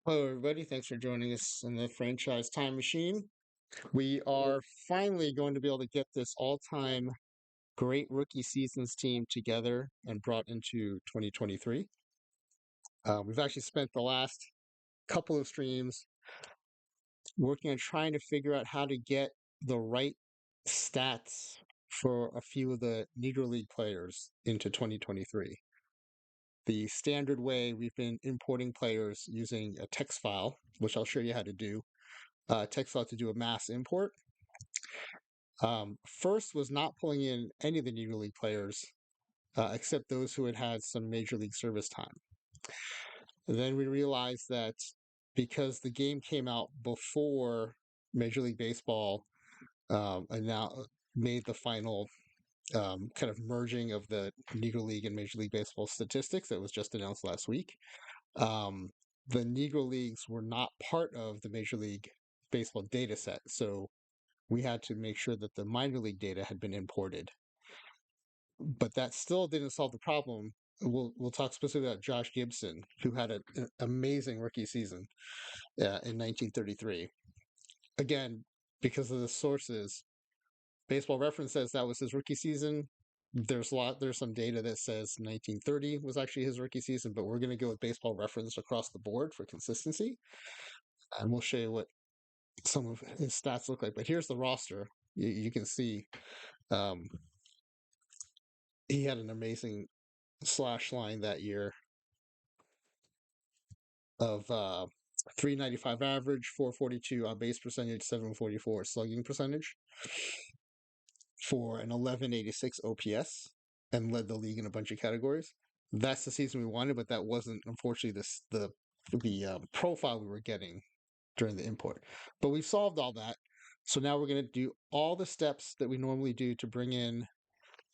Hello, everybody. Thanks for joining us in the franchise time machine. We are finally going to be able to get this all-time great rookie seasons team together and brought into 2023. We've actually spent the last couple of streams working on trying to figure out how to get the right stats for a few of the Negro League players into 2023. The standard way we've been importing players using a text file, which I'll show you how to do, text file to do a mass import. First was not pulling in any of the Negro League players except those who had had some Major League service time. Then we realized that because the game came out before Major League Baseball and now made the final kind of merging of the Negro League and Major League Baseball statistics that was just announced last week, the Negro Leagues were not part of the Major League Baseball data set. So we had to make sure that the minor league data had been imported. But that still didn't solve the problem. We'll talk specifically about Josh Gibson, who had an amazing rookie season in 1933. Again, because of the sources, Baseball Reference says that was his rookie season. There's some data that says 1930 was actually his rookie season, but we're going to go with Baseball Reference across the board for consistency, and we'll show you what some of his stats look like. But here's the roster. You can see he had an amazing slash line that year of 395 average, 442 on base percentage, 744 slugging percentage for an 1186 OPS, and led the league in a bunch of categories. That's the season we wanted, but that wasn't unfortunately the profile we were getting during the import. But we've solved all that. So now we're going to do all the steps that we normally do to bring in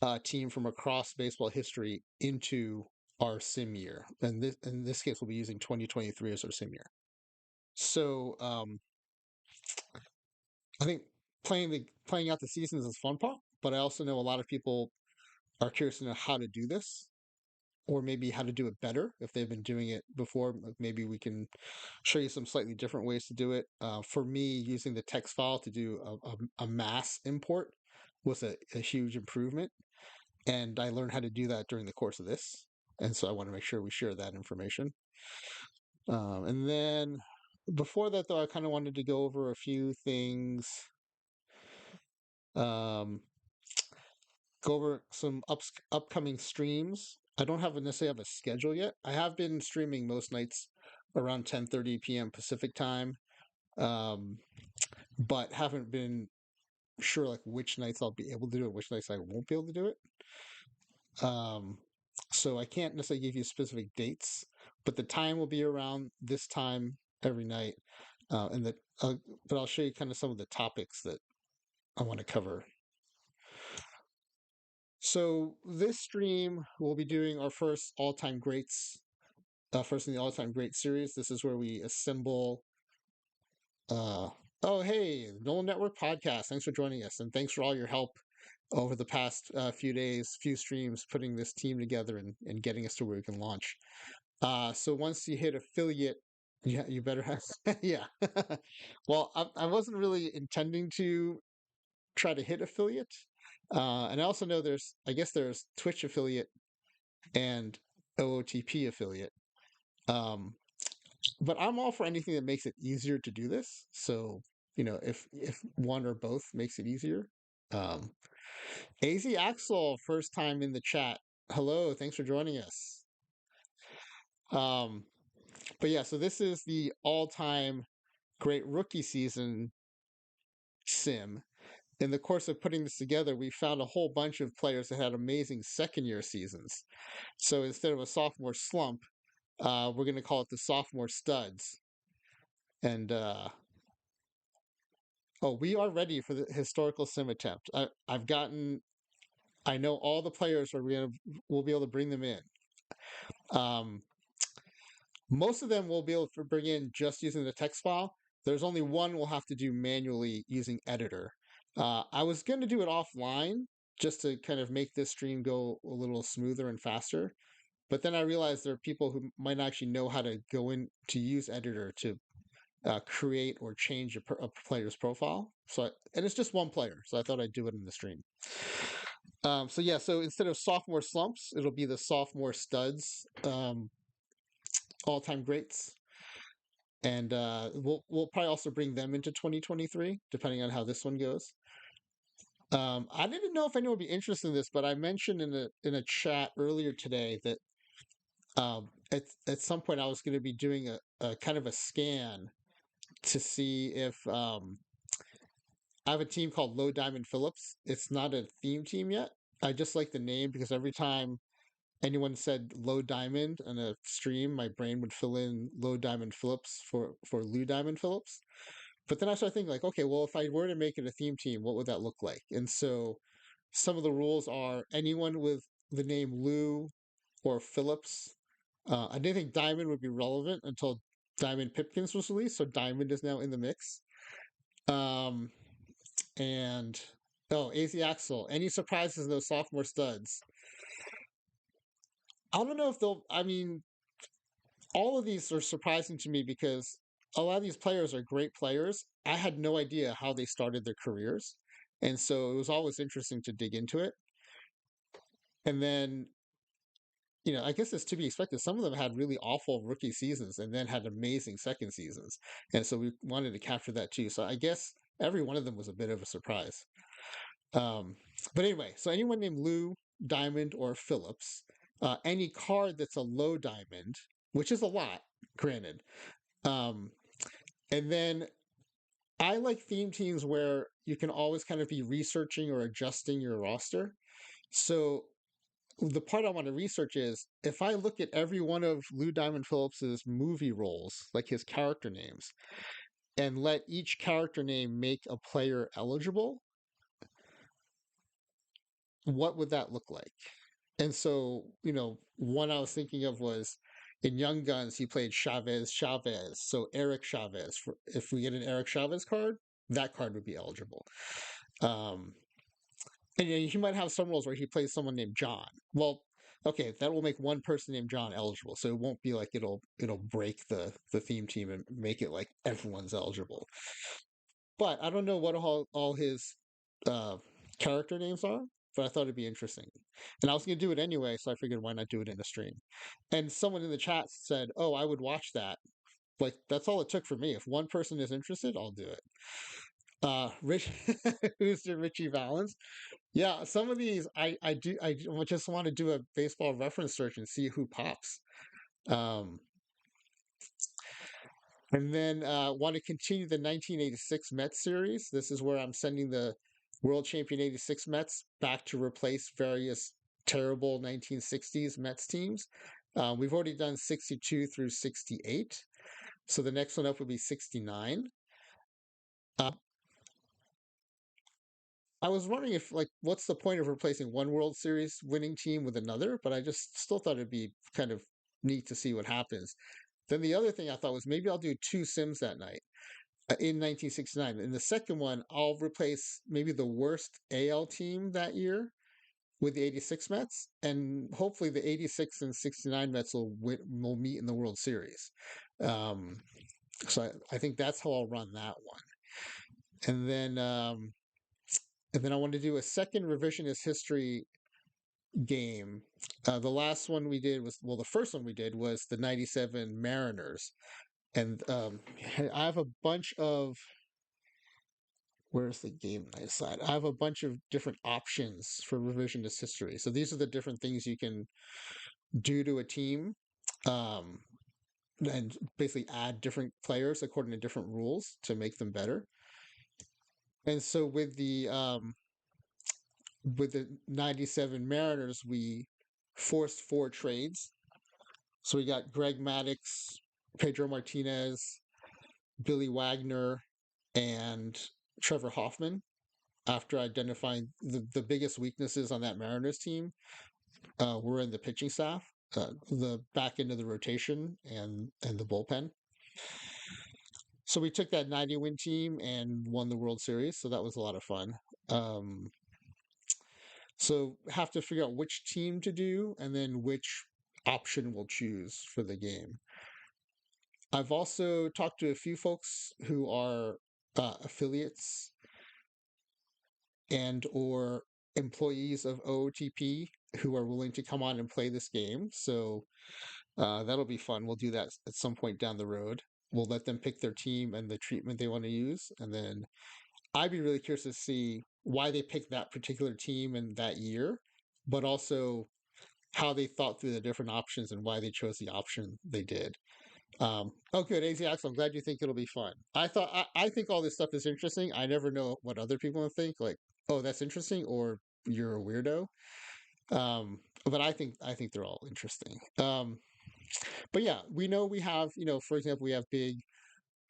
a team from across baseball history into our sim year. And this, in this case, we'll be using 2023 as our sim year. So I think playing out the seasons is the fun part, but I also know a lot of people are curious to know how to do this, or maybe how to do it better if they've been doing it before. Maybe we can show you some slightly different ways to do it. For me, using the text file to do a mass import was a huge improvement, and I learned how to do that during the course of this. And so I want to make sure we share that information. And then before that, though, I kind of wanted to go over a few things. Um, go over some upcoming streams. I don't necessarily have a schedule yet. I have been streaming most nights around 10:30 p.m. Pacific time, but haven't been sure like which nights I'll be able to do it, which nights I won't be able to do it. So I can't necessarily give you specific dates, but the time will be around this time every night, and but I'll show you kind of some of the topics that I want to cover. So this stream we'll be doing our first all-time greats, first in the all-time great series. This is where we assemble. Oh, hey, NeL Network podcast. Thanks for joining us, and thanks for all your help over the past few days, few streams, putting this team together and getting us to where we can launch. So once you hit affiliate, yeah, you better have, yeah. Well, I wasn't really intending to try to hit affiliate. And I also know I guess there's Twitch affiliate and OOTP affiliate. But I'm all for anything that makes it easier to do this. So, if one or both makes it easier. Um, AZ Axel, first time in the chat. Hello, thanks for joining us. But yeah, so this is the all-time great rookie season sim. In the course of putting this together, we found a whole bunch of players that had amazing second-year seasons. So instead of a sophomore slump, we're going to call it the sophomore studs. And we are ready for the historical sim attempt. I know all the players we'll be able to bring them in. Most of them we'll be able to bring in just using the text file. There's only one we'll have to do manually using editor. I was going to do it offline just to kind of make this stream go a little smoother and faster. But then I realized there are people who might not actually know how to go in to use editor to create or change a player's profile. And it's just one player, so I thought I'd do it in the stream. So yeah, so instead of sophomore slumps, it'll be the sophomore studs, all-time greats, and we'll probably also bring them into 2023, depending on how this one goes. I didn't know if anyone would be interested in this, but I mentioned in a chat earlier today that at some point I was going to be doing a kind of a scan to see if I have a team called Low Diamond Phillips. It's not a theme team yet. I just like the name because every time anyone said Low Diamond on a stream, my brain would fill in Low Diamond Phillips for Lou Diamond Phillips. But then I started thinking like, okay, well, if I were to make it a theme team, what would that look like? And so some of the rules are anyone with the name Lou or Phillips. I didn't think Diamond would be relevant until Diamond Pipkins was released, so Diamond is now in the mix. Um, and oh, AZ Axel. Any surprises in those sophomore studs? I don't know if they'll. I mean, all of these are surprising to me because a lot of these players are great players. I had no idea how they started their careers, and so it was always interesting to dig into it. And then, I guess it's to be expected. Some of them had really awful rookie seasons and then had amazing second seasons, and so we wanted to capture that too. So I guess every one of them was a bit of a surprise. Um, but anyway, so anyone named Lou, Diamond, or Phillips, any card that's a low diamond, which is a lot, granted. Um, and then I like theme teams where you can always kind of be researching or adjusting your roster. So the part I want to research is if I look at every one of Lou Diamond Phillips's movie roles, like his character names, and let each character name make a player eligible, what would that look like? And so, one I was thinking of was in Young Guns, he played Chavez Chavez. So Eric Chavez. If we get an Eric Chavez card, that card would be eligible. Um, and he might have some roles where he plays someone named John. Well, okay, that will make one person named John eligible. So it won't be like it'll break the theme team and make it like everyone's eligible. But I don't know what all his uh, character names are, but I thought it'd be interesting. And I was going to do it anyway, so I figured why not do it in a stream. And someone in the chat said, "Oh, I would watch that." Like that's all it took for me. If one person is interested, I'll do it. Rich, who's the Richie Valens? Yeah, some of these I just want to do a baseball reference search and see who pops. Um, And then want to continue the 1986 Mets series. This is where I'm sending the World Champion 86 Mets back to replace various terrible 1960s Mets teams. We've already done 62 through 68. So the next one up would be 69. Uh, I was wondering if, like, what's the point of replacing one World Series winning team with another? But I just still thought it'd be kind of neat to see what happens. Then the other thing I thought was maybe I'll do two Sims that night. In 1969. In the second one, I'll replace maybe the worst AL team that year with the 86 Mets, and hopefully the 86 and 69 Mets will meet in the World Series. Um, so I think that's how I'll run that one. And then I want to do a second revisionist history game. The last one we did was the first one we did was the 97 Mariners. And I have a bunch of where's the game night side? I have a bunch of different options for revisionist history. So these are the different things you can do to a team, um, and basically add different players according to different rules to make them better. And so with the 97 Mariners, we forced four trades. So we got Greg Maddux, Pedro Martinez, Billy Wagner, and Trevor Hoffman after identifying the biggest weaknesses on that Mariners team were in the pitching staff, the back end of the rotation, and the bullpen. So we took that 90-win team and won the World Series. So that was a lot of fun. So have to figure out which team to do and then which option we'll choose for the game. I've also talked to a few folks who are affiliates and or employees of OOTP who are willing to come on and play this game. So that'll be fun. We'll do that at some point down the road. We'll let them pick their team and the treatment they want to use, and then I'd be really curious to see why they picked that particular team in that year, but also how they thought through the different options and why they chose the option they did. Oh, good, AZX. I'm glad you think it'll be fun. I think all this stuff is interesting. I never know what other people will think. Like, oh, that's interesting, or you're a weirdo. But I think they're all interesting. But yeah, we know we have, for example, we have big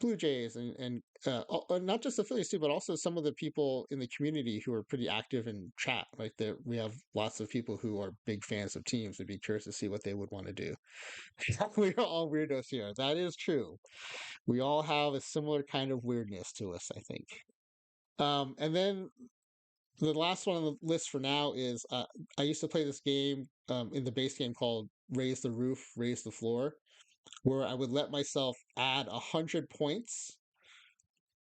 Blue Jays and not just affiliates too, but also some of the people in the community who are pretty active in chat. Like that, we have lots of people who are big fans of teams. Would be curious to see what they would want to do. We're all weirdos here. That is true. We all have a similar kind of weirdness to us, I think. And then the last one on the list for now is I used to play this game in the base game called Raise the Roof, Raise the Floor, where I would let myself add 100 points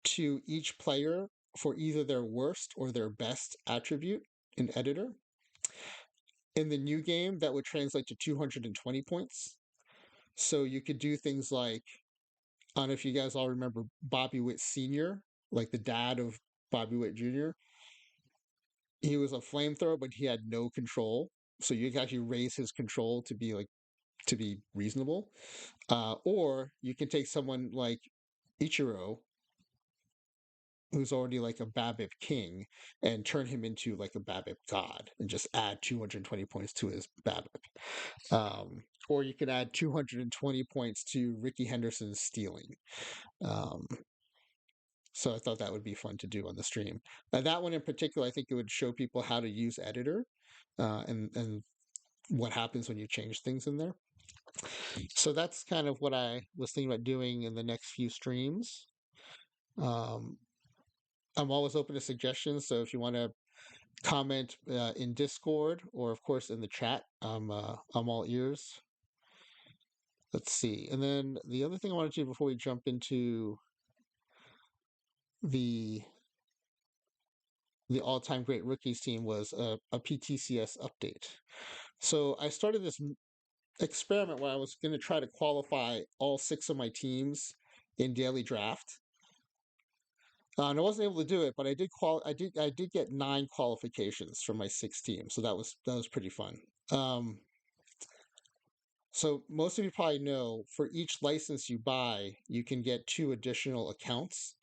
to each player for either their worst or their best attribute in editor. In the new game, that would translate to 220 points. So you could do things like, I don't know if you guys all remember Bobby Witt Sr., like the dad of Bobby Witt Jr. He was a flamethrower, but he had no control. So you can actually raise his control to be reasonable. Or you can take someone like Ichiro, who's already like a BABIP king, and turn him into like a BABIP god and just add 220 points to his BABIP. Or you could add 220 points to Ricky Henderson's stealing. Um, so I thought that would be fun to do on the stream. That one in particular, I think it would show people how to use editor and what happens when you change things in there. So that's kind of what I was thinking about doing in the next few streams. Um, I'm always open to suggestions. So if you want to comment in Discord or, of course, in the chat, I'm all ears. Let's see. And then the other thing I want to do before we jump into the all-time great rookies team was a PTCS update. So I started this experiment where I was going to try to qualify all 6 of my teams in daily draft. And I wasn't able to do it, but I did get 9 qualifications from my 6 teams, so that was pretty fun. So most of you probably know for each license you buy, you can get 2 additional accounts.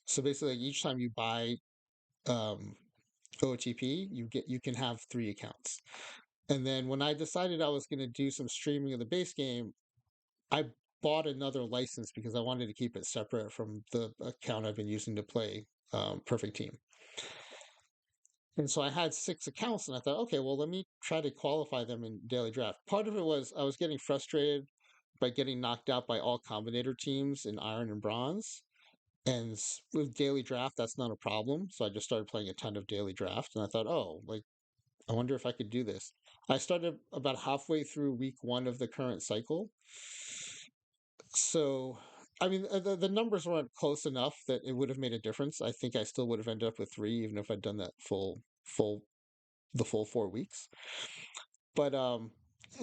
So basically, each time you buy OTP, you can have 3 accounts. And then when I decided I was going to do some streaming of the base game, I bought another license because I wanted to keep it separate from the account I've been using to play Perfect Team. And so I had 6 accounts, and I thought, okay, well, let me try to qualify them in daily draft. Part of it was I was getting frustrated by getting knocked out by all combinator teams in Iron and Bronze. And with daily draft, that's not a problem. So I just started playing a ton of daily draft, and I thought, oh, like, I wonder if I could do this. I started about halfway through week 1 of the current cycle. So, I mean, the numbers weren't close enough that it would have made a difference. I think I still would have ended up with 3, even if I'd done that the full 4 weeks. But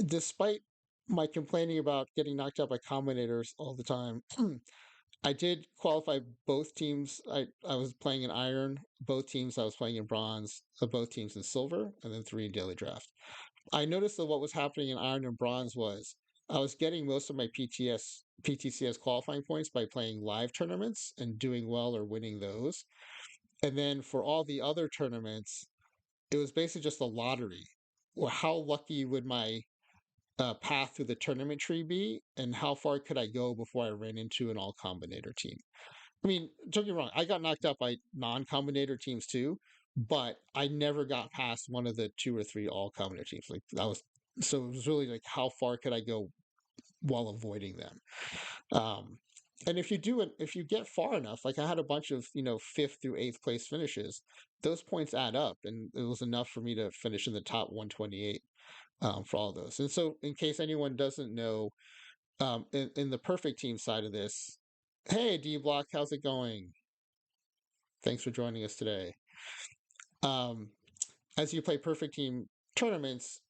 despite my complaining about getting knocked out by combinators all the time, I did qualify both teams. I was playing in Iron, both teams I was playing in Bronze, both teams in Silver, and then 3 in Daily Draft. I noticed that what was happening in Iron and Bronze was I was getting most of my PTCS qualifying points by playing live tournaments and doing well or winning those. And then for all the other tournaments, it was basically just a lottery. Or how lucky would my path through the tournament tree be, and how far could I go before I ran into an all combinator team? I mean, don't get me wrong, I got knocked out by non combinator teams too, but I never got past one of the 2 or 3 all combinator teams. Like that was so it was really like how far could I go while avoiding them? And if you get far enough, like I had a bunch of 5th through 8th place finishes, those points add up, and it was enough for me to finish in the top 128 for all those. And so, in case anyone doesn't know, in the perfect team side of this, hey D Block, how's it going? Thanks for joining us today. Um, as you play perfect team tournaments,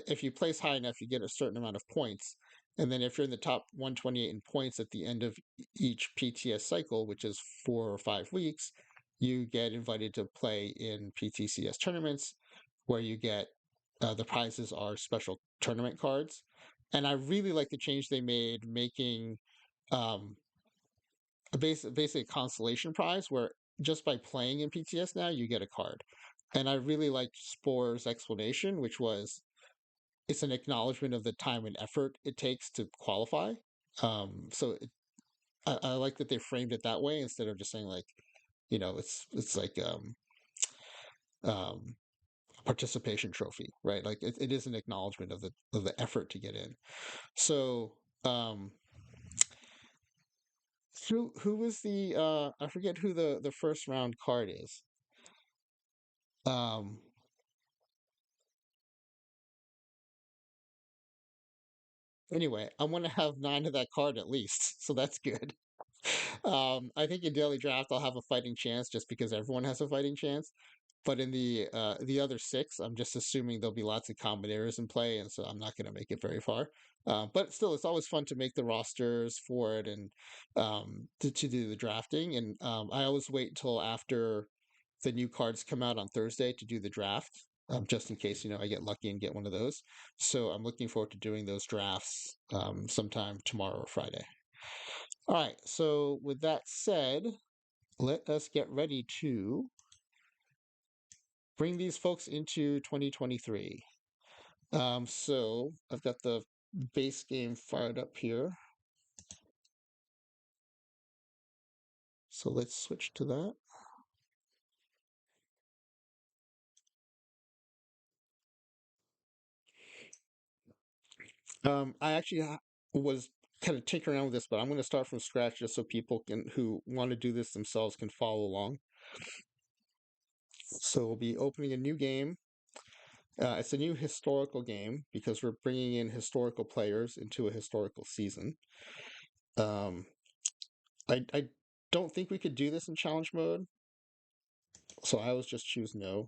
if you place high enough, you get a certain amount of points. And then if you're in the top 128 in points at the end of each PTS cycle, which is 4 or 5 weeks, you get invited to play in PTCS tournaments where you get the prizes are special tournament cards. And I really like the change they made, making um, basically a consolation prize where just by playing in PTS now you get a card. And I really liked Spore's explanation, which was it's an acknowledgement of the time and effort it takes to qualify. So I like that they framed it that way instead of just saying like, it's like um, a participation trophy, right? Like it is an acknowledgement of the effort to get in. So um, who was the I forget who the first round card is. Um, anyway, I want to have 9 of that card at least, so that's good. I think in daily draft I'll have a fighting chance just because everyone has a fighting chance. But in the other 6, I'm just assuming there'll be lots of common errors in play, and so I'm not going to make it very far. But still, it's always fun to make the rosters for it and to do the drafting. And I always wait until after the new cards come out on Thursday to do the draft, just in case I get lucky and get one of those. So I'm looking forward to doing those drafts sometime tomorrow or Friday. All right. So with that said, let us get ready to bring these folks into 2023. So I've got the base game fired up here. So let's switch to that. I actually was kind of tinkering around with this, but I'm going to start from scratch just so people who want to do this themselves can follow along. So we'll be opening a new game. It's a new historical game because we're bringing in historical players into a historical season. Um, I don't think we could do this in challenge mode, so I always just choose no.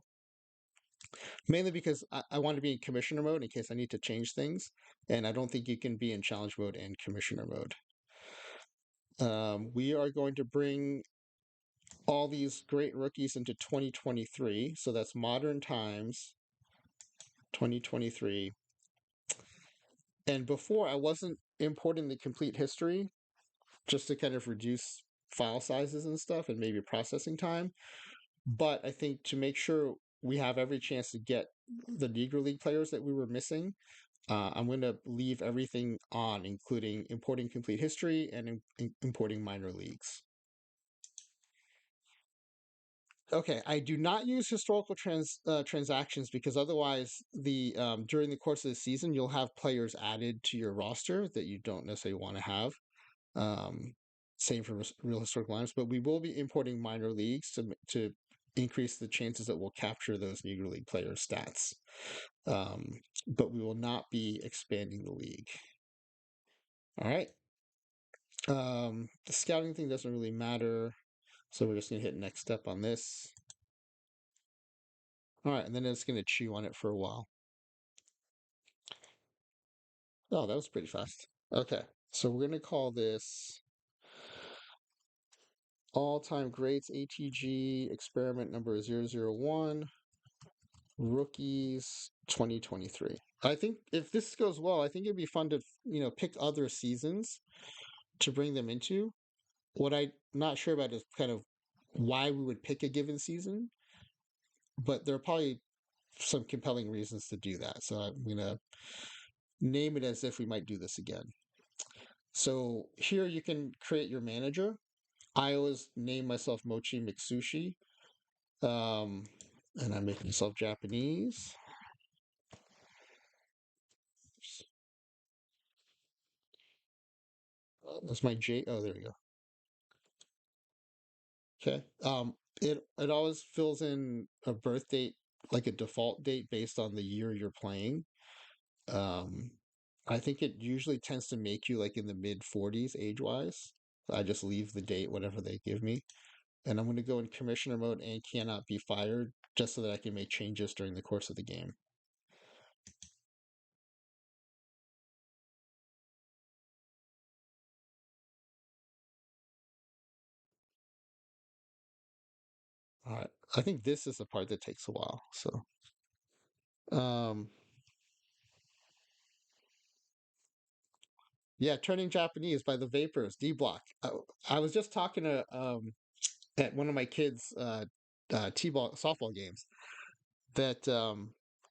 Mainly because I want to be in commissioner mode in case I need to change things, and I don't think you can be in challenge mode and commissioner mode. We are going to bring all these great rookies into 2023, so that's modern times 2023. And before, I wasn't importing the complete history just to kind of reduce file sizes and stuff and maybe processing time. But I think to make sure we have every chance to get the Negro League players that we were missing, I'm going to leave everything on, including importing complete history and importing minor leagues. Okay, I do not use historical transactions because otherwise, the during the course of the season, you'll have players added to your roster that you don't necessarily want to have. Um, Same for real historical lines, but we will be importing minor leagues to increase the chances that we'll capture those Negro League player stats. But we will not be expanding the league. All right. The scouting thing doesn't really matter, so we're just gonna hit next step on this. All right, and then it's gonna chew on it for a while. Oh, that was pretty fast. Okay, so we're gonna call this all-time greats ATG experiment number 001 rookies 2023. I think if this goes well, I think it'd be fun to pick other seasons to bring them into. What I'm not sure about is kind of why we would pick a given season, but there are probably some compelling reasons to do that. So I'm going to name it as if we might do this again. So here you can create your manager. I always name myself Mochi Mitsushi. And I make myself Japanese. That's my J. Oh, there we go. Okay. It always fills in a birth date, like a default date based on the year you're playing. Um, I think it usually tends to make you like in the mid 40s age wise. I just leave the date, whatever they give me. And I'm going to go in commissioner mode and cannot be fired just so that I can make changes during the course of the game. All right. I think this is the part that takes a while. So, um, yeah, Turning Japanese by the Vapors, D Block. I was just talking to at one of my kids' t-ball softball games that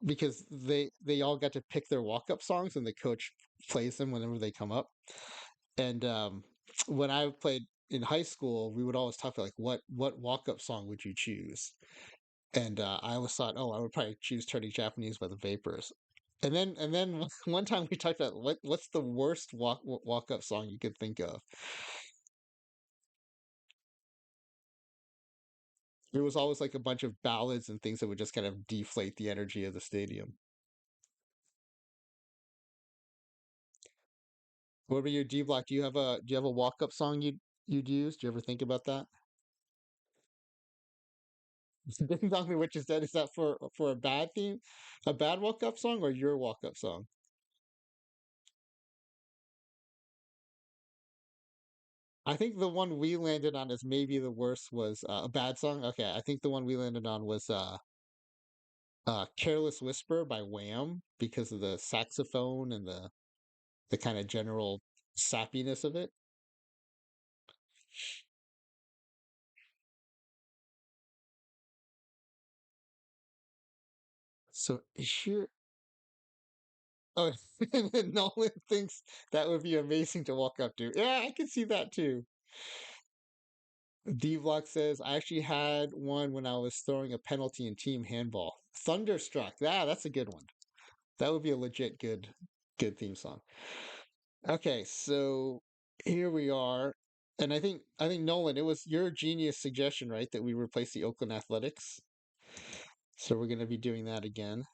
because they all got to pick their walk-up songs and the coach plays them whenever they come up. And when I played in high school, we would always talk about like what walk-up song would you choose? And I always thought, oh, I would probably choose Turning Japanese by the Vapors. And then one time we talked about what's the worst walk-up song you could think of. It was always like a bunch of ballads and things that would just kind of deflate the energy of the stadium. What about your D Block? Do you have a walk-up song you'd use? Do you ever think about that? Didn't tell me what you said. Is that for a bad theme, a bad walk-up song, or your walk-up song? I think the one we landed on as maybe the worst was a bad song. Okay, I think the one we landed on was "Careless Whisper" by Wham because of the saxophone and the kind of general sappiness of it. So here, oh, and then Nolan thinks that would be amazing to walk up to. Yeah, I can see that too. D Block says, I actually had one when I was throwing a penalty in team handball. Thunderstruck. Yeah, that's a good one. That would be a legit good theme song. Okay, so here we are. And I think Nolan, it was your genius suggestion, right, that we replace the Oakland Athletics. So we're gonna be doing that again.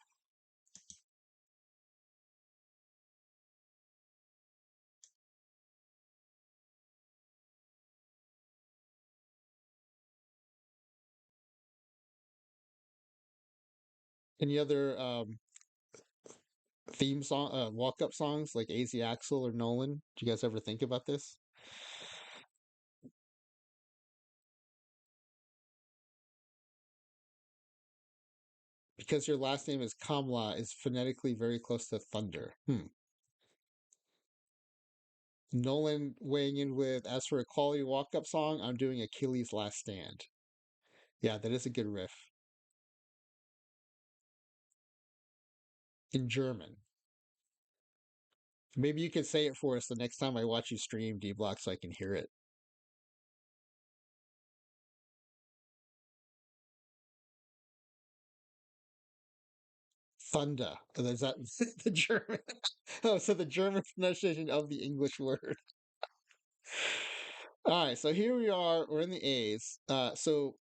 Any other theme song walk up songs like AZ Axel or Nolan? Do you guys ever think about this? Because your last name is Kamla is phonetically very close to thunder. Nolan weighing in with, as for a quality walk-up song, I'm doing Achilles' Last Stand. Yeah, that is a good riff. In German. Maybe you could say it for us the next time I watch you stream D Block so I can hear it. Thunder. Is that the German? Oh, so the German pronunciation of the English word. All right, so here we are. We're in the A's. So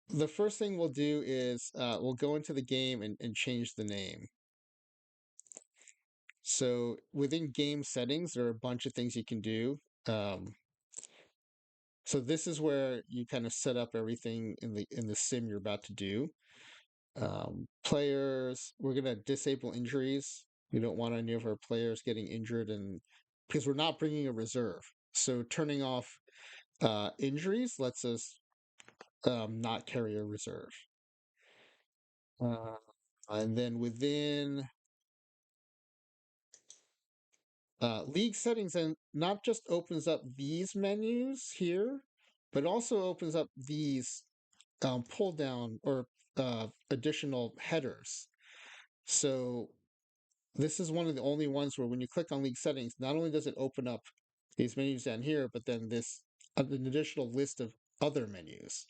the first thing we'll do is we'll go into the game and change the name. So within game settings, there are a bunch of things you can do. Um, so this is where you kind of set up everything in the sim you're about to do. Players, we're gonna disable injuries. We don't want any of our players getting injured, and because we're not bringing a reserve, so turning off injuries lets us not carry a reserve. Uh, and then within league settings, and not just opens up these menus here, but also opens up these pull down or additional headers. So this is one of the only ones where when you click on league settings, not only does it open up these menus down here, but then this an additional list of other menus.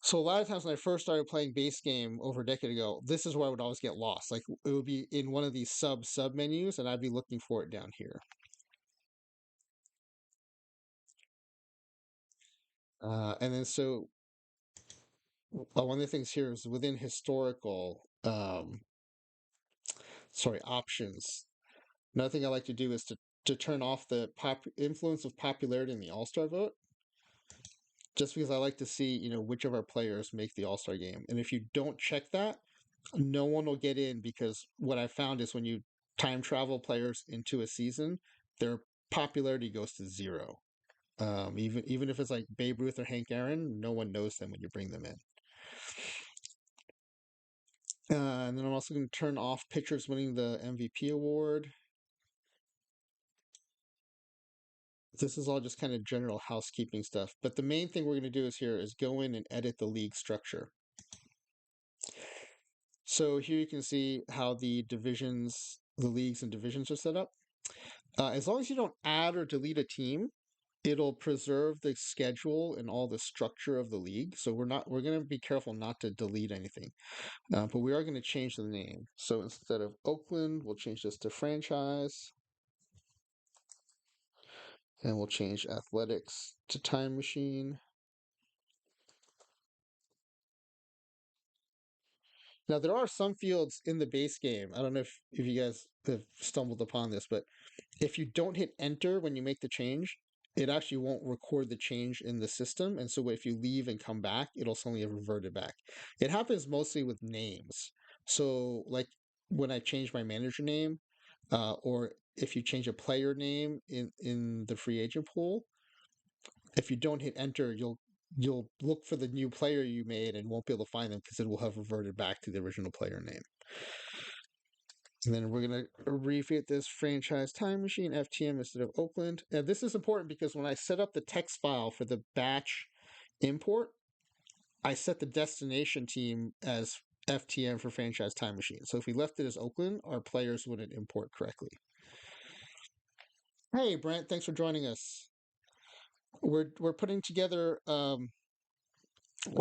So a lot of times when I first started playing base game over a decade ago, this is where I would always get lost. Like it would be in one of these sub menus, and I'd be looking for it down here. And then so one of the things here is within historical. options. Another thing I like to do is to turn off the influence of popularity in the All-Star vote, just because I like to see, which of our players make the All-Star game. And if you don't check that, no one will get in, because what I found is when you time travel players into a season, their popularity goes to zero. Even if it's like Babe Ruth or Hank Aaron, no one knows them when you bring them in. And then I'm also going to turn off pitchers winning the MVP award. This is all just kind of general housekeeping stuff. But the main thing we're going to do is go in and edit the league structure. So here you can see how the leagues and divisions are set up. As long as you don't add or delete a team, it'll preserve the schedule and all the structure of the league. So we're going to be careful not to delete anything. But we are going to change the name. So instead of Oakland, we'll change this to franchise. And we'll change athletics to time machine. Now, there are some fields in the base game. I don't know if you guys have stumbled upon this, but if you don't hit enter when you make the change, it actually won't record the change in the system. And so if you leave and come back, it'll suddenly have reverted back. It happens mostly with names. So, like when I change my manager name, or if you change a player name in the free agent pool, if you don't hit enter, you'll look for the new player you made and won't be able to find them because it will have reverted back to the original player name. And then we're going to refit this franchise time machine, FTM instead of Oakland. Now, this is important because when I set up the text file for the batch import, I set the destination team as FTM for franchise time machine. So if we left it as Oakland, our players wouldn't import correctly. Hey, Brent, thanks for joining us. We're putting together a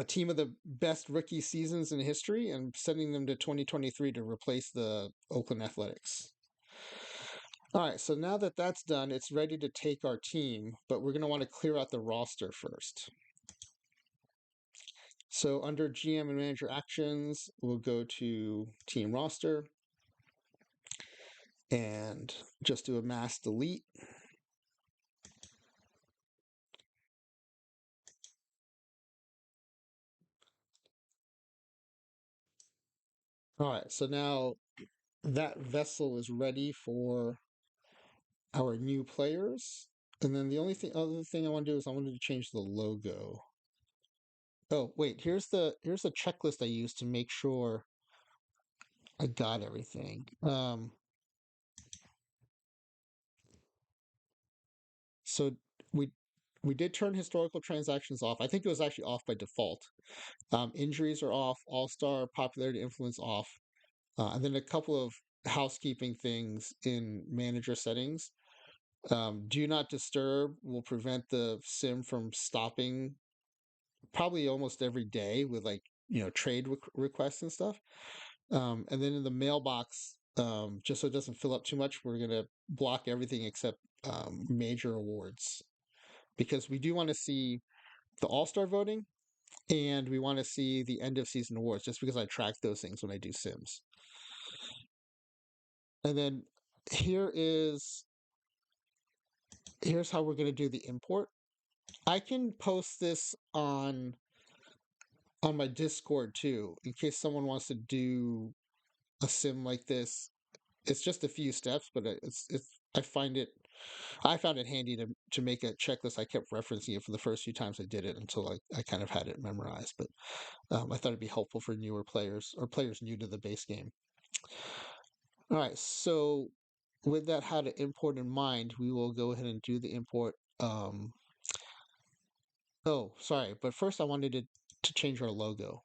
team of the best rookie seasons in history and sending them to 2023 to replace the Oakland Athletics. All right, so now that that's done, it's ready to take our team, but we're going to want to clear out the roster first. So under GM and manager actions, we'll go to team roster and just do a mass delete. All right, so now that vessel is ready for our new players. And then the other thing I want to do is I wanted to change the logo. Oh, wait, here's the checklist I used to make sure I got everything. So we we did turn historical transactions off. I think it was actually off by default. Injuries are off, all-star popularity influence off. And then a couple of housekeeping things in manager settings. Do not disturb will prevent the sim from stopping probably almost every day with trade requests and stuff. And then in the mailbox, just so it doesn't fill up too much, we're going to block everything except major awards, because we do want to see the All-Star voting and we want to see the end of season awards, just because I track those things when I do sims. And then here's how we're going to do the import. I can post this on my Discord too, in case someone wants to do a sim like this. It's just a few steps, but I found it handy to make a checklist. I kept referencing it for the first few times I did it until I kind of had it memorized. But I thought it'd be helpful for newer players or players new to the base game. All right, so with that how to import in mind, we will go ahead and do the import. Oh, sorry, but first I wanted to change our logo.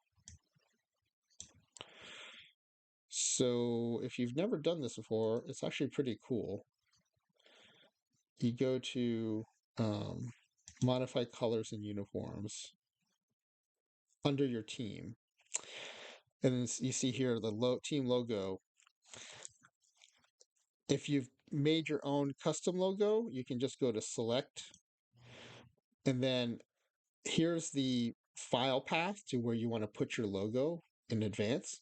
So if you've never done this before, it's actually pretty cool. You go to modify colors and uniforms under your team. And then you see here the team logo. If you've made your own custom logo, you can just go to select. And then here's the file path to where you want to put your logo in advance.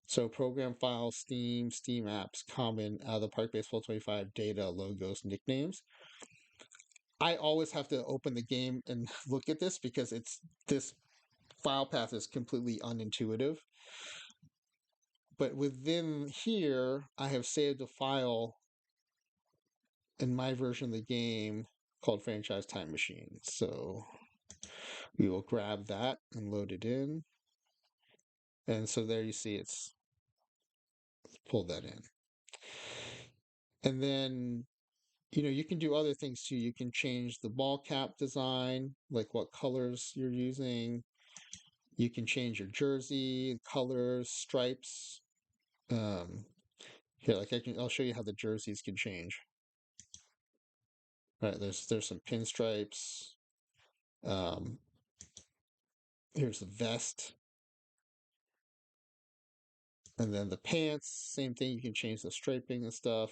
So program files, Steam apps, common, the Park Baseball 25 data, logos, nicknames. I always have to open the game and look at this because this file path is completely unintuitive. But within here, I have saved a file in my version of the game called Franchise Time Machine. So we will grab that and load it in. And so there you see it's pull that in. And then, you can do other things too. You can change the ball cap design, like what colors you're using. You can change your jersey, colors, stripes. Um, Here, like I'll show you how the jerseys can change. Right, there's some pinstripes. Um, Here's the vest, and then the pants. Same thing. You can change the striping and stuff.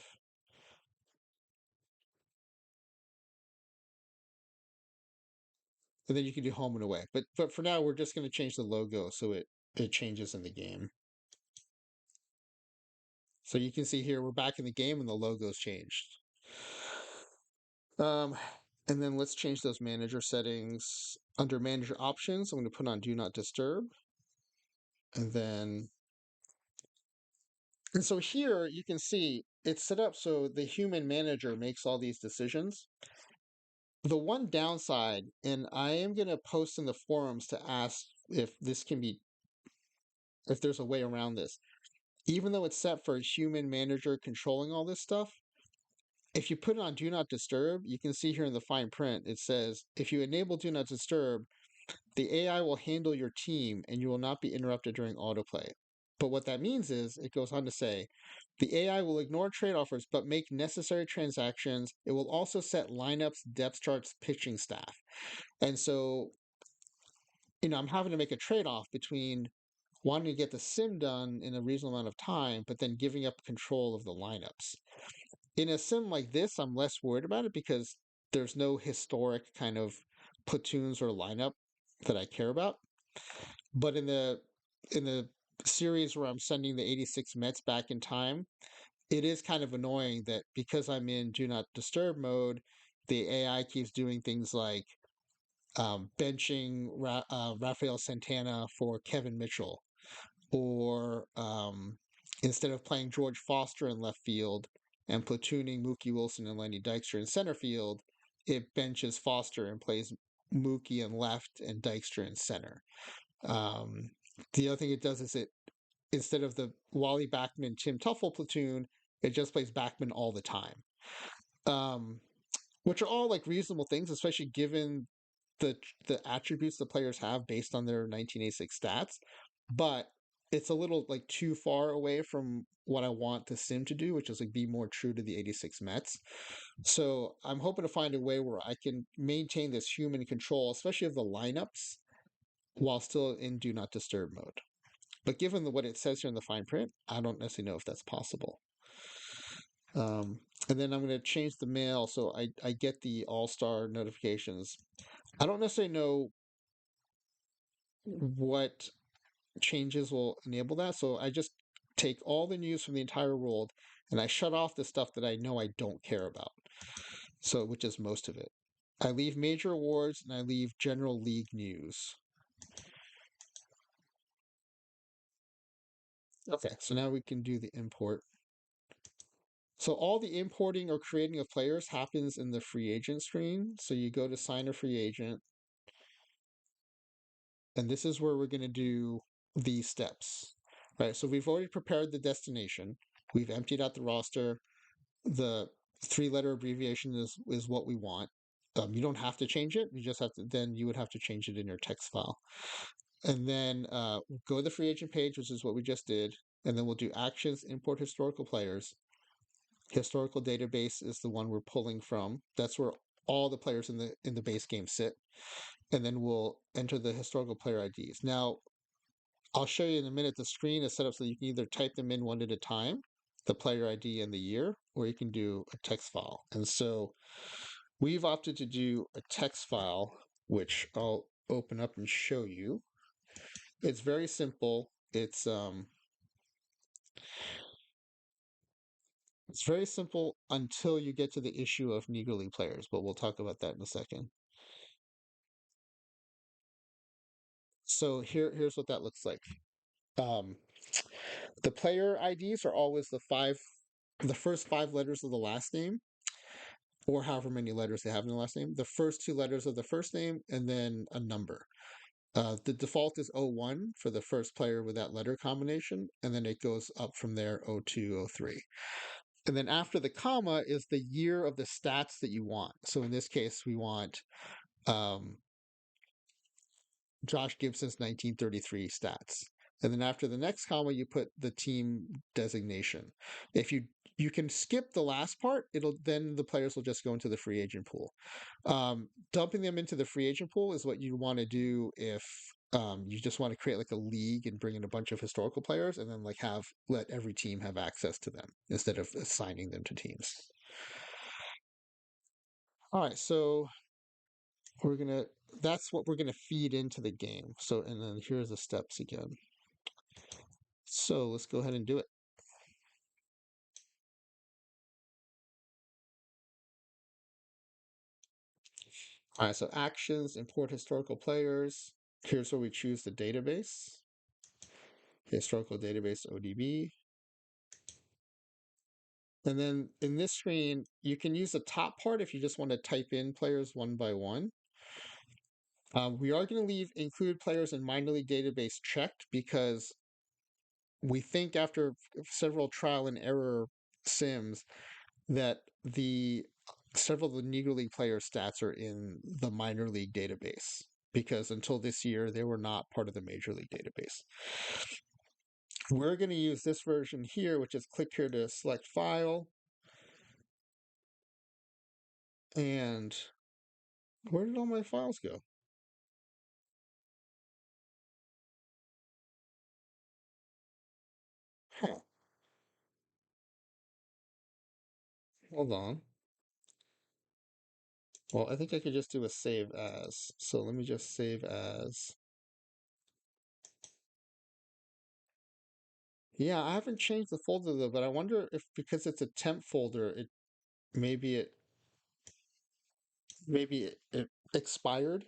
And then you can do home and away. But for now, we're just going to change the logo so it changes in the game. So you can see here we're back in the game and the logo's changed. Um, and then let's change those manager settings. Under manager options, I'm going to put on do not disturb. And then, and so here you can see it's set up so the human manager makes all these decisions. The one downside, and I am going to post in the forums to ask if this can be, if there's a way around this. Even though it's set for a human manager controlling all this stuff, if you put it on do not disturb, you can see here in the fine print, it says, if you enable do not disturb, the AI will handle your team and you will not be interrupted during autoplay. But what that means is, it goes on to say, the AI will ignore trade offers but make necessary transactions. It will also set lineups, depth charts, pitching staff. And so, I'm having to make a trade off between wanting to get the sim done in a reasonable amount of time, but then giving up control of the lineups. In a sim like this, I'm less worried about it because there's no historic kind of platoons or lineup that I care about. But in the series where I'm sending the 86 Mets back in time, it is kind of annoying that because I'm in do not disturb mode, the AI keeps doing things like benching Rafael Santana for Kevin Mitchell, or instead of playing George Foster in left field and platooning Mookie Wilson and Lenny Dykstra in center field, it benches Foster and plays Mookie in left and Dykstra in center. Um, the other thing it does is it, instead of the Wally Backman Tim Tuffle platoon, it just plays Backman all the time. Um, which are all like reasonable things, especially given the the attributes the players have based on their 1986 stats. But it's a little like too far away from what I want the sim to do, which is like be more true to the 86 Mets. So I'm hoping to find a way where I can maintain this human control, especially of the lineups, while still in do not disturb mode. But given what it says here in the fine print, I don't necessarily know if that's possible. And then I'm going to change the mail so I get the all-star notifications. I don't necessarily know what changes will enable that. So I just take all the news from the entire world and I shut off the stuff that I know I don't care about. So, which is most of it. I leave major awards and I leave general league news. Okay, so now we can do the import. So all the importing or creating of players happens in the free agent screen. So you go to sign a free agent, and this is where we're going to do these steps, right? So we've already prepared the destination. We've emptied out the roster. The three-letter abbreviation is what we want. You don't have to change it. You just have to. Then you would have to change it in your text file, and then go to the free agent page, which is what we just did, and then we'll do actions, import historical players. Historical database is the one we're pulling from. That's where all the players in the base game sit, and then we'll enter the historical player IDs. Now, I'll show you in a minute. The screen is set up so you can either type them in one at a time, the player ID and the year, or you can do a text file. And so we've opted to do a text file, which I'll open up and show you. It's very simple. It's It's very simple until you get to the issue of Negro League players, but we'll talk about that in a second. So here's what that looks like. Um, the player IDs are always the first five letters of the last name, or however many letters they have in the last name, the first two letters of the first name, and then a number. The default is 01 for the first player with that letter combination, and then it goes up from there 02, 03. And then after the comma is the year of the stats that you want. So in this case, we want um, Josh Gibson's 1933 stats. And then after the next comma, you put the team designation. If you can skip the last part, it'll then the players will just go into the free agent pool. Dumping them into the free agent pool is what you want to do if you just want to create like a league and bring in a bunch of historical players, and then like have let every team have access to them instead of assigning them to teams. All right, so we're gonna that's what we're gonna feed into the game. So and then here's the steps again. So let's go ahead and do it. All right, so actions, import historical players. Here's where we choose the database, historical database ODB. And then in this screen, you can use the top part if you just want to type in players one by one. We are going to leave include players in minor league database checked because we think after several trial and error sims that the several of the Negro League player stats are in the minor league database because until this year they were not part of the major league database. We're going to use this version here, which is click here to select file. And where did all my files go? Huh. Hold on. Well, I think I could just do a save as. So let me just save as. Yeah, I haven't changed the folder though, but I wonder if because it's a temp folder, it maybe it maybe it expired.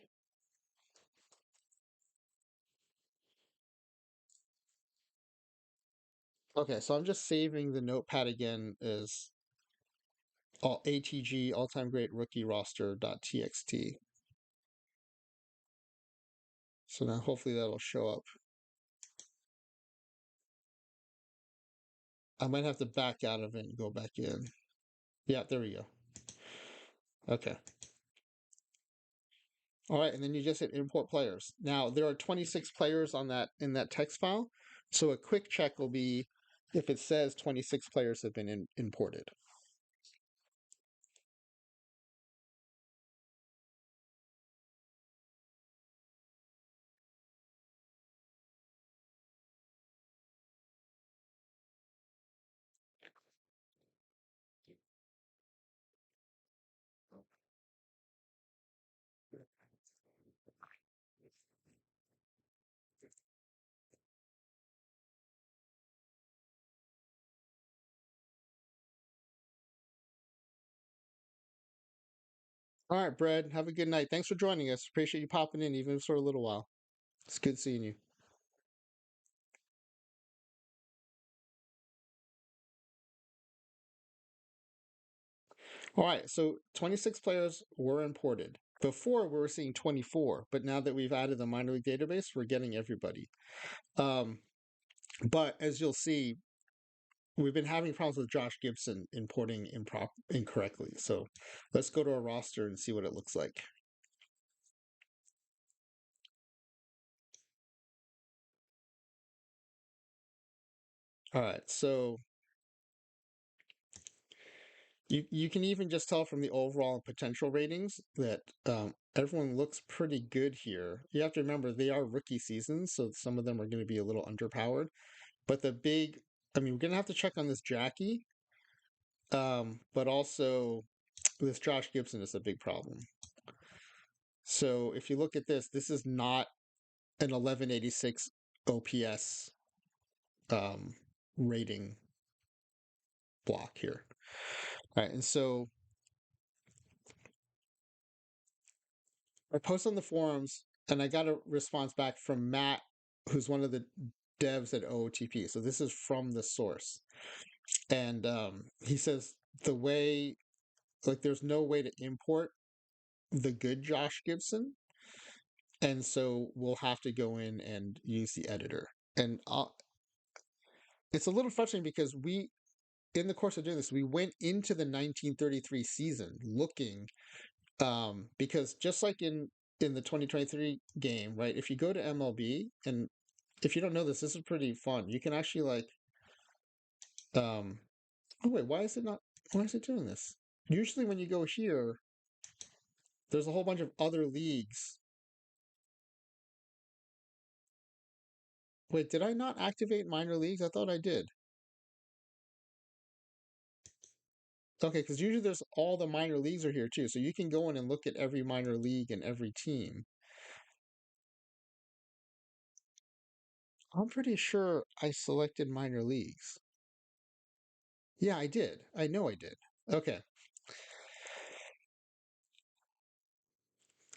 Okay, so I'm just saving the notepad again as all ATG all time great rookie roster.txt. So now hopefully that'll show up. I might have to back out of it and go back in. Yeah, there we go. Okay. All right, and then you just hit import players. Now there are 26 players on that in that text file. So a quick check will be if it says 26 players have been imported. All right, Brad, have a good night. Thanks for joining us. Appreciate you popping in even for a little while. It's good seeing you. All right, so 26 players were imported. Before we were seeing 24, but now that we've added the minor league database, we're getting everybody. Um, but as you'll see, we've been having problems with Josh Gibson importing incorrectly. So let's go to our roster and see what it looks like. All right, so you can even just tell from the overall potential ratings that everyone looks pretty good here. You have to remember they are rookie seasons, so some of them are going to be a little underpowered. But I mean, we're going to have to check on this Jackie, but also this Josh Gibson is a big problem. So if you look at this is not an 1186 OPS rating block here. All right, and so I post on the forums, and I got a response back from Matt, who's one of the devs at OOTP. So this is from the source, and he says the way, like, there's no way to import the good Josh Gibson, and so we'll have to go in and use the editor. And it's a little frustrating because in the course of doing this, we went into the 1933 season looking, because just like in the 2023 game, right? If you go to MLB, and if you don't know this, this is pretty fun. You can actually like, oh wait, why is it not? Why is it doing this? Usually, when you go here, there's a whole bunch of other leagues. Wait, did I not activate minor leagues? I thought I did. Okay, because usually there's all the minor leagues are here too, so you can go in and look at every minor league and every team. I'm pretty sure I selected minor leagues. Yeah, I did. I know I did. Okay.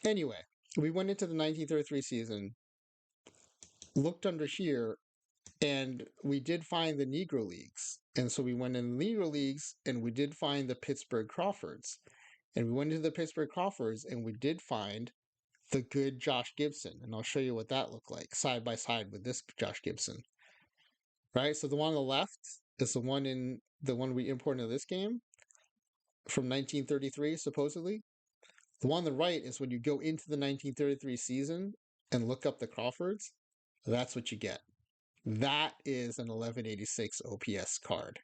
Anyway, we went into the 1933 season, looked under here, and we did find the Negro Leagues. And so we went in the Negro Leagues and we did find the Pittsburgh Crawfords. And we went into the Pittsburgh Crawfords and we did find the good Josh Gibson. And I'll show you what that looked like side by side with this Josh Gibson. Right? So the one on the left is the one we imported into this game from 1933, supposedly. The one on the right is when you go into the 1933 season and look up the Crawfords, that's what you get. That is an 1186 OPS card.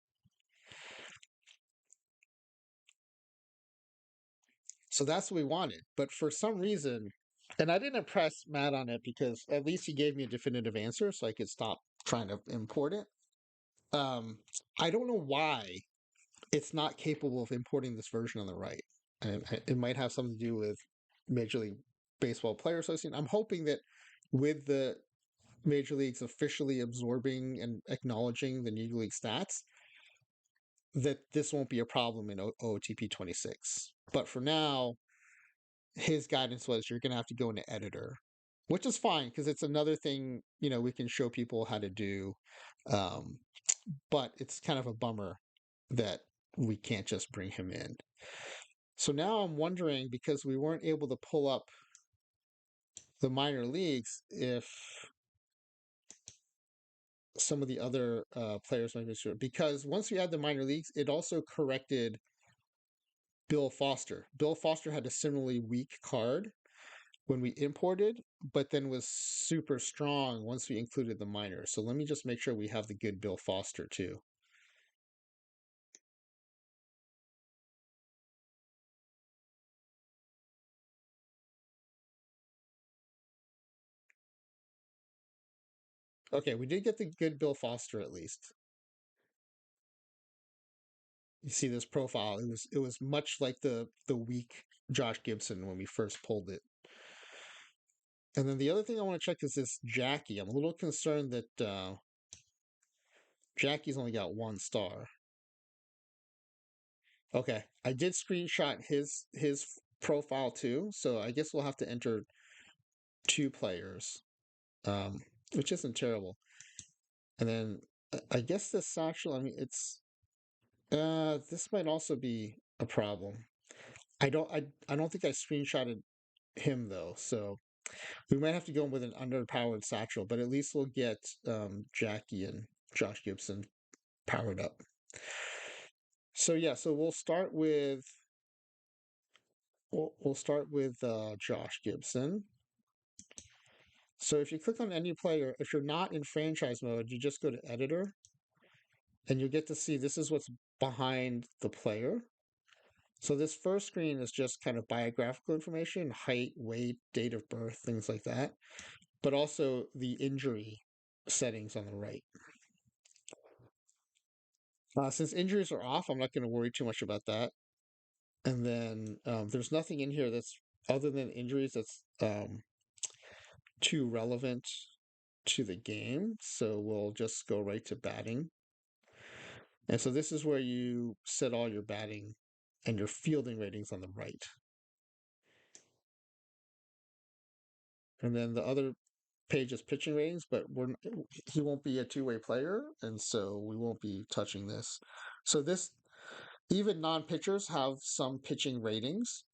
So that's what we wanted. But for some reason, and I didn't press Matt on it because at least he gave me a definitive answer so I could stop trying to import it. Um, I don't know why it's not capable of importing this version on the right. And it might have something to do with Major League Baseball Player Association. I'm hoping that with the major leagues officially absorbing and acknowledging the Negro League stats, that this won't be a problem in OOTP 26. But for now, his guidance was you're going to have to go into editor, which is fine because it's another thing, we can show people how to do. Um, but it's kind of a bummer that we can't just bring him in. So now I'm wondering, because we weren't able to pull up the minor leagues, if some of the other players might be sure. Because once we add the minor leagues, it also corrected Bill Foster. Bill Foster had a similarly weak card when we imported, but then was super strong once we included the minors. So let me just make sure we have the good Bill Foster too. Okay, we did get the good Bill Foster at least. You see this profile, it was much like the weak Josh Gibson when we first pulled it. And then the other thing I want to check is this Jackie. I'm a little concerned that Jackie's only got 1 star. Okay, I did screenshot his profile too, so I guess we'll have to enter 2 players, which isn't terrible. And then I guess this satchel, I mean, this might also be a problem. I don't think I screenshotted him though, so we might have to go with an underpowered satchel, but at least we'll get Jackie and Josh Gibson powered up. So yeah, so we'll start with Josh Gibson. So if you click on any player, if you're not in franchise mode, you just go to editor and you'll get to see this is what's behind the player. So this first screen is just kind of biographical information, height, weight, date of birth, things like that, but also the injury settings on the right. Since injuries are off, I'm not going to worry too much about that. And then there's nothing in here that's other than injuries that's too relevant to the game. So we'll just go right to batting. And so this is where you set all your batting and your fielding ratings on the right. And then the other page is pitching ratings, but he won't be a two-way player, and so we won't be touching this. So this even non-pitchers have some pitching ratings,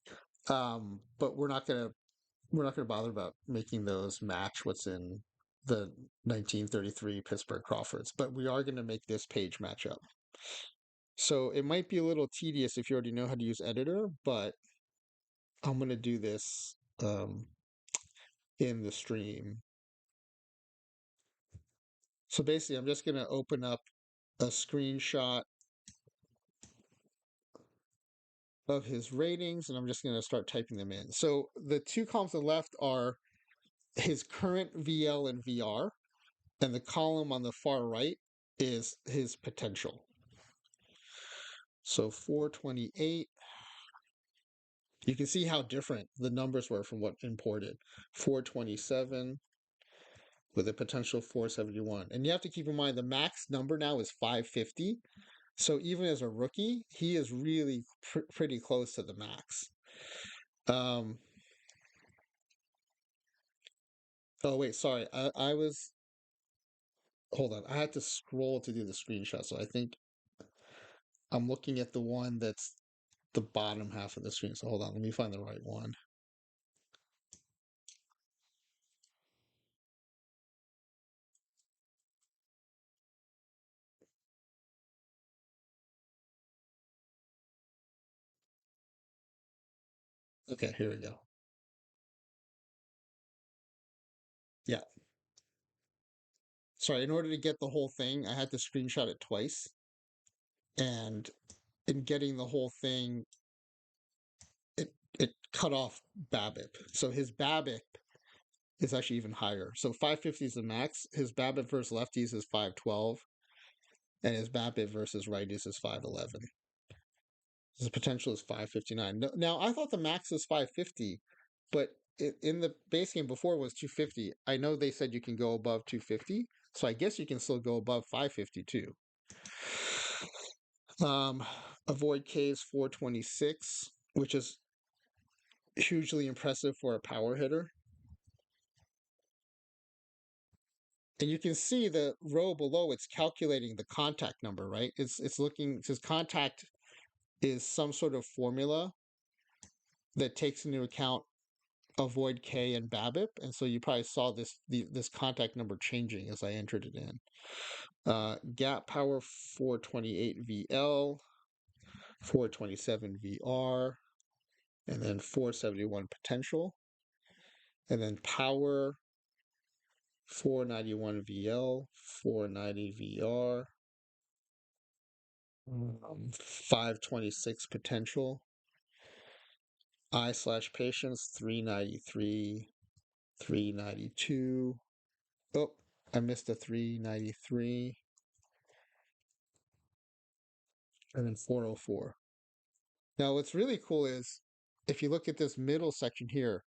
but we're not gonna bother about making those match what's in the 1933 Pittsburgh Crawfords, but we are going to make this page match up. So it might be a little tedious if you already know how to use editor, but I'm going to do this in the stream. So basically, I'm just going to open up a screenshot of his ratings, and I'm just going to start typing them in. So the two columns on the left are his current VL and VR, and the column on the far right is his potential. So 428, you can see how different the numbers were from what imported. 427 with a potential 471. And you have to keep in mind the max number now is 550. So even as a rookie, he is really pretty close to the max. Oh, wait, sorry. I was, hold on. I had to scroll to do the screenshot. So I think I'm looking at the one that's the bottom half of the screen. So hold on. Let me find the right one. Okay, here we go. Yeah. Sorry, in order to get the whole thing, I had to screenshot it twice. And in getting the whole thing, it cut off BABIP. So his BABIP is actually even higher. So 550 is the max. His BABIP versus lefties is 512, and his BABIP versus righties is 511. His potential is 559. Now, I thought the max was 550, but in the base game before was 250. I know they said you can go above 250, so I guess you can still go above 550 too. Avoid K is 426, which is hugely impressive for a power hitter. And you can see the row below, it's calculating the contact number, right? It's looking, it says contact is some sort of formula that takes into account avoid K and BABIP. And so you probably saw this contact number changing as I entered it in. Gap power 428 VL, 427 VR, and then 471 potential. And then power 491 VL, 490 VR, 526 potential. I/patience 393, 392. Oh, I missed a 393. And then 404. Now, what's really cool is if you look at this middle section here,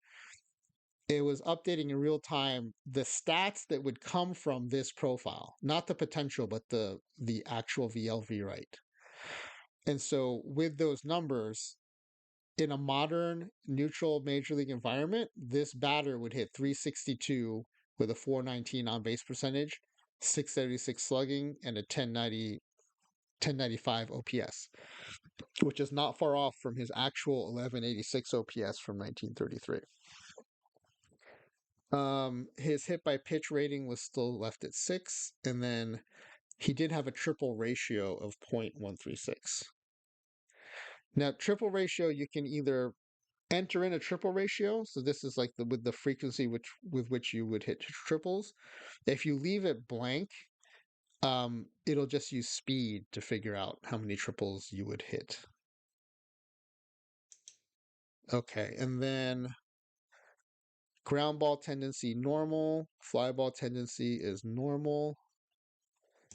it was updating in real time the stats that would come from this profile, not the potential, but the actual VLV right. And so with those numbers, in a modern neutral major league environment, this batter would hit 362 with a 419 on base percentage, 676 slugging, and a 1095 OPS, which is not far off from his actual 1186 OPS from 1933. His hit by pitch rating was still left at 6, and then he did have a triple ratio of 0.136. Now, triple ratio, you can either enter in a triple ratio, so this is like with the frequency with which you would hit triples. If you leave it blank, it'll just use speed to figure out how many triples you would hit. Okay, and then ground ball tendency normal, fly ball tendency is normal.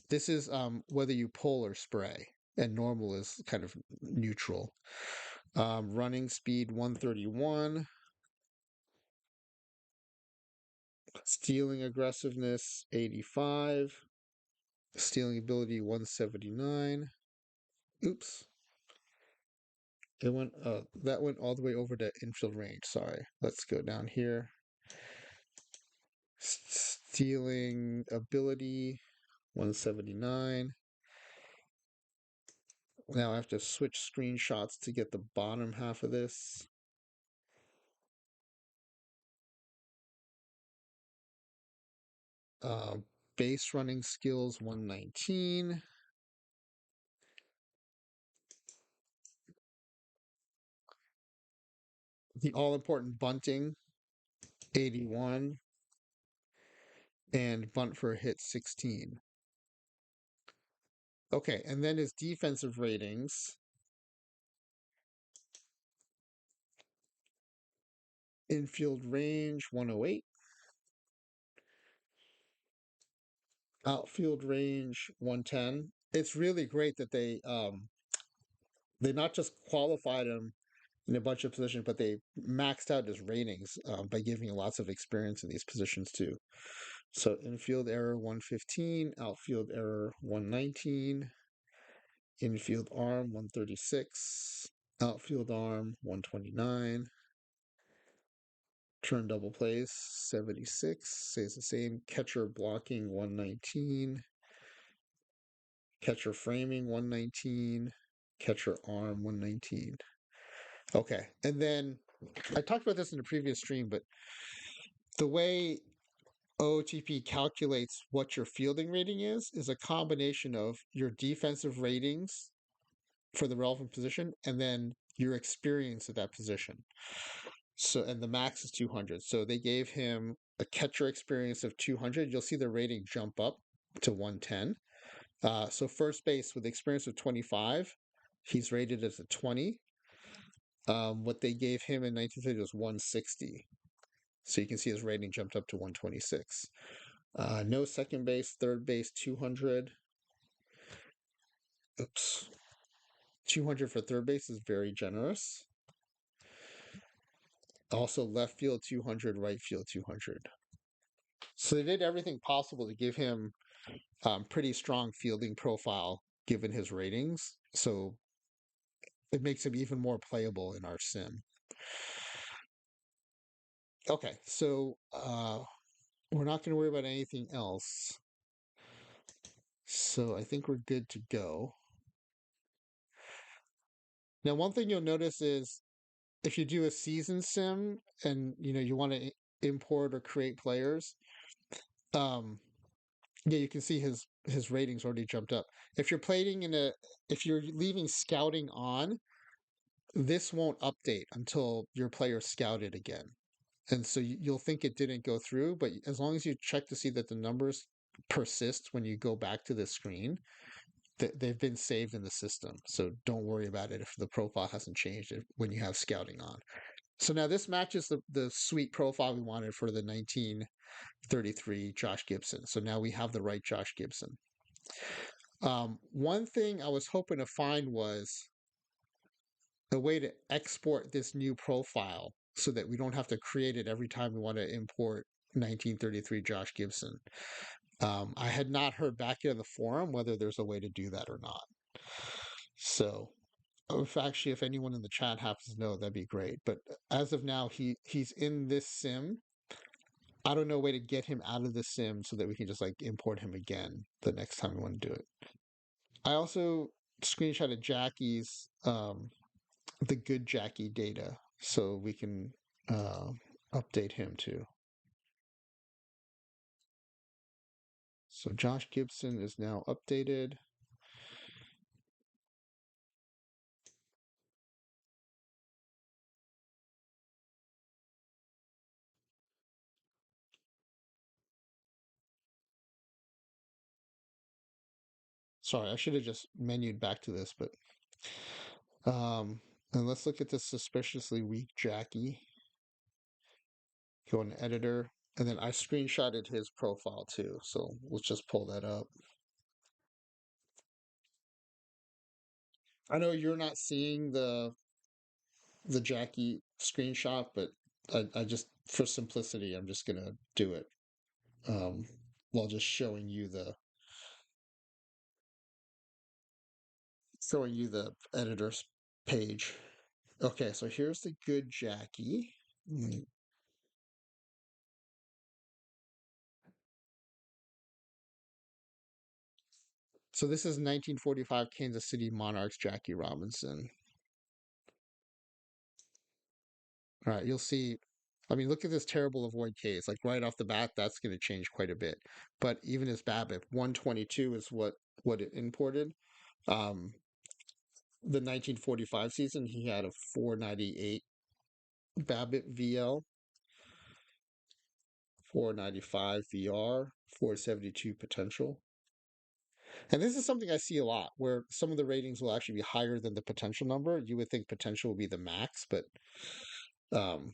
This is whether you pull or spray, and normal is kind of neutral. Running speed 131, stealing aggressiveness 85, stealing ability 179, Oops. It went that went all the way over to infield range. Sorry. Let's go down here. Stealing ability 179. Now I have to switch screenshots to get the bottom half of this. Uh, base running skills 119. The all important bunting 81. And bunt for a hit 16. Okay, and then his defensive ratings infield range 108, outfield range 110. It's really great that they not just qualified him in a bunch of positions, but they maxed out his ratings by giving him lots of experience in these positions too. So infield error 115, outfield error 119, infield arm 136, outfield arm 129, turn double plays 76, stays the same. Catcher blocking 119, catcher framing 119, catcher arm 119. Okay, and then I talked about this in the previous stream, but the way OOTP calculates what your fielding rating is a combination of your defensive ratings for the relevant position and then your experience at that position. So, and the max is 200. So they gave him a catcher experience of 200. You'll see the rating jump up to 110. So first base with experience of 25, he's rated as a 20. What they gave him in 1930 was 160. So you can see his rating jumped up to 126. No second base, third base 200. Oops. 200 for third base is very generous. Also left field 200, right field 200. So they did everything possible to give him pretty strong fielding profile given his ratings. So it makes him even more playable in our sim. Okay, so we're not going to worry about anything else. So I think we're good to go. Now, one thing you'll notice is if you do a season sim and you want to import or create players, um, yeah, you can see his ratings already jumped up. If you're playing if you're leaving scouting on, this won't update until your player scouted again. And so you'll think it didn't go through, but as long as you check to see that the numbers persist when you go back to the screen, they've been saved in the system. So don't worry about it if the profile hasn't changed when you have scouting on. So now this matches the sweet profile we wanted for the 1933 Josh Gibson. So now we have the right Josh Gibson. One thing I was hoping to find was a way to export this new profile so that we don't have to create it every time we want to import 1933 Josh Gibson. I had not heard back yet in the forum whether there's a way to do that or not. So, if anyone in the chat happens to know, that'd be great. But as of now, he's in this sim. I don't know a way to get him out of the sim so that we can just like import him again the next time we want to do it. I also screenshotted Jackie's the good Jackie data so we can update him too. So Josh Gibson is now updated. Sorry, I should have just menued back to this, but and let's look at this suspiciously weak Jackie. Go in editor, and then I screenshotted his profile too. So let's just pull that up. I know you're not seeing the Jackie screenshot, but I just for simplicity, I'm just gonna do it while just showing you the. showing you the editor's page. Okay, so here's the good Jackie. Mm. So this is 1945 Kansas City Monarchs Jackie Robinson. All right, you'll see. I mean, look at this terrible avoid case. Like right off the bat, that's going to change quite a bit. But even his BABIP, 122 is what it imported. Um, the 1945 season, he had a 498 BABIP VL, 495 VR, 472 potential. And this is something I see a lot where some of the ratings will actually be higher than the potential number. You would think potential would be the max, but um,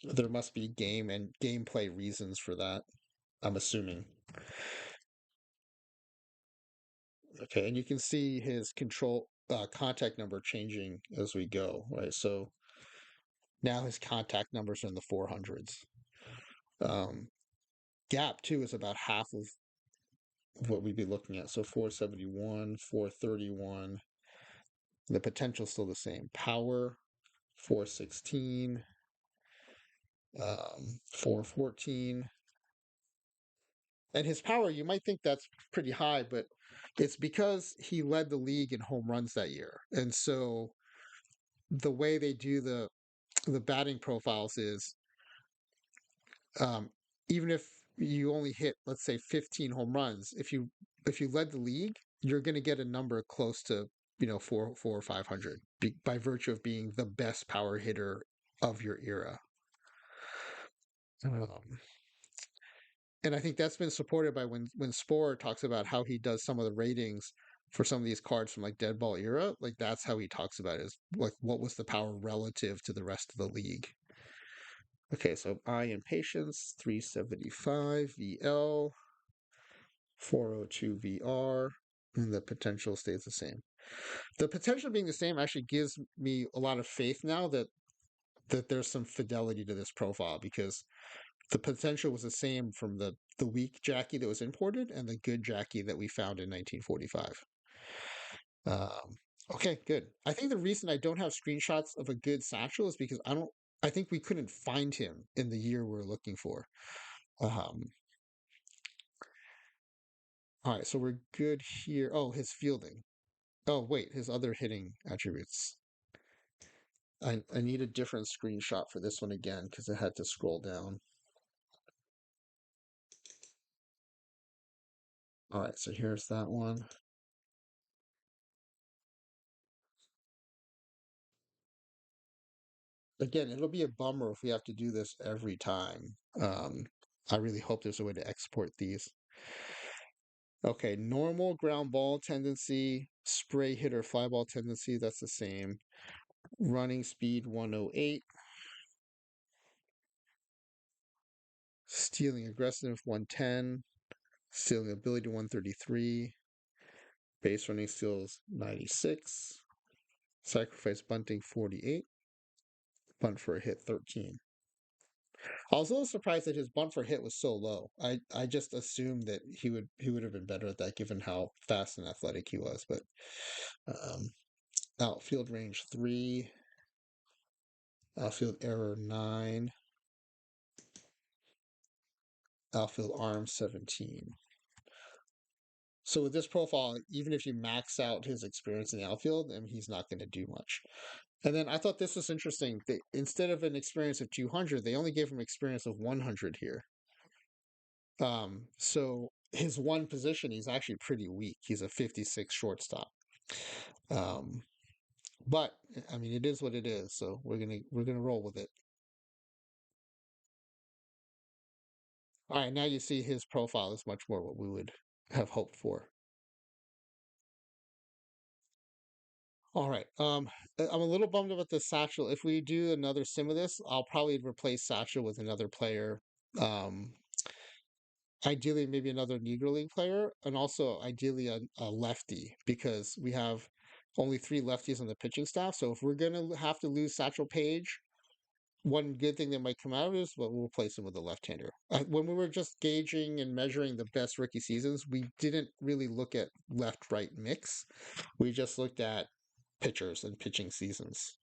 there must be game and gameplay reasons for that, I'm assuming. Okay, and you can see his control contact number changing as we go, right? So now his contact numbers are in the 400s. Um, gap too is about half of what we'd be looking at. So 471, 431. The potential still the same. Power 416, 414. And his power, you might think that's pretty high, but it's because he led the league in home runs that year. And so the way they do the batting profiles is um, even if you only hit, let's say, 15 home runs, if you led the league, you're going to get a number close to four or 500 by virtue of being the best power hitter of your era. Um, and I think that's been supported by when Sporer talks about how he does some of the ratings for some of these cards from like dead ball era. Like that's how he talks about it, is like what was the power relative to the rest of the league. Okay, so I am Patience 375 VL 402 VR, and the potential stays the same. The potential being the same actually gives me a lot of faith now that there's some fidelity to this profile, because the potential was the same from the weak Jackie that was imported and the good Jackie that we found in 1945. Okay, good. I think the reason I don't have screenshots of a good satchel is because I think we couldn't find him in the year we're looking for. Um, all right, so we're good here. Oh, his fielding. Oh, wait, his other hitting attributes. I need a different screenshot for this one again because I had to scroll down. All right, so here's that one. Again, it'll be a bummer if we have to do this every time. I really hope there's a way to export these. Okay, normal ground ball tendency, spray hitter fly ball tendency, that's the same. Running speed 108, stealing aggressive 110, stealing ability 133, base running skills 96, sacrifice bunting 48, bunt for a hit 13. I was a little surprised that his bunt for hit was so low. I just assumed that he would have been better at that given how fast and athletic he was. But um, outfield range 3, outfield error 9, outfield arm 17. So with this profile, even if you max out his experience in the outfield, I mean, he's not going to do much. And then I thought this was interesting. They, instead of an experience of 200, they only gave him experience of 100 here. So his one position, he's actually pretty weak. He's a 56 shortstop. Um, but I mean, it is what it is. So we're gonna roll with it. All right, now you see his profile is much more what we would have hoped for. All right. I'm a little bummed about the Satchel. If we do another sim of this, I'll probably replace Satchel with another player. Um, ideally, maybe another Negro League player, and also ideally a lefty, because we have only 3 lefties on the pitching staff. So if we're gonna have to lose Satchel Paige, one good thing that might come out of it is we'll replace him with a left-hander. When we were just gauging and measuring the best rookie seasons, we didn't really look at left-right mix. We just looked at pitchers and pitching seasons.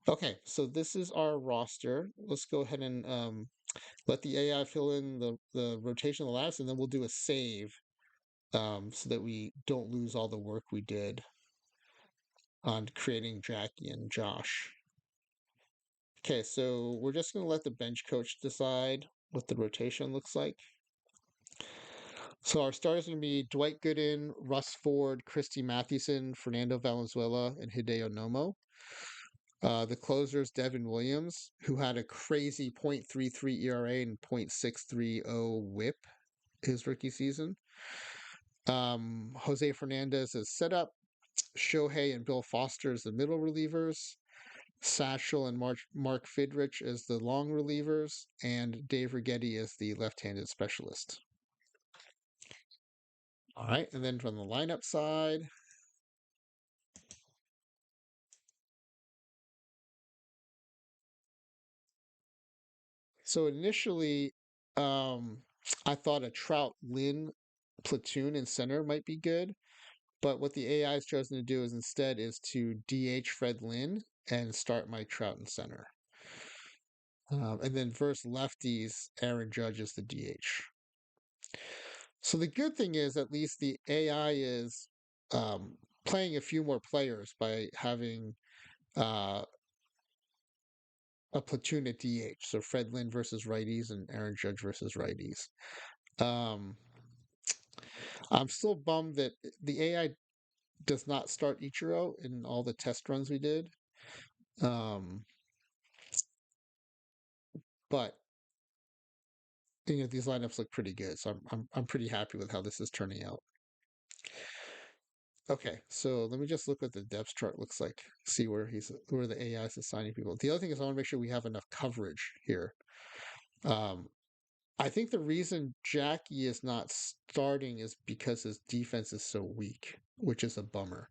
Okay, so this is our roster. Let's go ahead and let the AI fill in the rotation of the last, and then we'll do a save so that we don't lose all the work we did on creating Jackie and Josh. Okay, so we're just going to let the bench coach decide what the rotation looks like. So our starters are going to be Dwight Gooden, Russ Ford, Christy Mathewson, Fernando Valenzuela, and Hideo Nomo. The closers, Devin Williams, who had a crazy .33 ERA and .630 WHIP his rookie season. Jose Fernandez is setup. Shohei and Bill Foster as the middle relievers. Satchel and Mark Fidrich as the long relievers, and Dave Righetti as the left-handed specialist. All right, and then from the lineup side, so initially, I thought a Trout Lynn platoon in center might be good, but what the AI has chosen to do is instead is to DH Fred Lynn and start Mike Trout in center. And then versus lefties, Aaron Judge is the DH. So the good thing is at least the AI is playing a few more players by having uh, a platoon at DH. So Fred Lynn versus righties and Aaron Judge versus righties. Um, I'm still bummed that the AI does not start Ichiro in all the test runs we did. Um, but these lineups look pretty good, so I'm pretty happy with how this is turning out. Okay, so let me just look what the depth chart looks like. See where the AI is assigning people. The other thing is I want to make sure we have enough coverage here. Um, I think the reason Jackie is not starting is because his defense is so weak, which is a bummer.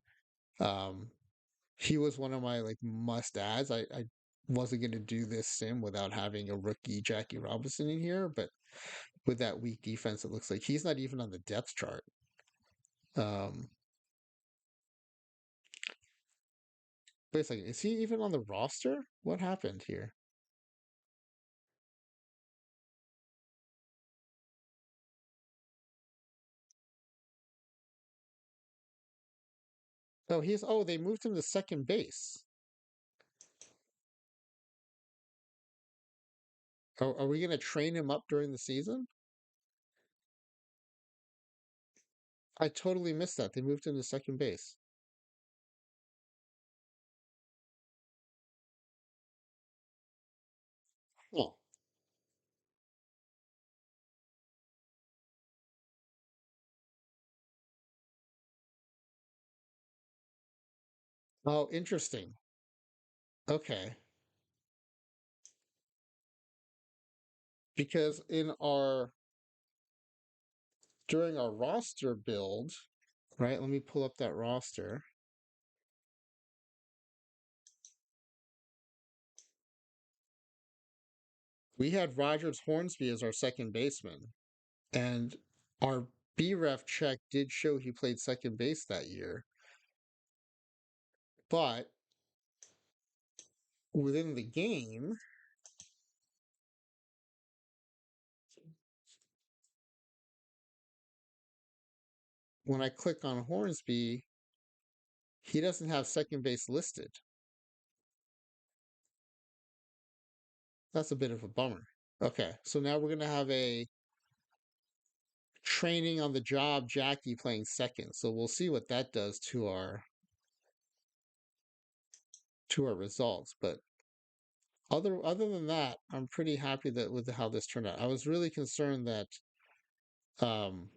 Um, he was one of my like must adds. I wasn't going to do this sim without having a rookie Jackie Robinson in here, but with that weak defense, it looks like he's not even on the depth chart. Um, wait a second, is he even on the roster? What happened here? Oh, they moved him to second base. Are we going to train him up during the season? I totally missed that. They moved him to second base. Oh, oh, interesting. Okay. Because during our roster build, right? Let me pull up that roster. We had Rogers Hornsby as our second baseman, and our BREF check did show he played second base that year. But within the game, when I click on Hornsby, he doesn't have second base listed. That's a bit of a bummer. Okay, so now we're gonna have a training on the job Jackie playing second. So we'll see what that does to our results. But other than that, I'm pretty happy that with how this turned out. I was really concerned that um,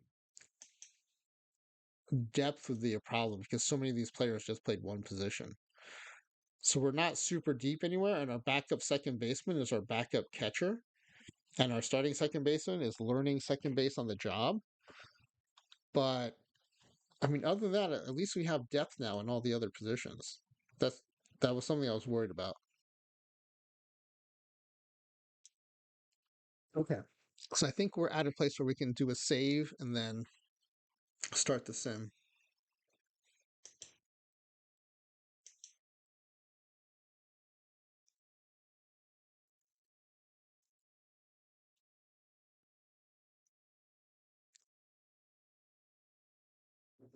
depth would be a problem because so many of these players just played one position. So we're not super deep anywhere, and our backup second baseman is our backup catcher, and our starting second baseman is learning second base on the job. But I mean, other than that, at least we have depth now in all the other positions. That's that was something I was worried about. Okay. So I think we're at a place where we can do a save and then start the sim.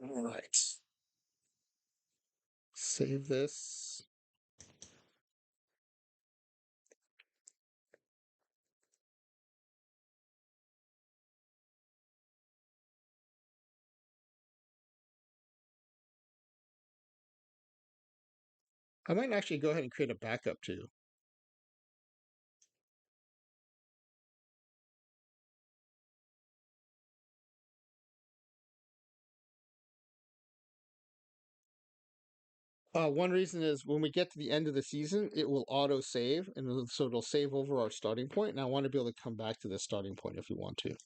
All right. Save this. I might actually go ahead and create a backup too. One reason is when we get to the end of the season, it will auto save, and so it'll save over our starting point. And I want to be able to come back to this starting point if we want to.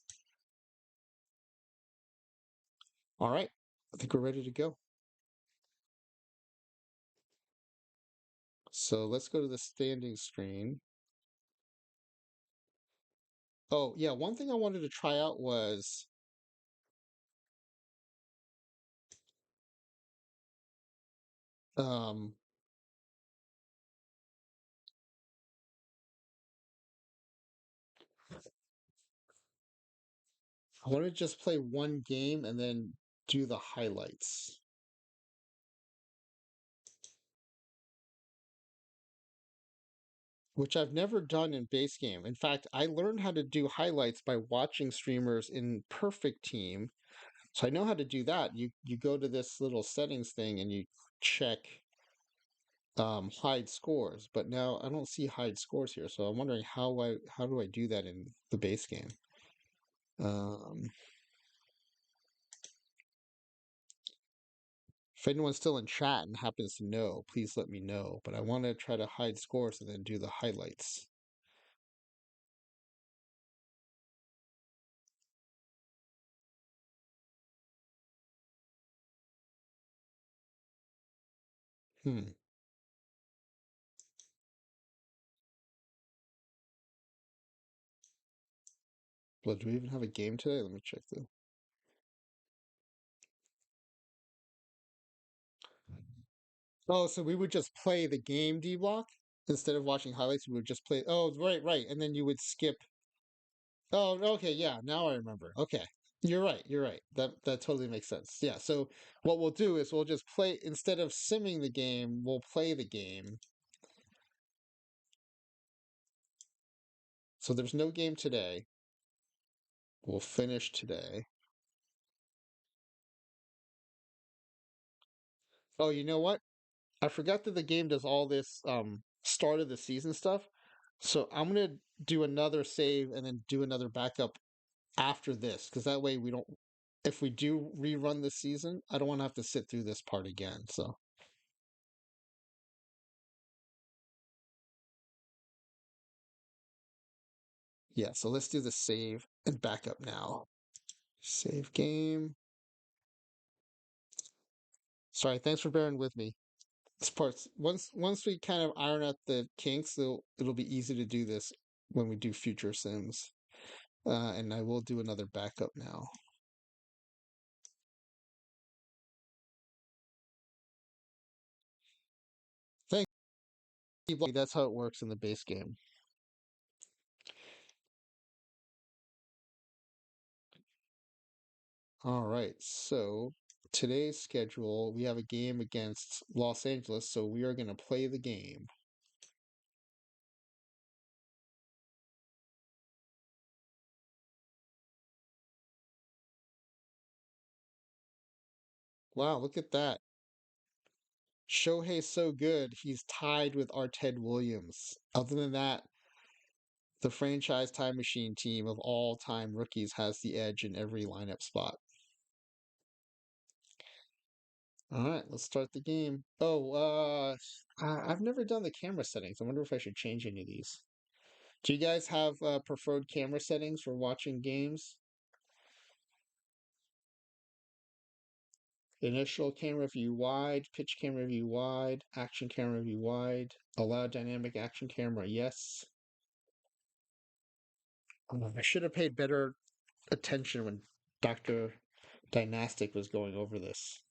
All right, I think we're ready to go. So let's go to the standing screen. Oh, yeah, one thing I wanted to try out was um, I want to just play one game and then do the highlights, which I've never done in base game. In fact, I learned how to do highlights by watching streamers in Perfect Team. So I know how to do that. You go to this little settings thing and you check hide scores, but now I don't see hide scores here. So I'm wondering how do I do that in the base game? Um, if anyone's still in chat and happens to know, please let me know. But I want to try to hide scores and then do the highlights. Hmm. Well, do we even have a game today? Let me check the. Oh, so we would just play the game D block instead of watching highlights. We would just play. Oh, right, right, and then you would skip. Oh, okay, yeah. Now I remember. Okay, you're right. You're right. That totally makes sense. Yeah. So what we'll do is we'll just play instead of simming the game. We'll play the game. So there's no game today. We'll finish today. Oh, you know what? I forgot that the game does all this start of the season stuff. So I'm gonna do another save and then do another backup after this, because that way we don't. If we do rerun this season, I don't want to have to sit through this part again. So yeah, so let's do the save and backup now. Save game. Sorry, thanks for bearing with me. This part's once we kind of iron out the kinks, it'll be easy to do this when we do future sims. And I will do another backup now. Thank you. That's how it works in the base game. All right, so today's schedule, we have a game against Los Angeles, so we are going to play the game. Wow, look at that. Shohei's so good, he's tied with our Ted Williams. Other than that, the franchise time machine team of all time rookies has the edge in every lineup spot. All right, let's start the game. Oh, I've never done the camera settings. I wonder if I should change any of these. Do you guys have preferred camera settings for watching games? Initial camera view wide, pitch camera view wide, action camera view wide, allow dynamic action camera, yes. I should have paid better attention when Dr. Dynastic was going over this.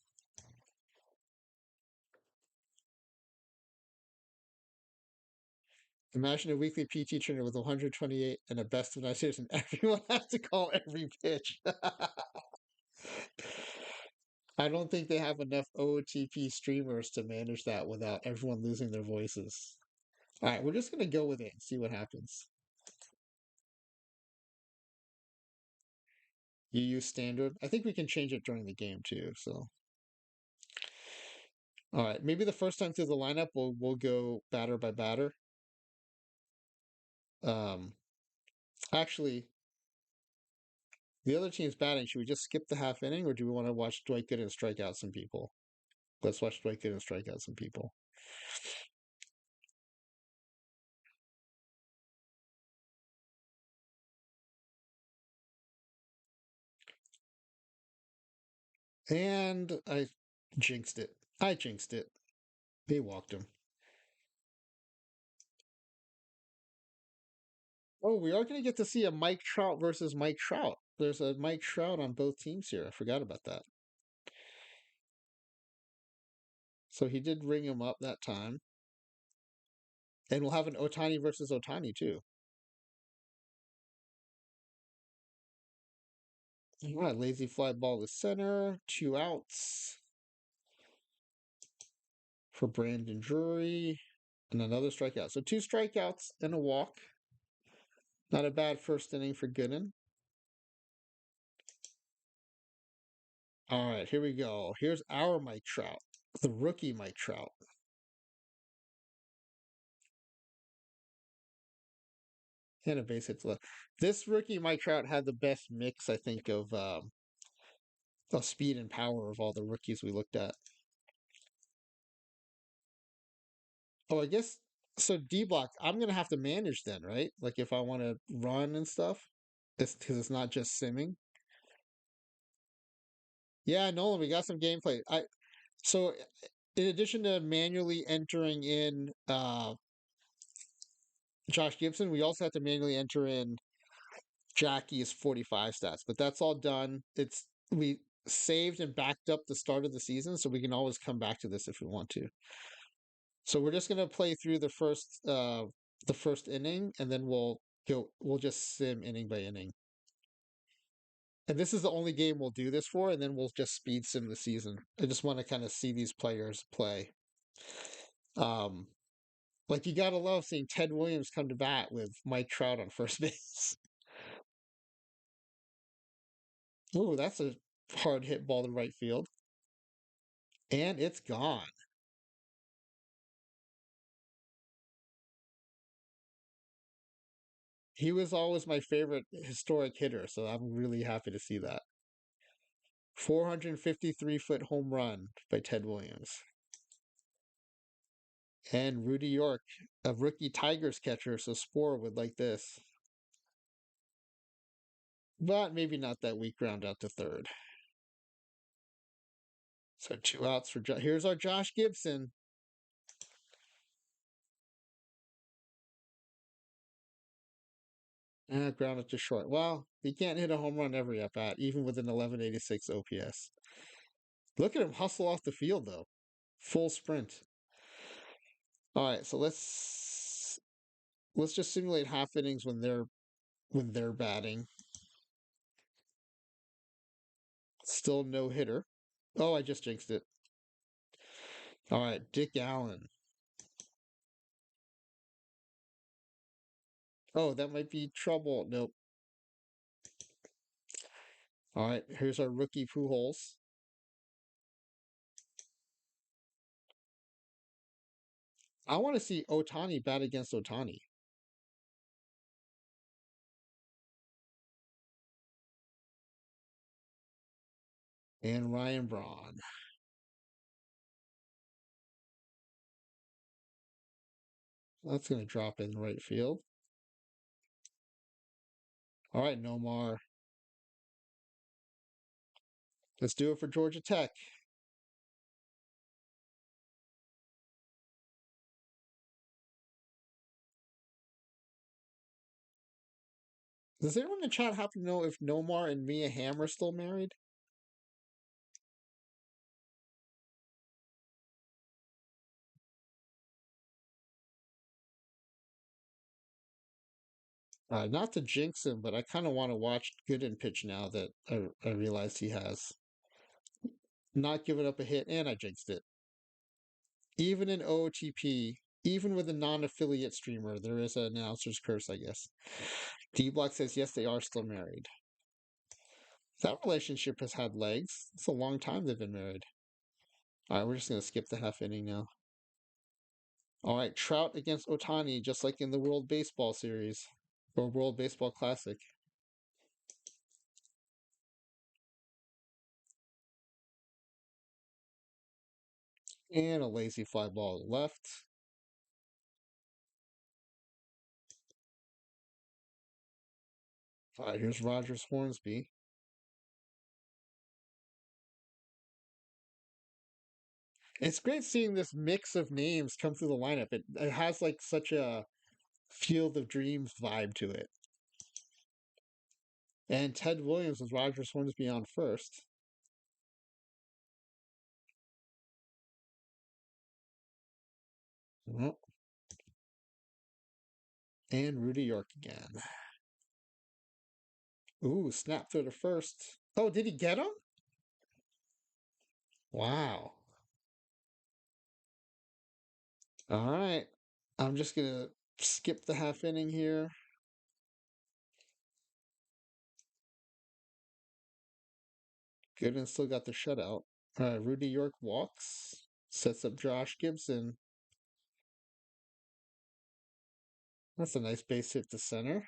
Imagine a weekly PT trainer with 128 and a best of 9 series, and everyone has to call every pitch. I don't think they have enough OTP streamers to manage that without everyone losing their voices. All right, we're just going to go with it and see what happens. You use standard. I think we can change it during the game too. So, all right, maybe the first time through the lineup, we'll go batter by batter. Um, actually, the other team's batting. Should we just skip the half inning, or do we want to watch Dwight Gooden strike out some people? Let's watch Dwight Gooden strike out some people. And I jinxed it. I jinxed it. They walked him. Oh, we are going to get to see a Mike Trout versus Mike Trout. There's a Mike Trout on both teams here. I forgot about that. So he did ring him up that time. And we'll have an Otani versus Otani too. All right, lazy fly ball to center. 2 outs for Brandon Drury. And another strikeout. So 2 strikeouts and a walk. Not a bad first inning for Gooden. All right, here we go. Here's our Mike Trout, the rookie Mike Trout. And a base hits left. This rookie Mike Trout had the best mix, I think, of speed and power of all the rookies we looked at. Oh, I guess so. D block, I'm gonna have to manage then, right? Like if I want to run and stuff, it's because it's not just simming. Yeah, Nolan, we got some gameplay. I so in addition to manually entering in Josh Gibson, we also have to manually enter in Jackie's 45 stats, but that's all done. It's we saved and backed up the start of the season, so we can always come back to this if we want to. So we're just gonna play through the first inning, and then we'll just sim inning by inning. And this is the only game we'll do this for, and then we'll just speed sim the season. I just want to kind of see these players play. Um, like you gotta love seeing Ted Williams come to bat with Mike Trout on first base. Ooh, that's a hard hit ball to right field. And it's gone. He was always my favorite historic hitter, so I'm really happy to see that. 453-foot home run by Ted Williams. And Rudy York, a rookie Tigers catcher, so Spore would like this. But maybe not that weak ground out to third. So 2 outs for here's our Josh Gibson. Ground it to short. Well, he can't hit a home run every at bat, even with an 1186 OPS. Look at him hustle off the field though. Full sprint. All right, so let's just simulate half innings when they're batting. Still no hitter. Oh, I just jinxed it. All right, Dick Allen. Oh, that might be trouble. Nope. All right, here's our rookie Pujols. I want to see Otani bat against Otani. And Ryan Braun. That's going to drop in right field. All right, Nomar. Let's do it for Georgia Tech. Does anyone in the chat happen to know if Nomar and Mia Hamm are still married? Not to jinx him, but I kind of want to watch Gooden pitch now that I realize he has not given up a hit, and I jinxed it. Even in OOTP, even with a non-affiliate streamer, there is an announcer's curse, I guess. D Block says yes, they are still married. That relationship has had legs. It's a long time they've been married. All right, we're just gonna skip the half inning now. All right, Trout against Otani, just like in the World Baseball Series or World Baseball Classic. And a lazy fly ball left. All right, here's Rogers Hornsby. It's great seeing this mix of names come through the lineup. It has like such a Field of Dreams vibe to it. And Ted Williams with Rogers Hornsby on first. Mhm. And Rudy York again. Ooh, snap through to first. Oh, did he get him? Wow. All right. I'm just going to skip the half inning here. Gooden still got the shutout. Rudy York walks, sets up Josh Gibson. That's a nice base hit to center.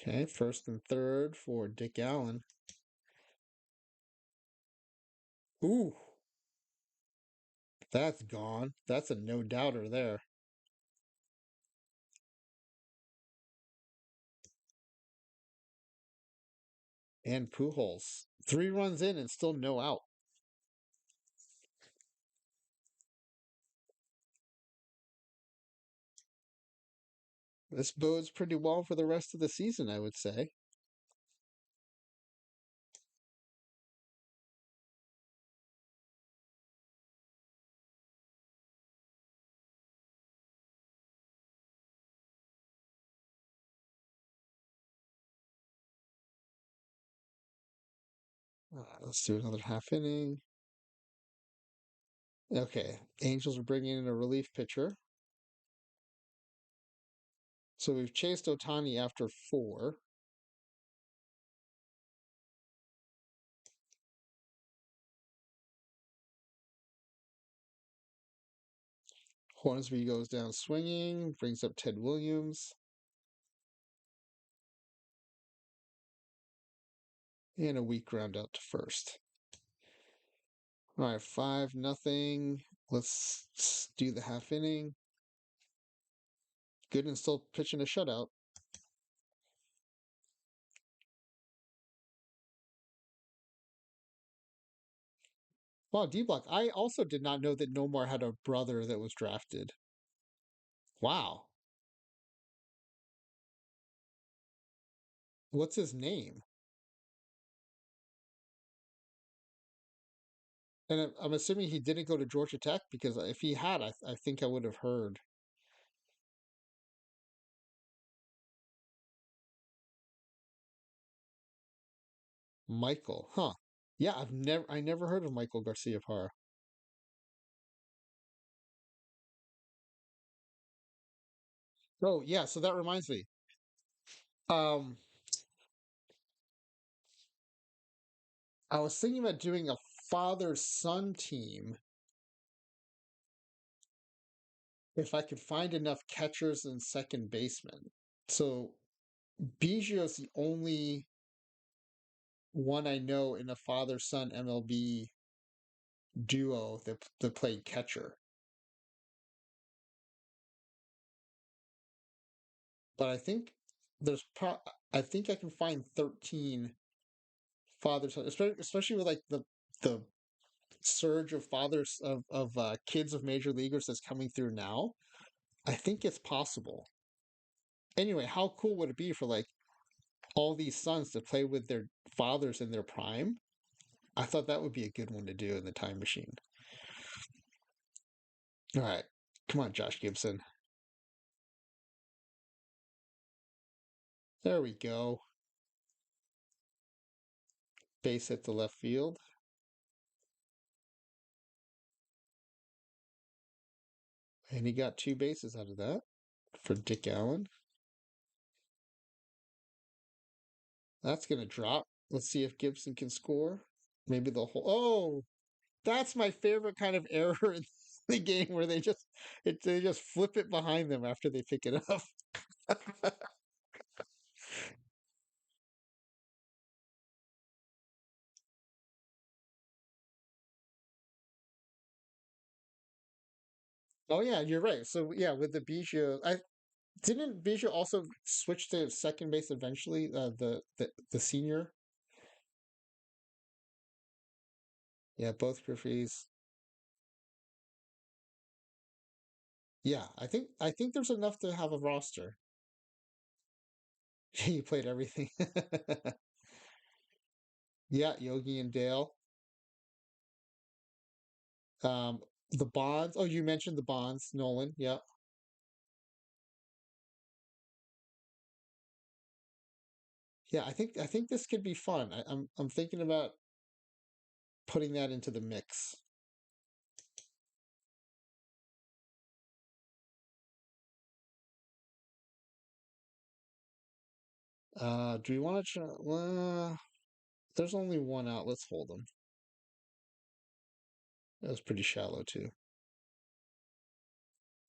Okay, first and third for Dick Allen. Ooh, that's gone. That's a no doubter there. And Pujols. 3 runs in and still no out. This bodes pretty well for the rest of the season, I would say. Let's do another half inning. Okay, Angels are bringing in a relief pitcher. So we've chased Otani after 4. Hornsby goes down swinging, brings up Ted Williams. And a weak ground out to first. All right, 5-0. Let's do the half inning. Gooden still pitching a shutout. Wow, D Block. I also did not know that Nomar had a brother that was drafted. Wow. What's his name? And I'm assuming he didn't go to Georgia Tech because if he had, I think I would have heard. Michael, huh? Yeah, I never heard of Michael Garcia Parra. Oh yeah, so that reminds me. Um, I was thinking about doing a father-son team if I could find enough catchers and second basemen. So Biggio's the only one I know in a father-son MLB duo that played catcher. But I think I think I can find 13 father-son, especially with like the surge of fathers of kids of major leaguers that's coming through now. I think it's possible. Anyway, how cool would it be for like all these sons to play with their fathers in their prime? I thought that would be a good one to do in the time machine. All right. Come on, Josh Gibson. There we go. Base hit the left field. And he got two bases out of that for Dick Allen. That's going to drop. Let's see if Gibson can score. Maybe the whole. Oh, that's my favorite kind of error in the game where they just flip it behind them after they pick it up. Oh yeah, you're right. So yeah, with the Bijou, I didn't Bijou also switch to second base eventually. The senior. Yeah, both Griffey's. Yeah, I think there's enough to have a roster. He played everything. Yeah, Yogi and Dale. Um, the Bonds. Oh, you mentioned the Bonds, Nolan. Yeah, yeah. I think this could be fun. I'm thinking about putting that into the mix. Do we want to try? There's only one out. Let's hold them. That was pretty shallow too.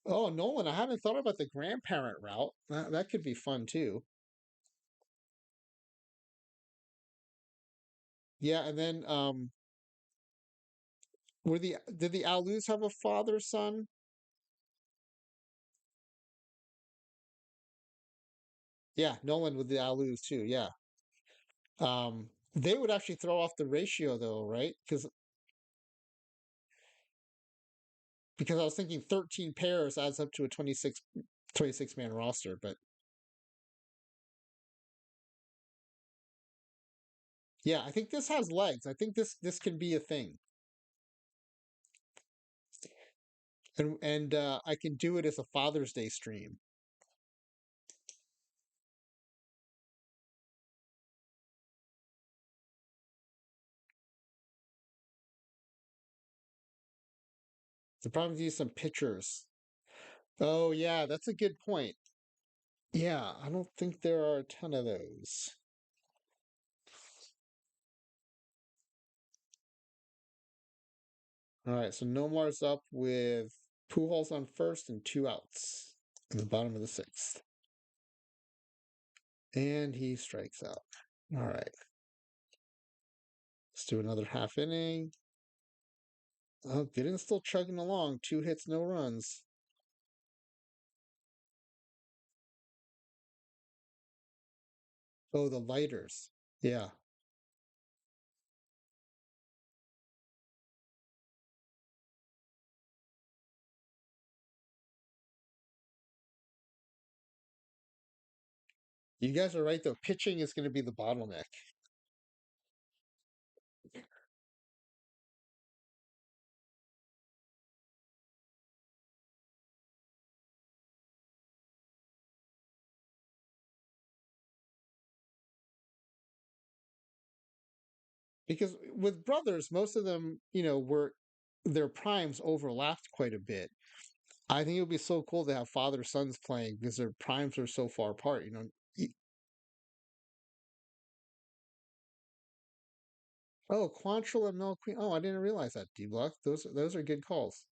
Oh, Nolan, I haven't thought about the grandparent route. That could be fun too. Yeah, and then were the did the Alus have a father son? Yeah, Nolan with the Alus too. Yeah. They would actually throw off the ratio though, right? Because I was thinking 13 pairs adds up to a 26 man roster, but yeah, I think this has legs. I think this can be a thing. And I can do it as a Father's Day stream. So probably use some pictures. Oh yeah, that's a good point. Yeah, I don't think there are a ton of those. All right, so Nomar's up with Pujols on first and two outs in the bottom of the sixth. And he strikes out. All right, let's do another half inning. Oh, Gideon's still chugging along. Two hits, no runs. Oh, the lighters. Yeah. You guys are right, though. Pitching is going to be the bottleneck. Because with brothers, most of them, were their primes overlapped quite a bit. I think it would be so cool to have father sons playing because their primes are so far apart. Oh, Quantrill and Mel Queen. Oh, I didn't realize that. D Block. Those are good calls.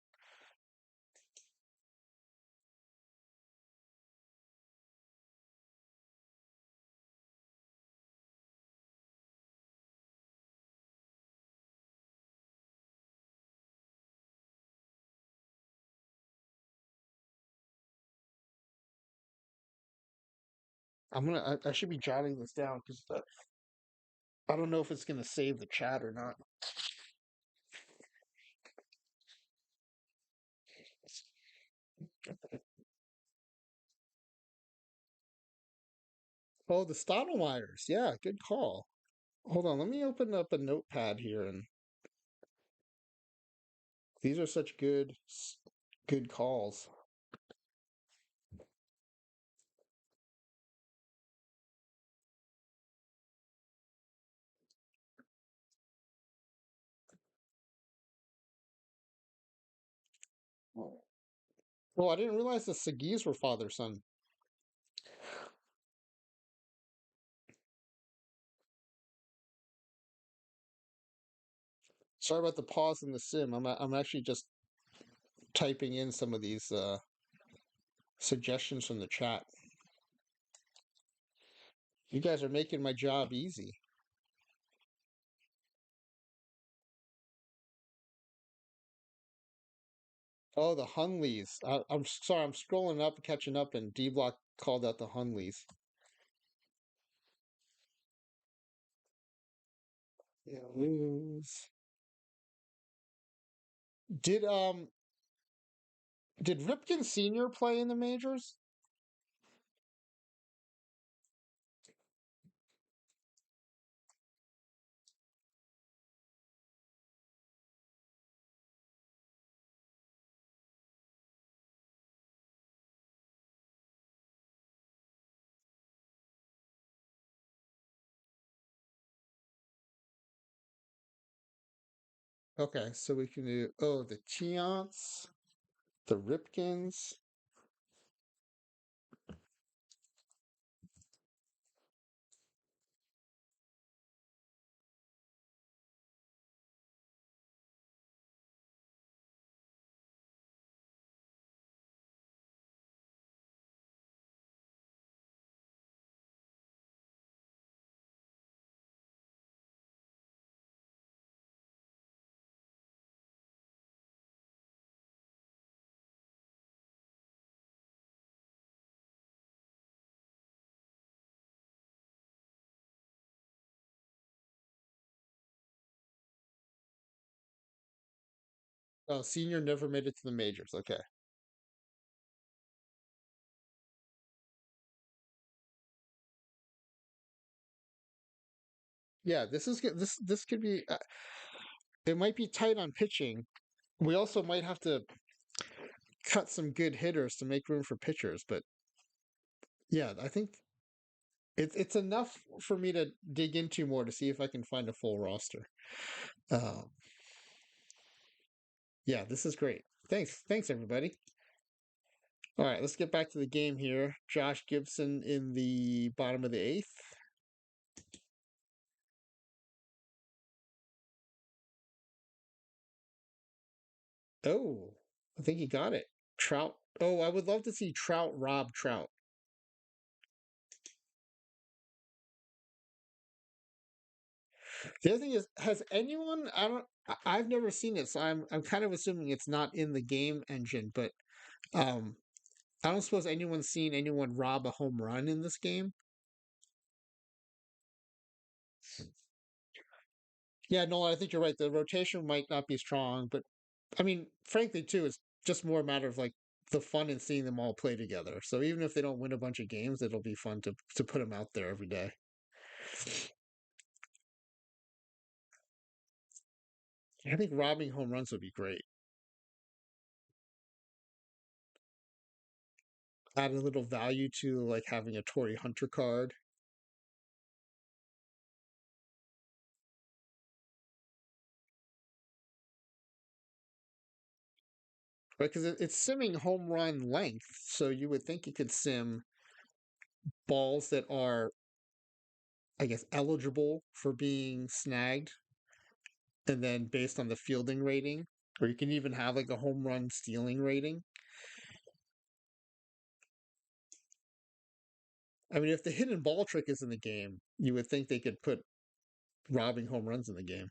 I should be jotting this down because I don't know if it's gonna save the chat or not. Oh, the Stottlemyers. Yeah, good call. Hold on, let me open up a notepad here, and these are such good calls. Well, I didn't realize the Segis were father son. Sorry about the pause in the sim. I'm actually just typing in some of these suggestions from the chat. You guys are making my job easy. Oh, the Hunleys. I'm sorry, I'm scrolling up, catching up, and D Block called out the Hunleys. Yeah, lose. Did um did Ripken Senior play in the majors? Okay, so we can do the Chiants, the Ripkins. Oh, Senior never made it to the majors. Okay. Yeah, this is good. This could be. It might be tight on pitching. We also might have to cut some good hitters to make room for pitchers. But yeah, I think it's enough for me to dig into more to see if I can find a full roster. Uh, yeah, this is great. Thanks everybody. All right, let's get back to the game here. Josh Gibson in the bottom of the eighth. Oh, I think he got it. Trout. Oh, I would love to see Trout rob Trout. The other thing is, has anyone? I don't. I've never seen it, so I'm kind of assuming it's not in the game engine. But um, I don't suppose anyone's seen anyone rob a home run in this game. Yeah, no, I think you're right. The rotation might not be strong, but I mean, frankly, too, it's just more a matter of like the fun in seeing them all play together. So even if they don't win a bunch of games, it'll be fun to put them out there every day. I think robbing home runs would be great. Add a little value to like having a Tory Hunter card. Right, because it's simming home run length, so you would think you could sim balls that are, I guess, eligible for being snagged, and then based on the fielding rating, or you can even have like a home run stealing rating. I mean, if the hidden ball trick is in the game, you would think they could put robbing home runs in the game.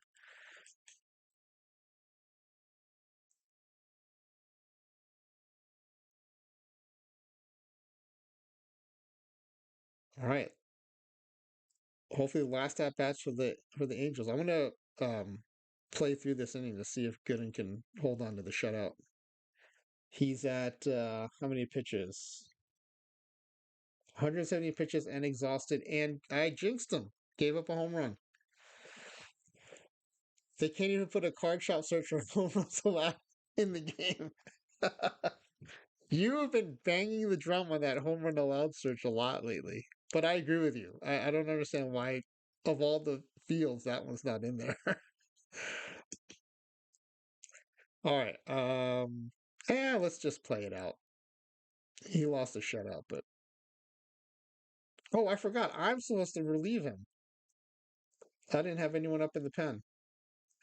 All right, hopefully the last at bats for the Angels. I'm gonna play through this inning to see if Gooden can hold on to the shutout. He's at how many pitches? 170 pitches and exhausted, and I jinxed him. Gave up a home run. They can't even put a card shop search for home runs allowed in the game. You have been banging the drum on that home run allowed search a lot lately. But I agree with you. I don't understand why, of all the fields, that one's not in there. All right. Yeah, let's just play it out. He lost a shutout, but oh, I forgot. I'm supposed to relieve him. I didn't have anyone up in the pen.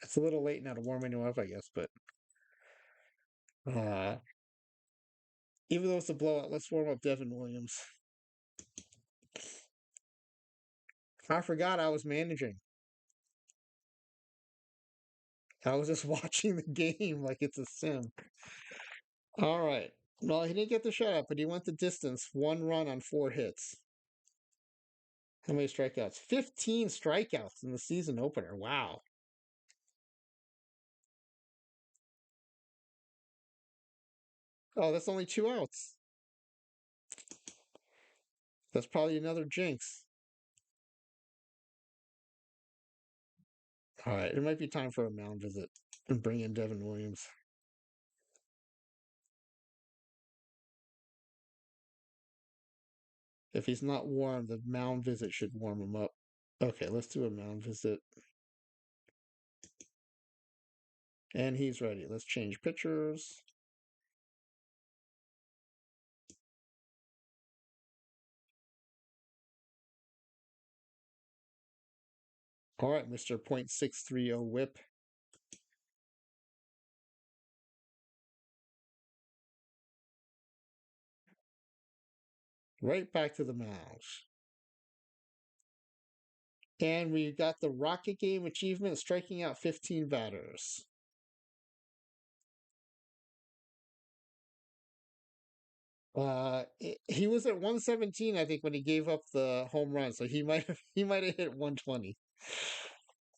It's a little late now to warm anyone up, I guess, but uh even though it's a blowout, let's warm up Devin Williams. I forgot I was managing. I was just watching the game like it's a sim. All right. Well, he didn't get the shutout, but he went the distance. 1 run on 4 hits. How many strikeouts? 15 strikeouts in the season opener. Wow. Oh, that's only 2 outs. That's probably another jinx. All right. It might be time for a mound visit and bring in Devin Williams. If he's not warm, the mound visit should warm him up. Okay, let's do a mound visit. And he's ready. Let's change pitchers. All right, Mr. .630 whip. Right back to the mound. And we got the Rocket Game achievement, striking out 15 batters. He was at 117, I think, when he gave up the home run. So he might have hit 120.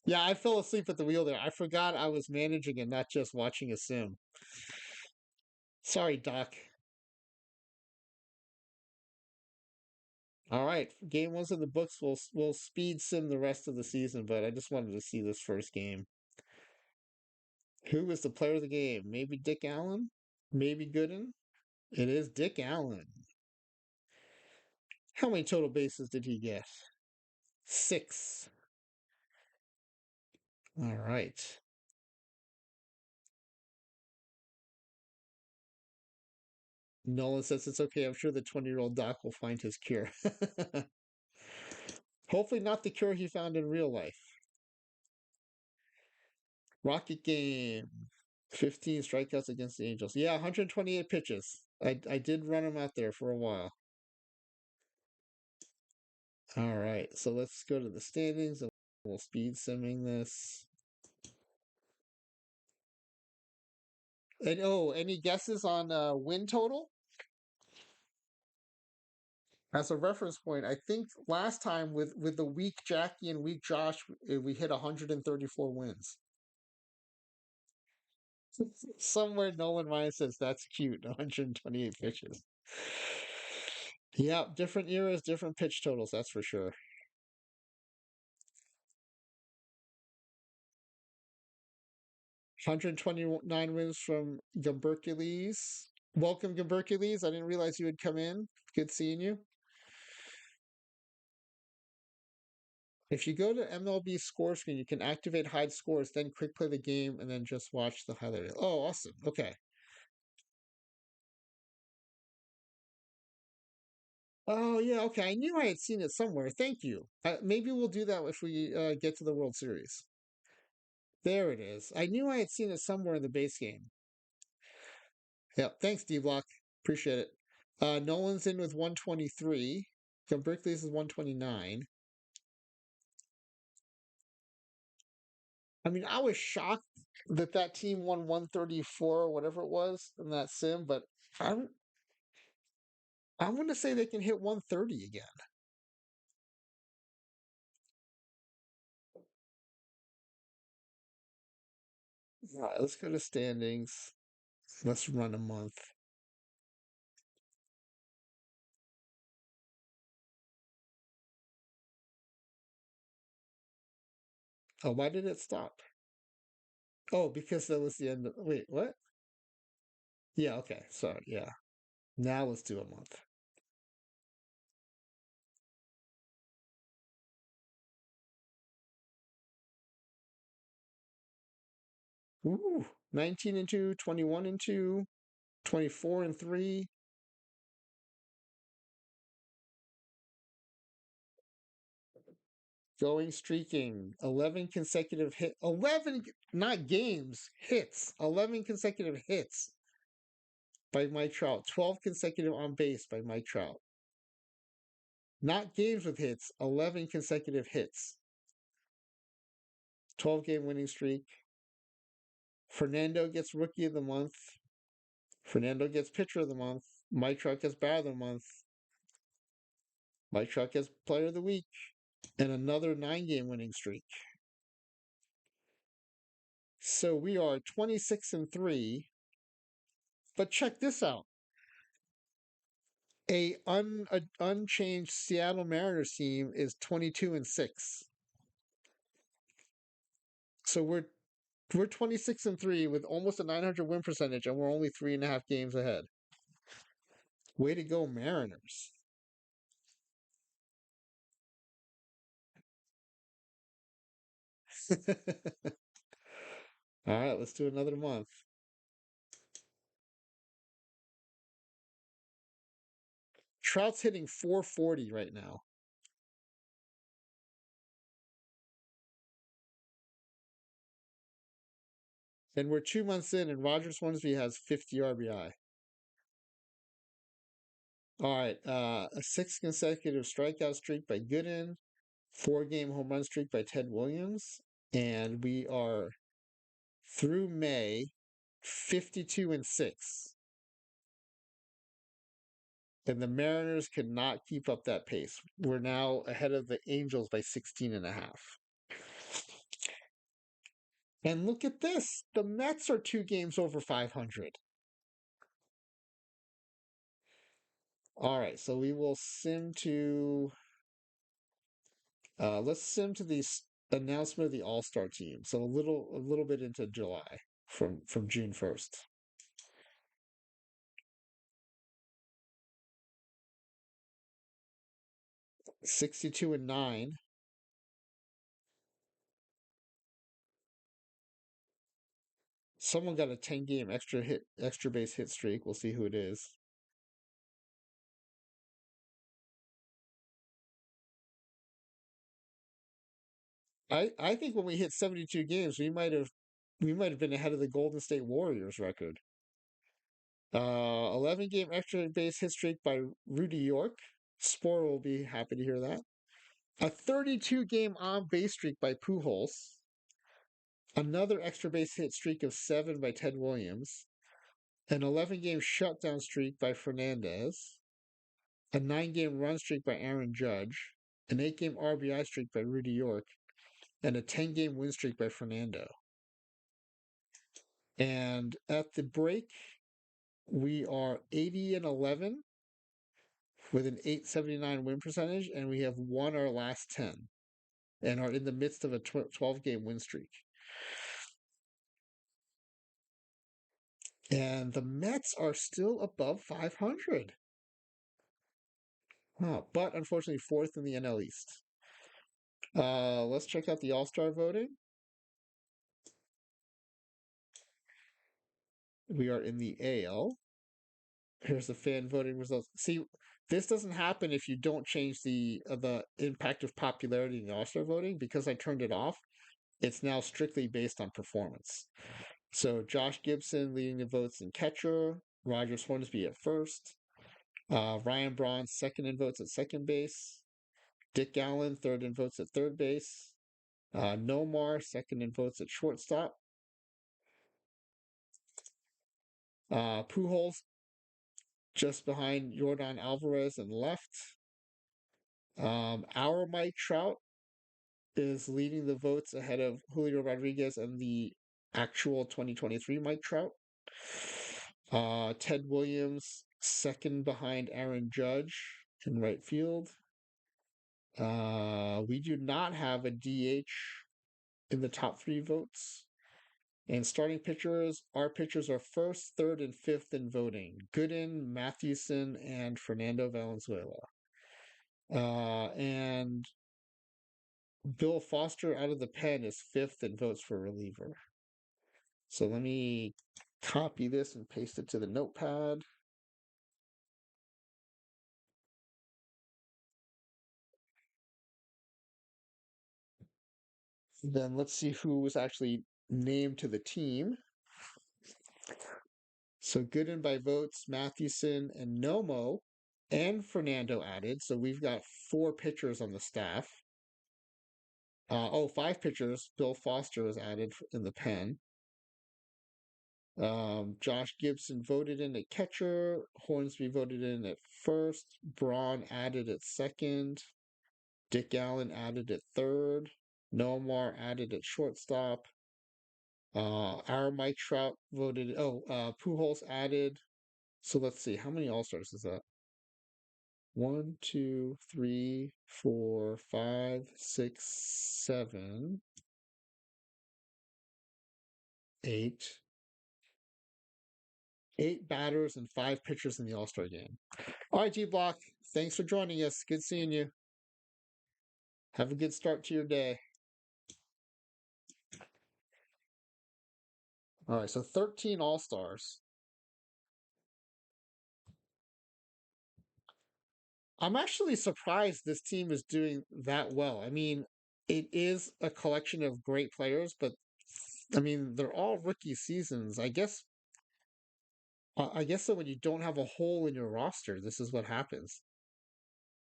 Yeah, I fell asleep at the wheel there. I forgot I was managing and not just watching a sim. Sorry, Doc. All right, game one's in the books. We'll speed sim the rest of the season, but I just wanted to see this first game. Who was the player of the game? Maybe Dick Allen? Maybe Gooden? It is Dick Allen. How many total bases did he get? 6. All right. Nolan says it's okay. I'm sure the 20-year-old Doc will find his cure. Hopefully, not the cure he found in real life. Rocket game. 15 strikeouts against the Angels. Yeah, 128 pitches. I did run him out there for a while. All right, so let's go to the standings and we'll speed simming this. And oh, any guesses on win total? As a reference point, I think last time with the weak Jackie and weak Josh, we hit 134 wins. Somewhere Nolan Ryan says that's cute. 128 pitches. Yeah, different eras, different pitch totals. That's for sure. 129 wins from Gumbercules. Welcome, Gumbercules. I didn't realize you had come in. Good seeing you. If you go to MLB score screen, you can activate hide scores, then quick play the game, and then just watch the highlight. Oh, awesome. Okay. Oh, yeah. Okay. I knew I had seen it somewhere. Thank you. Maybe we'll do that if we get to the World Series. There it is. I knew I had seen it somewhere in the base game. Yep. Thanks, D Block. Appreciate it. Nolan's in with 123. Berkeley's is 129. I mean, I was shocked that that team won 134 or whatever it was in that sim, but I'm I'm going to say they can hit 130 again. All right, let's go to standings. Let's run a month. Oh, why did it stop? Oh, because that was the end of, wait, what? Yeah, okay. Sorry. Yeah. Now let's do a month. Ooh, 19 and 2, 21 and 2, 24 and 3. Going streaking. 11 consecutive 11, not games, hits. 11 consecutive hits by Mike Trout. 12 consecutive on base by Mike Trout. Not games with hits, 11 consecutive hits. 12-game winning streak. Fernando gets Rookie of the Month. Fernando gets Pitcher of the Month. Mike Trout gets Batter of the Month. Mike Trout gets Player of the Week. And another 9-game winning streak. So we are 26 and 3. But check this out. A unchanged Seattle Mariners team is 22 and 6. So we're 26 and 3 with almost a 900 win percentage, and we're only 3.5 games ahead. Way to go, Mariners. All right, let's do another month. Trout's hitting 440 right now. And we're 2 months in, and Roger Swansby has 50 RBI. All right, a 6 consecutive strikeout streak by Gooden, 4-game home run streak by Ted Williams, and we are through May 52 and 6. And the Mariners could not keep up that pace. We're now ahead of the Angels by 16 and a half. And look at this. The Mets are 2 games over 500. All right, so we will sim to let's sim to the announcement of the All-Star team. So a little bit into July from June 1st. 62 and 9. Someone got a 10-game extra base hit streak. We'll see who it is. I think when we hit 72 games, we might have been ahead of the Golden State Warriors record. 11-game extra base hit streak by Rudy York. Spore will be happy to hear that. A 32-game on base streak by Pujols. Another extra base hit streak of 7 by Ted Williams. An 11-game shutdown streak by Fernandez. A 9-game run streak by Aaron Judge. An 8-game RBI streak by Rudy York. And a 10-game win streak by Fernando. And at the break, we are 80 and 11 with an 879 win percentage, and we have won our last 10 and are in the midst of a 12-game win streak. And the Mets are still above 500. But unfortunately, fourth in the NL East. Let's check out the All-Star voting. We are in the AL. Here's the fan voting results. See, this doesn't happen if you don't change the impact of popularity in the All-Star voting. Because I turned it off, it's now strictly based on performance. So Josh Gibson leading the votes in catcher, Roger Hornsby at first, Ryan Braun second in votes at second base, Dick Allen third in votes at third base, Nomar second in votes at shortstop, Pujols just behind Jordan Alvarez in left. Our Mike Trout is leading the votes ahead of Julio Rodriguez and the actual 2023 Mike Trout. Ted Williams second behind Aaron Judge in right field. We do not have a DH in the top three votes. And starting pitchers, our pitchers are first, third, and fifth in voting. Gooden, Mathewson, and Fernando Valenzuela. And Bill Foster out of the pen is fifth in votes for reliever. So let me copy this and paste it to the notepad. Then let's see who was actually named to the team. So Gooden by votes, Mathewson and Nomo, and Fernando added. So we've got four pitchers on the staff. Five pitchers. Bill Foster was added in the pen. Josh Gibson voted in at catcher. Hornsby voted in at first. Braun added at second. Dick Allen added at third. Nomar added at shortstop. Our Mike Trout voted. Pujols added. So let's see. How many All Stars is that? 1, 2, 3, 4, 5, 6, 7, 8. 8 batters and 5 pitchers in the All Star game. All right, G Block. Thanks for joining us. Good seeing you. Have a good start to your day. All right, so 13 All Stars. I'm actually surprised this team is doing that well. I mean, it is a collection of great players, but I mean, they're all rookie seasons. I guess that when you don't have a hole in your roster, this is what happens.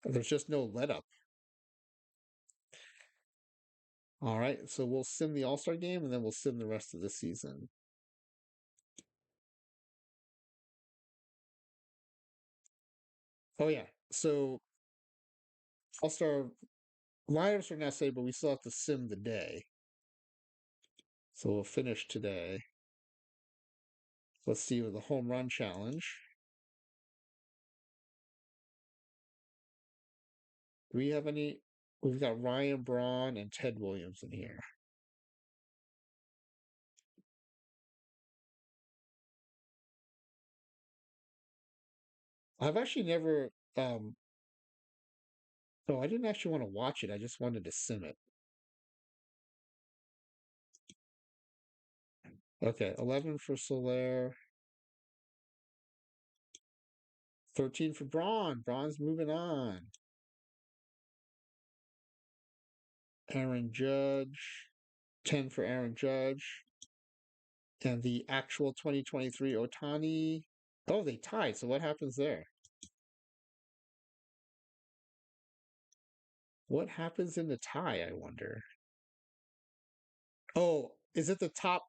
There's just no let up. All right, so we'll sim the All Star game and then we'll sim the rest of the season. Oh yeah, so All Star lineups are now saved, but we still have to sim the day. So we'll finish today. Let's see with the home run challenge. Do we have any? We've got Ryan Braun and Ted Williams in here. I've actually never. No, I didn't actually want to watch it. I just wanted to sim it. Okay, 11 for Soler, 13 for Braun. Braun's moving on. Aaron Judge, 10 for Aaron Judge. And the actual 2023 Otani. Oh, they tied. So what happens there? What happens in the tie, I wonder? Oh, is it the top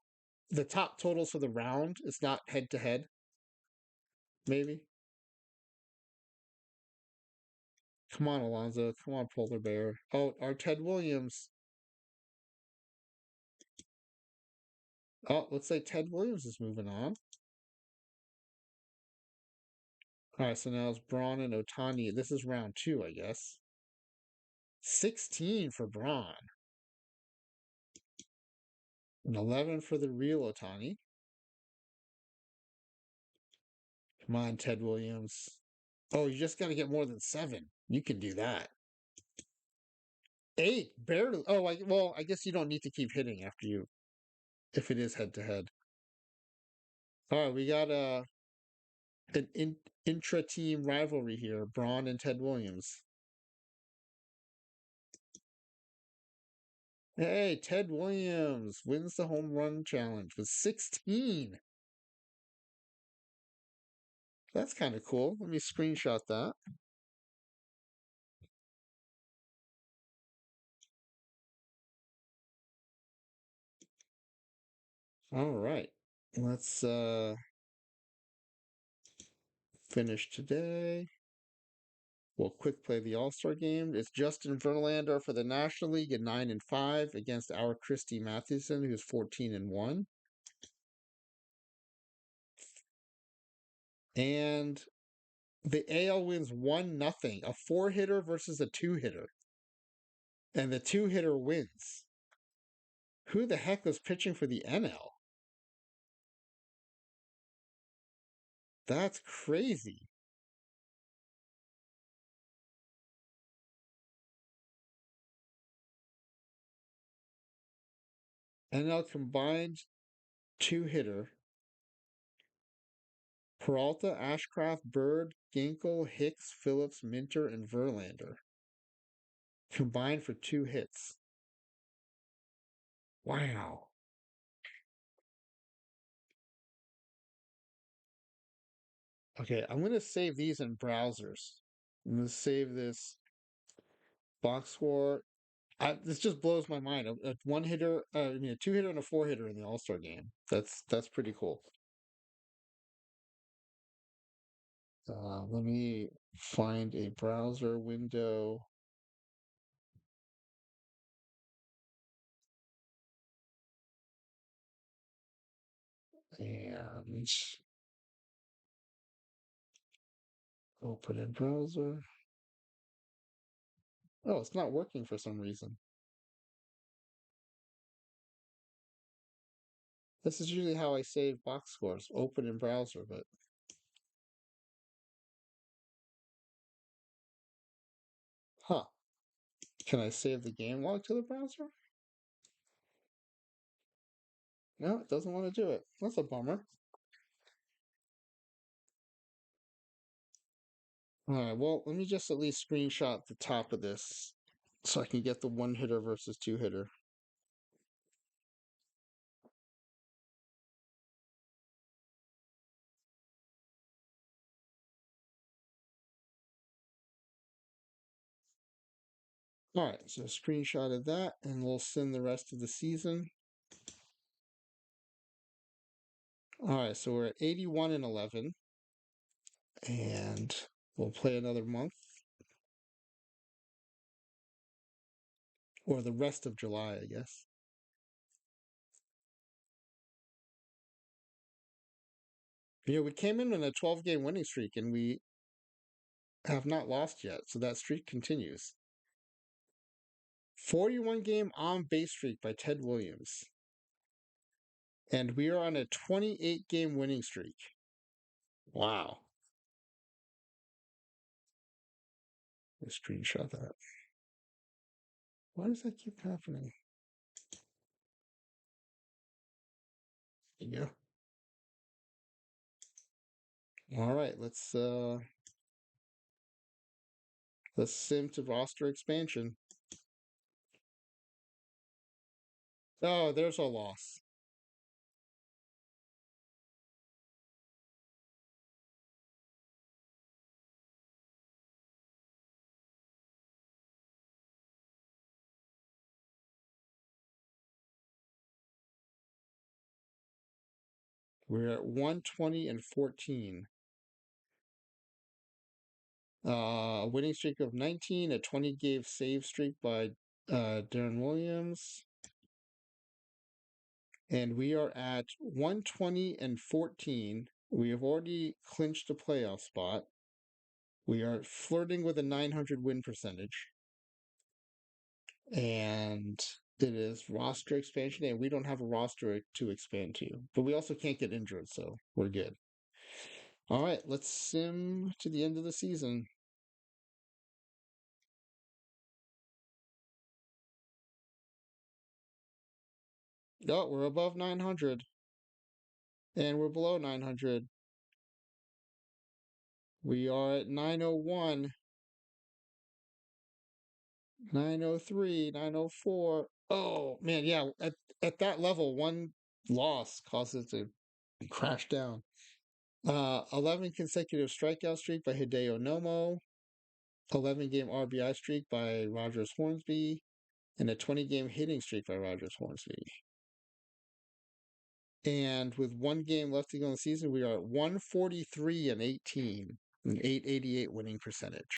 totals for the round? It's not head to head, maybe? Come on, Alonzo. Come on, Polar Bear. Oh, our Ted Williams. Oh, looks like Ted Williams is moving on. All right, so now it's Braun and Otani. This is round two, I guess. 16 for Braun. And 11 for the real Otani. Come on, Ted Williams. Oh, you just got to get more than 7. You can do that. 8, barely. Oh, I guess you don't need to keep hitting after you, if it is head to head. All right, we got an intra-team rivalry here, Braun and Ted Williams. Hey, Ted Williams wins the home run challenge with 16. That's kind of cool. Let me screenshot that. All right. Let's finish today. We'll quick play the All-Star game. It's Justin Verlander for the National League at 9-5 against our Christy Mathewson, who's 14-1. And the AL wins 1-0. A 4-hitter versus a 2-hitter. And the 2-hitter wins. Who the heck was pitching for the NL? That's crazy. NL combined two hitter. Peralta, Ashcraft, Bird, Ginkel, Hicks, Phillips, Minter, and Verlander combined for 2 hits. Wow. Okay, I'm going to save these in browsers. I'm going to save this box score. This just blows my mind. A one hitter, a two hitter, and a four hitter in the All Star game. That's pretty cool. Let me find a browser window. And open in browser. Oh, it's not working for some reason. This is usually how I save box scores. Open in browser, but huh. Can I save the game log to the browser? No, it doesn't want to do it. That's a bummer. All right, well, let me just at least screenshot the top of this so I can get the one hitter versus two hitter. All right, so screenshot of that, and we'll send the rest of the season. All right, so we're at 81 and 11, and we'll play another month or the rest of July, I guess. We came in on a 12-game winning streak, and we have not lost yet, so that streak continues. 41-game on base streak by Ted Williams. And we are on a 28-game winning streak. Wow. Let's screenshot that. Why does that keep happening? There you go. All right, let's sim to roster expansion. Oh, there's a loss. We're at 120 and 14. A winning streak of 19, a 20-game save streak by Devin Williams. And we are at 120 and 14. We have already clinched a playoff spot. We are flirting with a 900 win percentage. And it is roster expansion, and we don't have a roster to expand to. But we also can't get injured, so we're good. All right, let's sim to the end of the season. Oh, we're above 900. And we're below 900. We are at 901, 903, 904. Oh, man, yeah. At that level, one loss causes it to crash down. 11 consecutive strikeout streak by Hideo Nomo, 11-game RBI streak by Rogers Hornsby, and a 20-game hitting streak by Rogers Hornsby. And with one game left to go in the season, we are at 143 and 18, an 888 winning percentage.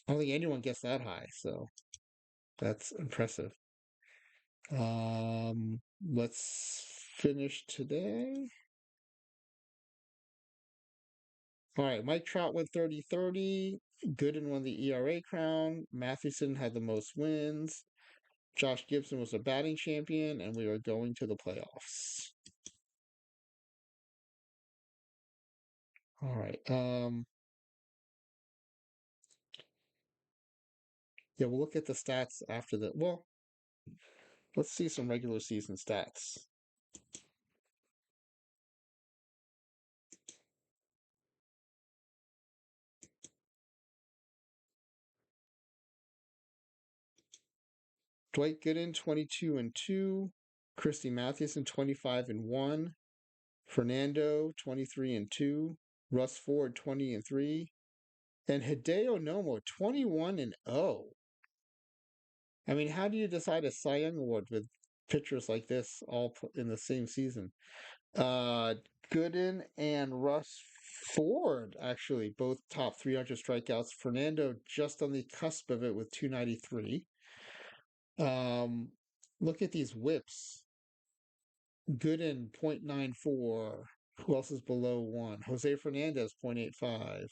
I don't think anyone gets that high, so that's impressive. Let's finish today. All right, Mike Trout went 30-30. Gooden won the ERA crown. Mathewson had the most wins. Josh Gibson was a batting champion, and we are going to the playoffs. All right. Yeah, we'll look at the stats after the. Well, let's see some regular season stats. Dwight Gooden 22-2, Christy Mathewson 25-1, Fernando 23-2, Russ Ford 20-3, and Hideo Nomo 21-0. I mean, how do you decide a Cy Young award with pitchers like this all in the same season? Uh, Gooden and Russ Ford actually both top 300 strikeouts. Fernando just on the cusp of it with 293. Um, Look at these whips. Gooden 0.94. Who else is below one? Jose Fernandez 0.85.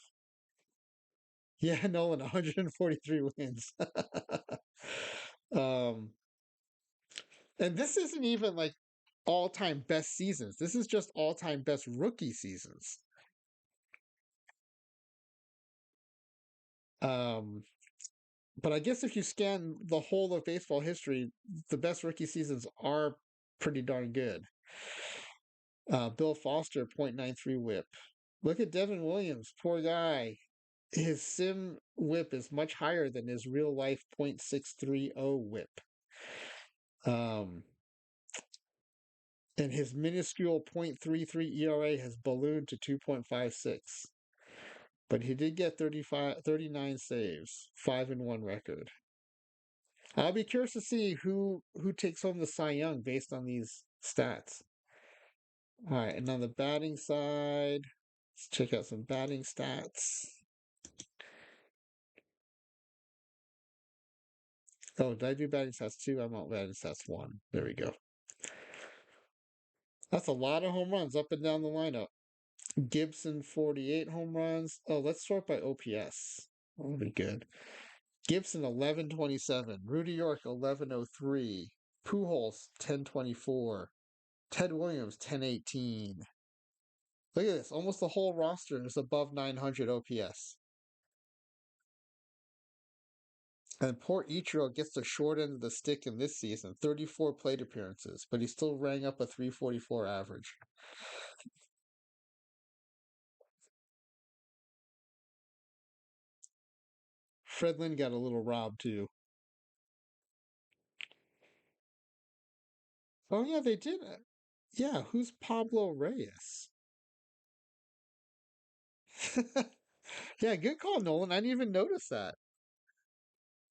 Yeah, Nolan 143 wins. um, and this isn't even like all-time best seasons. This is just all-time best rookie seasons. Um, but I guess if you scan the whole of baseball history, the best rookie seasons are pretty darn good. Bill Foster 0.93 whip. Look at Devin Williams, poor guy. His sim whip is much higher than his real life 0.630 whip. Um, and his minuscule 0.33 ERA has ballooned to 2.56. But he did get 39 saves, 5-1 record. I'll be curious to see who takes home the Cy Young based on these stats. All right, and on the batting side, let's check out some batting stats. Oh, did I do batting stats 2? I'm on batting stats 1. There we go. That's a lot of home runs up and down the lineup. Gibson 48 home runs. Oh, let's sort by OPS. That'll be good. Gibson 1127. Rudy York 1103. Pujols 1024. Ted Williams 1018. Look at this. Almost the whole roster is above 900 OPS. And poor Ichiro gets the short end of the stick in this season, 34 plate appearances, but he still rang up a 344 average. Fredlin got a little robbed too. Oh yeah, they did. Yeah, who's Pablo Reyes? Yeah, good call, Nolan. I didn't even notice that.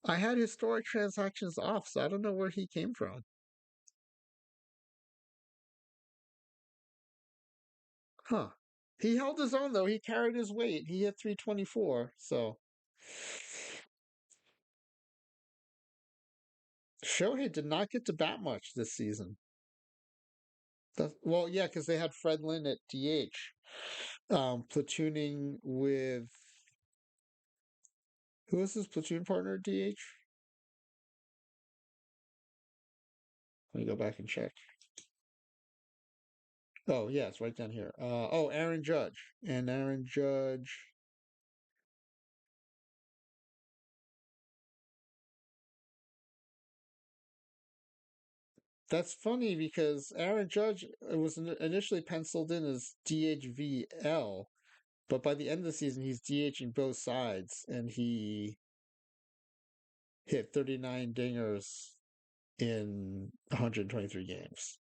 I had historic transactions off, so I don't know where he came from. Huh. He held his own though. He carried his weight. He hit 324. So Shohei did not get to bat much this season. Well, yeah, because they had Fred Lynn at DH, platooning with who was his platoon partner at DH? Let me go back and check. Oh, yeah, it's right down here. Aaron Judge. And Aaron Judge. That's funny because Aaron Judge was initially penciled in as DHVL, but by the end of the season, he's DHing both sides, and he hit 39 dingers in 123 games.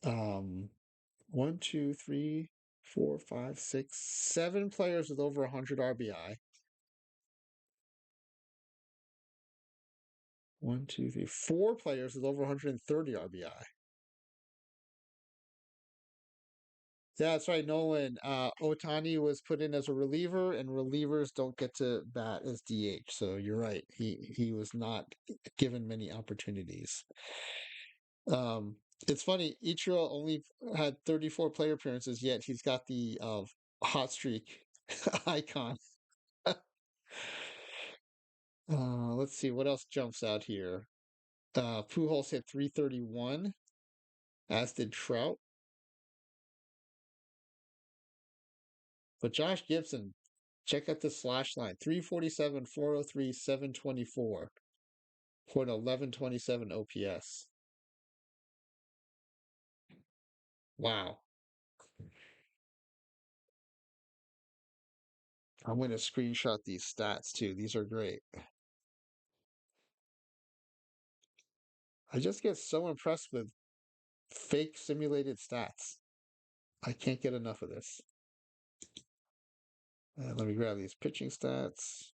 Um, one, two, three, four, five, six, 7 players with over 100 RBI. One, two, three, 4 players with over 130 RBI. Yeah, that's right, Nolan. Otani was put in as a reliever, and relievers don't get to bat as DH. So you're right. He was not given many opportunities. It's funny. Ichiro only had 34 player appearances, yet he's got the hot streak icon. Let's see what else jumps out here. Pujols hit 331, as did Trout. But Josh Gibson, check out this slash line: 347, 403, 724 for an 1127 OPS. Wow. I'm going to screenshot these stats too. These are great. I just get so impressed with fake simulated stats. I can't get enough of this. Let me grab these pitching stats.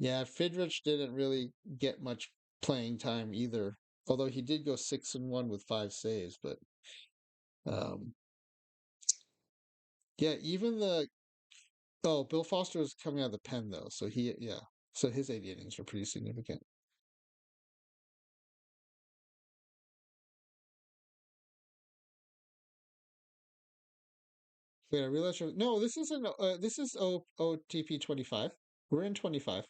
Yeah, Fidrich didn't really get much playing time either. Although he did go 6-1 with 5 saves, but um, yeah, even the Bill Foster is coming out of the pen though, so so his 80 innings are pretty significant. Wait, I realize no, this isn't. This is OTP 25. We're in 25.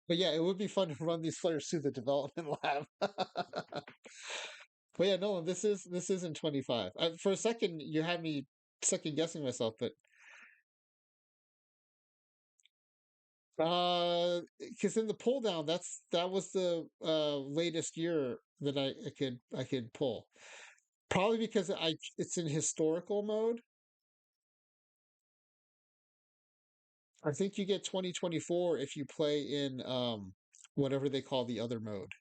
But yeah, it would be fun to run these players through the development lab. But yeah, no, this is in 25. For a second, you had me second guessing myself, but because in the pull down, that was the latest year that I could pull. Probably because it's in historical mode. I think you get 2024 if you play in whatever they call the other mode.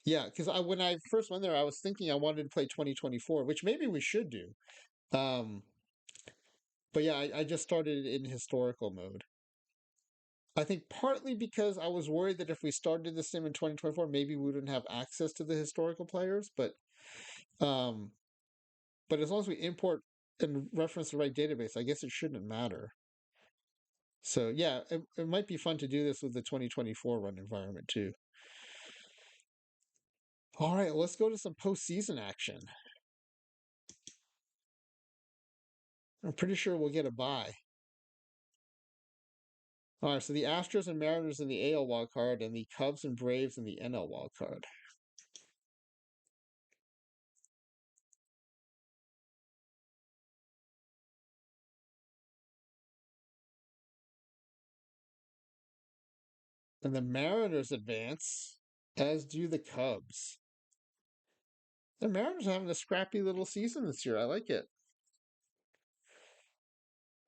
Yeah, because I when I first went there, I was thinking I wanted to play 2024, which maybe we should do. Um, but yeah, I just started it in historical mode. I think partly because I was worried that if we started the sim in 2024, maybe we wouldn't have access to the historical players. Um, but as long as we import and reference the right database, I guess it shouldn't matter. So yeah, it might be fun to do this with the 2024 run environment too. All right, let's go to some postseason action. I'm pretty sure we'll get a bye. All right, so the Astros and Mariners in the AL wild card, and the Cubs and Braves in the NL wild card. And the Mariners advance, as do the Cubs. The Mariners are having a scrappy little season this year. I like it.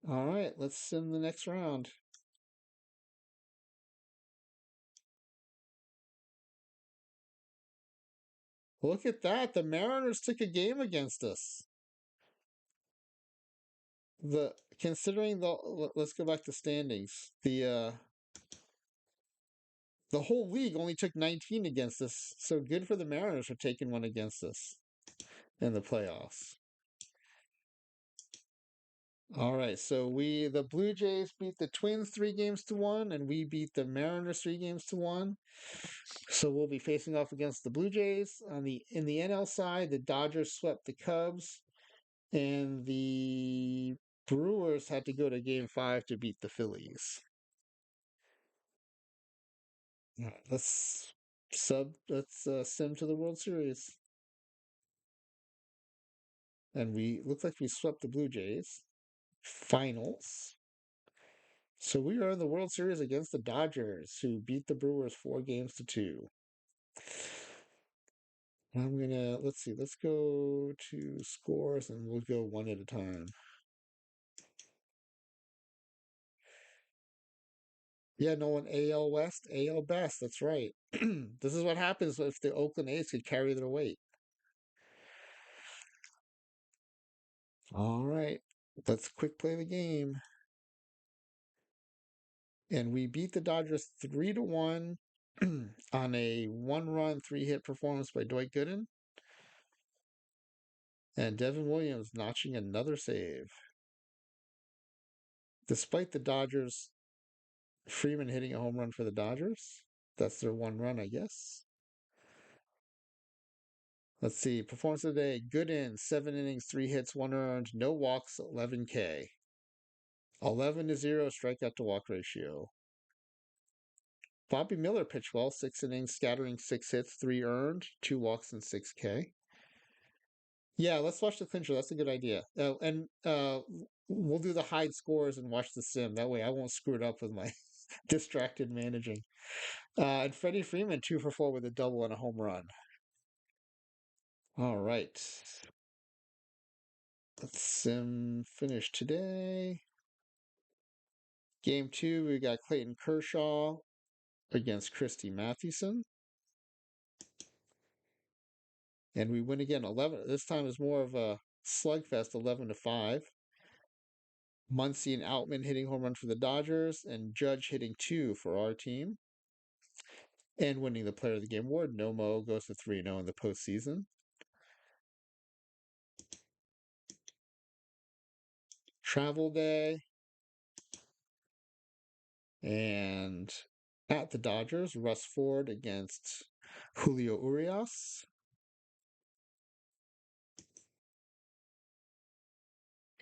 All right, let's sim the next round. Look at that. The Mariners took a game against us. The considering let's go back to standings. The whole league only took 19 against us. So good for the Mariners for taking one against us in the playoffs. All right, so the Blue Jays beat the Twins 3 games to 1, and we beat the Mariners 3 games to 1. So we'll be facing off against the Blue Jays. In the NL side, the Dodgers swept the Cubs, and the Brewers had to go to Game 5 to beat the Phillies. All right, let's sim to the World Series, and we looks like we swept the Blue Jays. Finals. So we are in the World Series against the Dodgers, who beat the Brewers 4 games to 2. I'm gonna let's go to scores and we'll go one at a time. Yeah, no one AL West, AL Best. That's right. This is what happens if the Oakland A's could carry their weight. All right, let's quick play the game. And we beat the Dodgers 3-1. on a 1-run, 3-hit performance by Dwight Gooden. And Devin Williams notching another save. Despite the Dodgers, Freeman hitting a home run for the Dodgers. That's their 1 run, I guess. Let's see. Performance of the day. Gooden, 7 innings, 3 hits, 1 earned, no walks, 11K. 11-0 strikeout to walk ratio. Bobby Miller pitched well, 6 innings, scattering 6 hits, 3 earned, 2 walks, and 6K. Yeah, let's watch the clincher. That's a good idea. And we'll do the hide scores and watch the sim. That way I won't screw it up with my distracted managing. And Freddie Freeman, 2 for 4 with a double and a home run. All right. Let's sim finish today. Game 2, we got Clayton Kershaw against Christy Mathewson. And we win again 11. This time is more of a slugfest, 11-5. Muncy and Outman hitting home run for the Dodgers, and Judge hitting 2 for our team. And winning the Player of the Game award. Nomo goes to 3-0 in the postseason. Travel day. And at the Dodgers, Russ Ford against Julio Urias.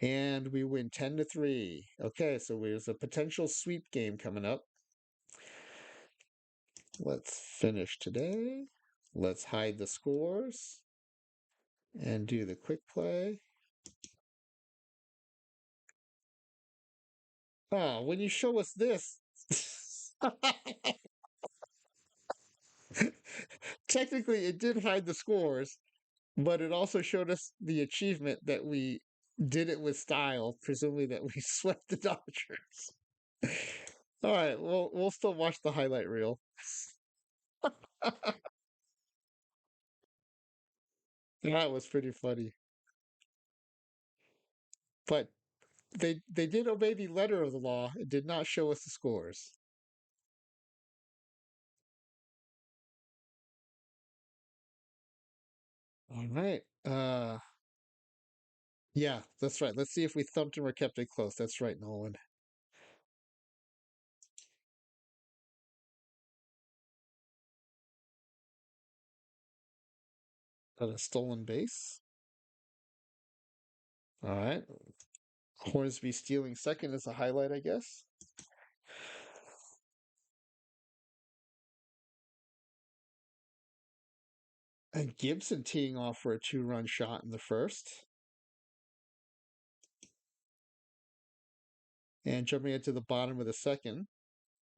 And we win 10-3. Okay, so there's a potential sweep game coming up. Let's finish today. Let's hide the scores and do the quick play. Oh, when you show us this, technically it did hide the scores, but it also showed us the achievement that we did it with style, presumably that we swept the Dodgers. All right, well, we'll still watch the highlight reel. That was pretty funny. But they did obey the letter of the law. It did not show us the scores. All right. Yeah, that's right. Let's see if we thumped him or kept it close. That's right, Nolan. Got a stolen base. All right. Hornsby stealing second is a highlight, I guess. And Gibson teeing off for a 2-run shot in the first. And jumping into the bottom of the second.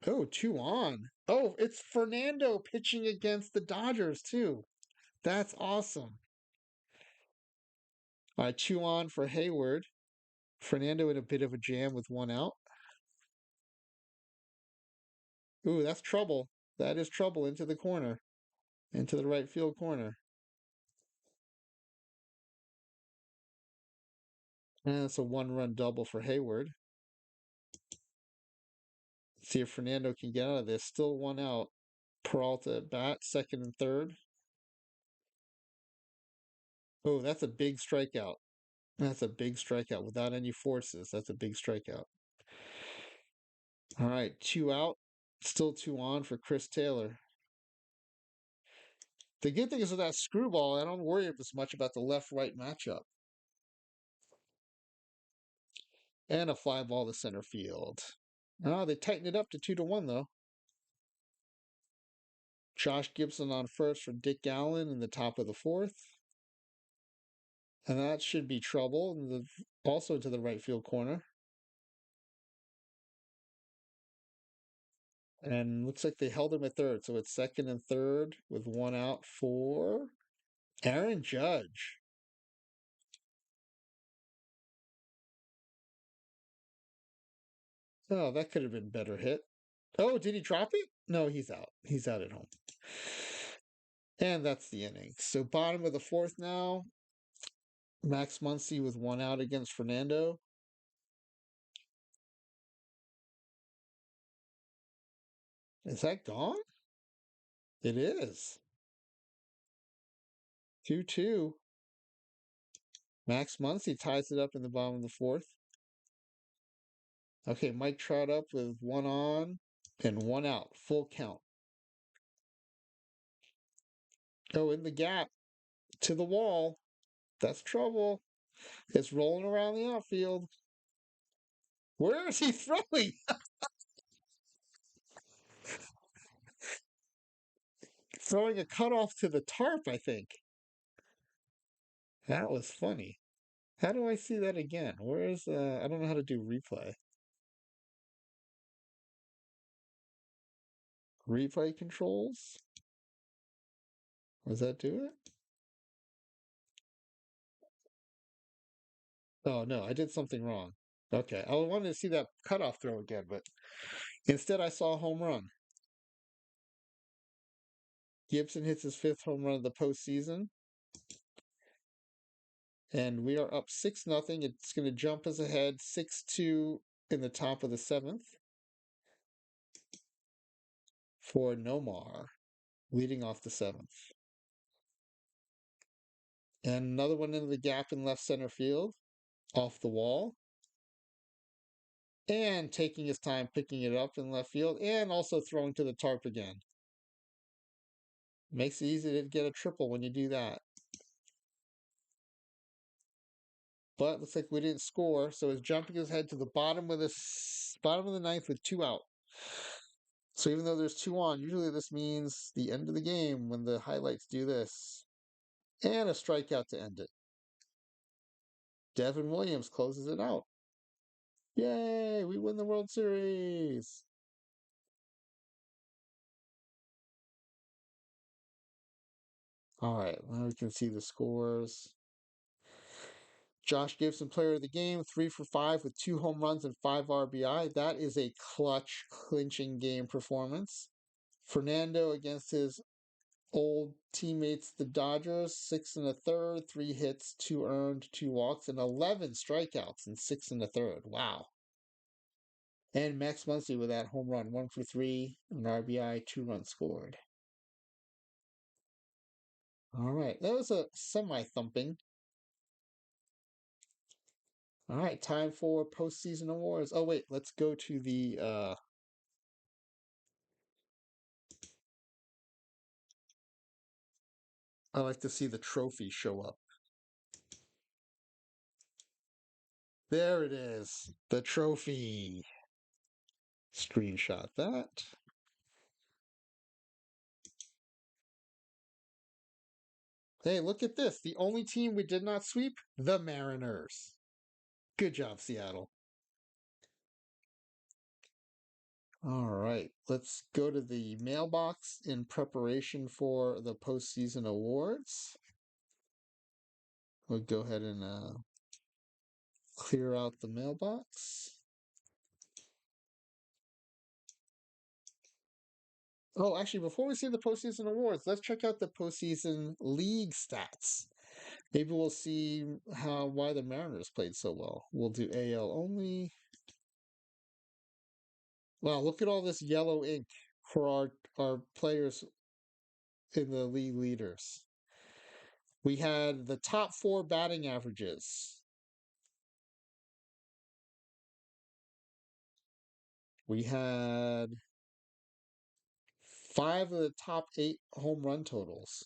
Oh, 2 on. Oh, it's Fernando pitching against the Dodgers, too. That's awesome. All right, 2 on for Hayward. Fernando in a bit of a jam with 1 out. Ooh, that's trouble. That is trouble into the corner, into the right field corner. And it's a 1-run double for Hayward. See if Fernando can get out of this. Still 1 out. Peralta at bat, second and third. Oh, that's a big strikeout. That's a big strikeout without any forces. That's a big strikeout. All right, 2 out. Still 2 on for Chris Taylor. The good thing is with that screwball, I don't worry as much about the left-right matchup. And a fly ball to center field. Oh, they tightened it up to 2-1, though. Josh Gibson on first for Dick Allen in the top of the fourth. And that should be trouble. Also to the right field corner. And looks like they held him at third. So it's second and third with 1 out for Aaron Judge. Oh, that could have been better hit. Oh, did he drop it? No, he's out. He's out at home. And that's the inning. So bottom of the fourth now. Max Muncy with 1 out against Fernando. Is that gone? It is 2-2. Max Muncy ties it up in the bottom of the fourth. Okay, Mike Trout up with one on and one out. Full count. Oh, in the gap to the wall. That's trouble. It's rolling around the outfield. Where is he throwing? Throwing a cutoff to the tarp, I think. That was funny. How do I see that again? Where is I don't know how to do replay. Replay controls? Does that do it? Oh no, I did something wrong. Okay, I wanted to see that cutoff throw again, but instead I saw a home run. Gibson hits his fifth home run of the postseason, and we are up 6-0. It's going to jump us ahead 6-2 in the top of the seventh for Nomar, leading off the seventh. And another one into the gap in left center field, off the wall, and taking his time picking it up in left field, and also throwing to the tarp again. Makes it easy to get a triple when you do that. But looks like we didn't score, so it's jumping his head to the bottom of the ninth with two out. So even though there's two on, usually this means the end of the game when the highlights do this. And a strikeout to end it. Devin Williams closes it out. Yay, we win the World Series. All right, now we can see the scores. Josh Gibson, player of the game, 3 for 5 with 2 home runs and 5 RBI. That is a clutch, clinching game performance. Fernando against his old teammates, the Dodgers, 6 and a third, 3 hits, 2 earned, 2 walks, and 11 strikeouts in 6 and a third. Wow. And Max Muncy with that home run, 1 for 3, an RBI, 2 runs scored. All right, that was a semi thumping. All right, time for postseason awards. Oh wait, let's go to the I like to see the trophy show up. There it is. The trophy. Screenshot that. Hey, look at this. The only team we did not sweep, the Mariners. Good job, Seattle. All right, let's go to the mailbox in preparation for the postseason awards. We'll go ahead and clear out the mailbox. Oh, actually, before we see the postseason awards, let's check out the postseason league stats. Maybe we'll see why the Mariners played so well. We'll do AL only. Wow, look at all this yellow ink for our players in the league leaders. We had the top 4 batting averages. We had 5 of the top 8 home run totals.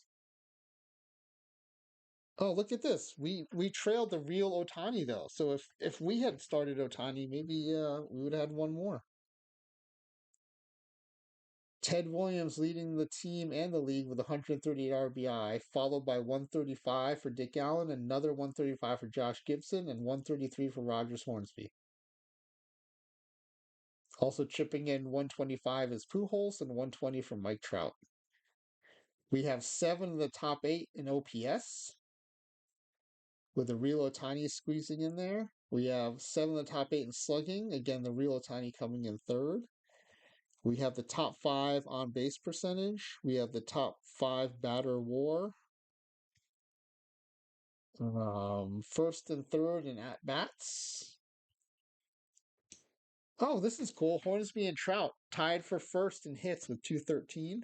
Oh, look at this. We trailed the real Otani though. So if we had started Otani, maybe we would have had one more. Ted Williams leading the team and the league with 138 RBI, followed by 135 for Dick Allen, another 135 for Josh Gibson, and 133 for Rogers Hornsby. Also chipping in 125 is Pujols and 120 for Mike Trout. We have 7 of the top 8 in OPS, with the real Otani squeezing in there. We have 7 of the top 8 in slugging. Again, the real Otani coming in third. We have the top 5 on base percentage. We have the top 5 batter WAR. First and third in at bats. Oh, this is cool. Hornsby and Trout tied for first in hits with 213.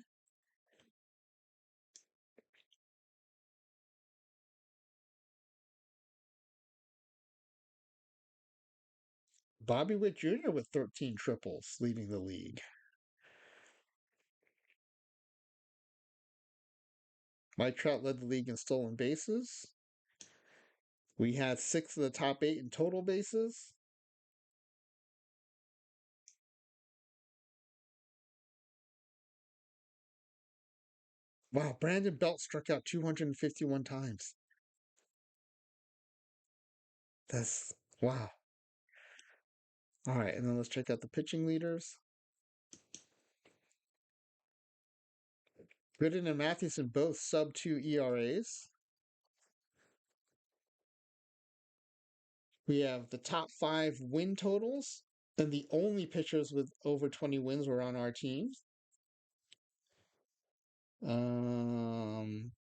Bobby Witt Jr. with 13 triples, leading the league. Mike Trout led the league in stolen bases. We had 6 of the top 8 in total bases. Wow, Brandon Belt struck out 251 times. That's wow. All right, and then let's check out the pitching leaders. Gooden and Mathewson both sub 2 ERAs. We have the top 5 win totals, and the only pitchers with over 20 wins were on our team. Um,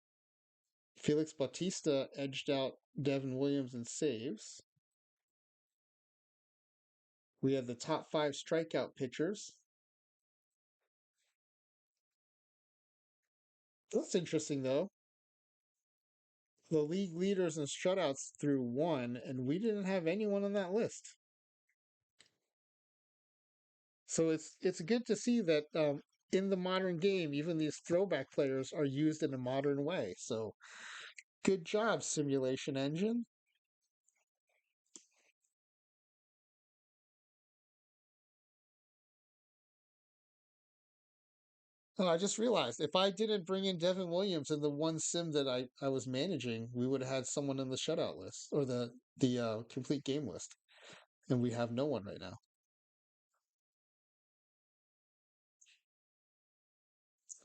Felix Bautista edged out Devin Williams in saves. We have the top 5 strikeout pitchers. That's interesting, though. The league leaders in shutouts through 1, and we didn't have anyone on that list. So it's good to see that in the modern game, even these throwback players are used in a modern way. So good job, simulation engine. Oh, I just realized if I didn't bring in Devin Williams in the one sim that I was managing, we would have had someone in the shutout list or the complete game list, and we have no one right now.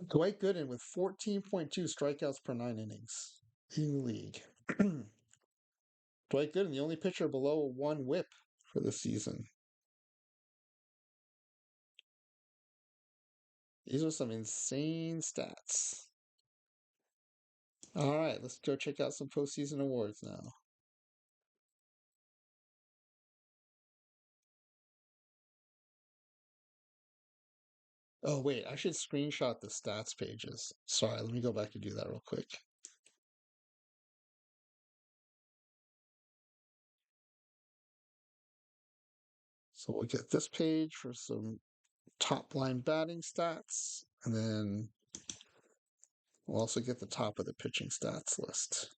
Dwight Gooden with 14.2 strikeouts per 9 innings in the league. Dwight Gooden, the only pitcher below a 1 WHIP for the season. These are some insane stats. All right, let's go check out some postseason awards now. Oh, wait, I should screenshot the stats pages. Sorry, let me go back and do that real quick. So we'll get this page for some top line batting stats, and then we'll also get the top of the pitching stats list.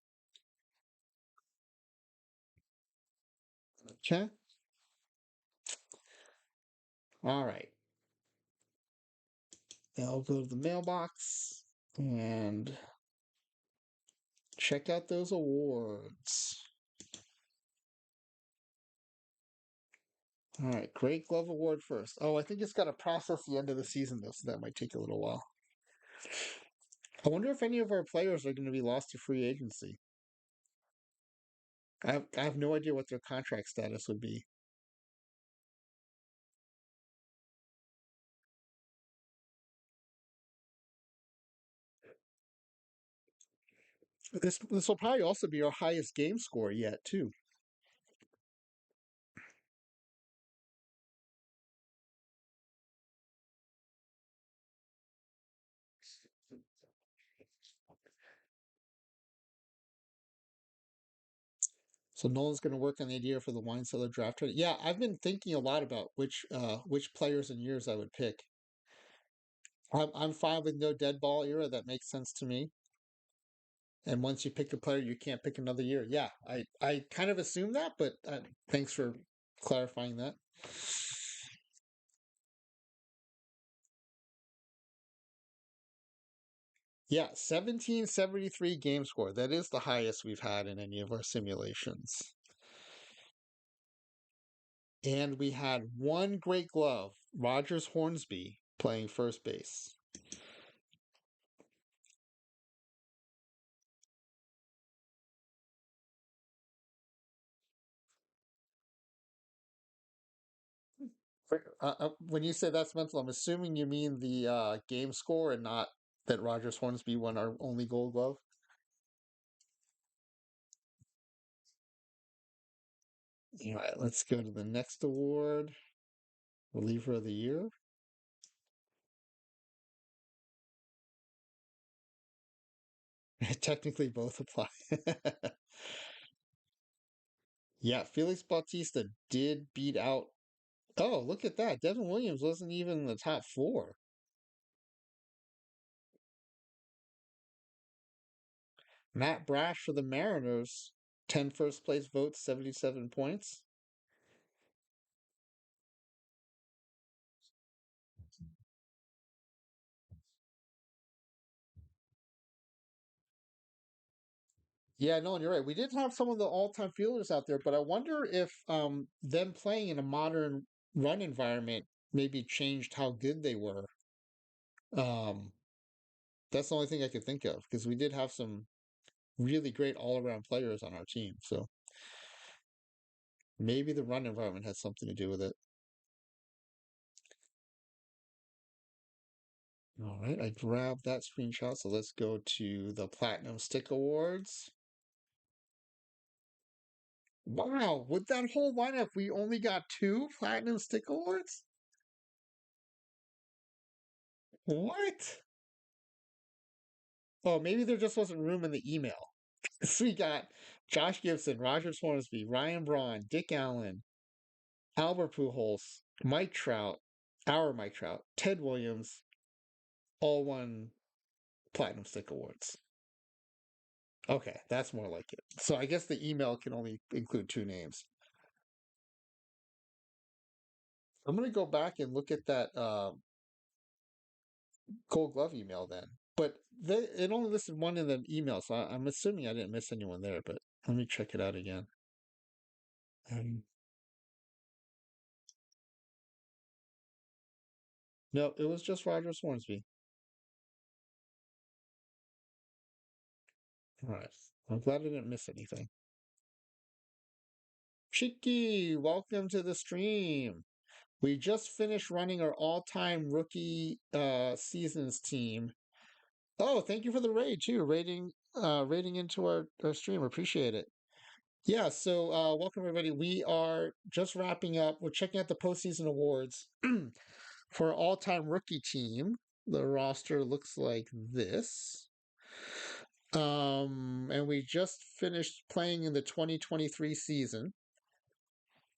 Okay. All right. Now I'll go to the mailbox and check out those awards. All right, Great Glove Award first. Oh, I think it's got to process the end of the season though, so that might take a little while. I wonder if any of our players are going to be lost to free agency. I have no idea what their contract status would be. This will probably also be our highest game score yet, too. So Nolan's going to work on the idea for the wine cellar draft trade. Yeah, I've been thinking a lot about which players and years I would pick. I'm fine with no dead ball era. That makes sense to me. And once you pick a player, you can't pick another year. Yeah, I kind of assumed that, but thanks for clarifying that. Yeah, 1773 game score. That is the highest we've had in any of our simulations. And we had one great glove, Rogers Hornsby, playing first base. When you say that's mental, I'm assuming you mean the game score and not that Rogers Hornsby won our only gold glove. All right, let's go to the next award, reliever of the year. Technically, both apply. Yeah, Felix Bautista did beat out Oh, look at that. Devin Williams wasn't even in the top four. Matt Brash for the Mariners, 10 first place votes, 77 points. Yeah, no, and you're right. We did have some of the all-time fielders out there, but I wonder if them playing in a modern run environment maybe changed how good they were. Um, that's the only thing I could think of because we did have some really great all-around players on our team. So maybe the run environment has something to do with it. All right, I grabbed that screenshot. So let's go to the Platinum Stick Awards. Wow, with that whole lineup, we only got two Platinum Stick Awards? What? Oh, maybe there just wasn't room in the email. So we got Josh Gibson, Roger Hornsby, Ryan Braun, Dick Allen, Albert Pujols, Mike Trout, our Mike Trout, Ted Williams, all won Platinum Stick Awards. Okay, that's more like it. So I guess the email can only include two names. I'm gonna go back and look at that Gold Glove email then. But it only listed one in the email, so I'm assuming I didn't miss anyone there. But let me check it out again. Um, no, it was just Roger Hornsby. All right, I'm glad I didn't miss anything. Chicky, welcome to the stream. We just finished running our all-time rookie seasons team. Oh, thank you for the raid too. Rating into our stream. Appreciate it. Yeah, so welcome everybody. We are just wrapping up. We're checking out the postseason awards for our all-time rookie team. The roster looks like this. And we just finished playing in the 2023 season,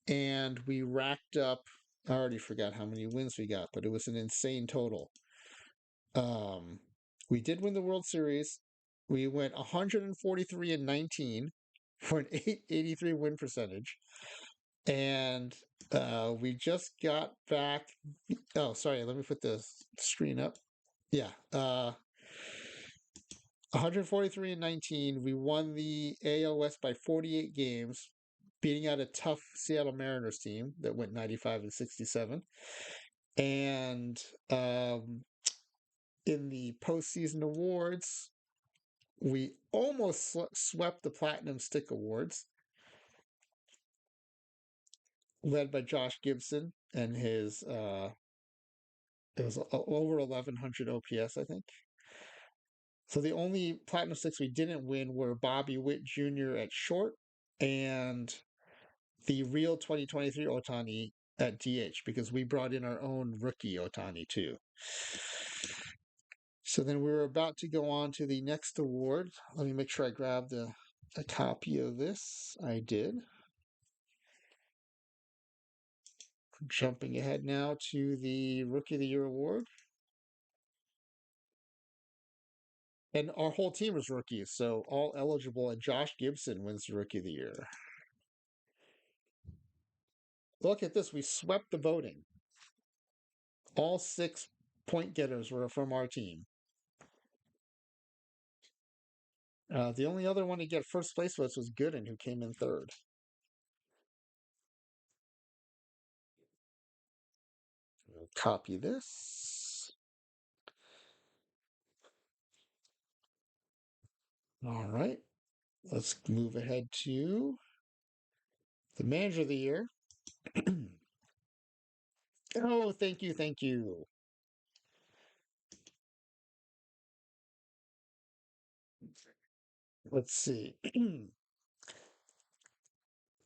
and we racked up. I already forgot how many wins we got, but it was an insane total. Um, we did win the World Series. We went 143 and 19 for an 883 win percentage. And we just got back. Oh, sorry. Let me put the screen up. Yeah. 143 and 19. We won the AL West by 48 games, beating out a tough Seattle Mariners team that went 95 and 67. And in the postseason awards, we almost swept the Platinum Stick Awards, led by Josh Gibson and his it was over 1100 OPS, I think. So the only Platinum Sticks we didn't win were Bobby Witt Jr. at short and the real 2023 Otani at DH because we brought in our own rookie Otani too. So then we were about to go on to the next award. Let me make sure I grabbed a copy of this. I did. Jumping ahead now to the Rookie of the Year award. And our whole team is rookies, so all eligible. And Josh Gibson wins the Rookie of the Year. Look at this. We swept the voting. All 6 point getters were from our team. The only other one to get first place votes was Gooden, who came in third. We'll copy this. All right. Let's move ahead to the Manager of the Year. Oh, thank you. Thank you. Let's see.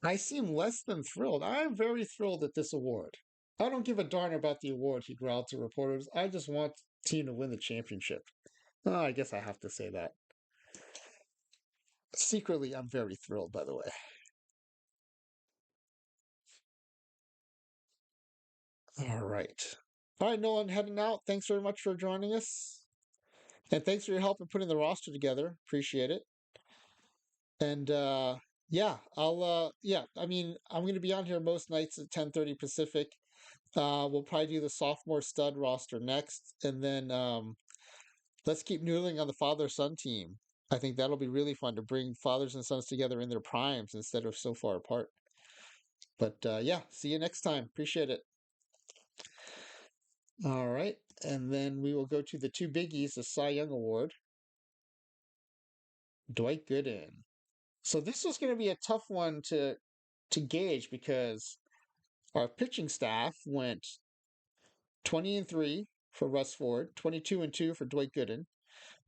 I seem less than thrilled. I'm very thrilled at this award. I don't give a darn about the award, he growled to reporters. I just want the team to win the championship. Oh, I guess I have to say that. Secretly, I'm very thrilled, by the way. All right. All right, Nolan, heading out. Thanks very much for joining us. And thanks for your help in putting the roster together. Appreciate it. And yeah, I mean, I'm gonna be on here most nights at 10:30 Pacific. We'll probably do the sophomore stud roster next, and then let's keep noodling on the father-son team. I think that'll be really fun to bring fathers and sons together in their primes instead of so far apart. But yeah, see you next time. Appreciate it. All right, and then we will go to the two biggies, the Cy Young Award, Dwight Gooden. So this was going to be a tough one to gauge because our pitching staff went 20-3 for Russ Ford, 22-2 for Dwight Gooden,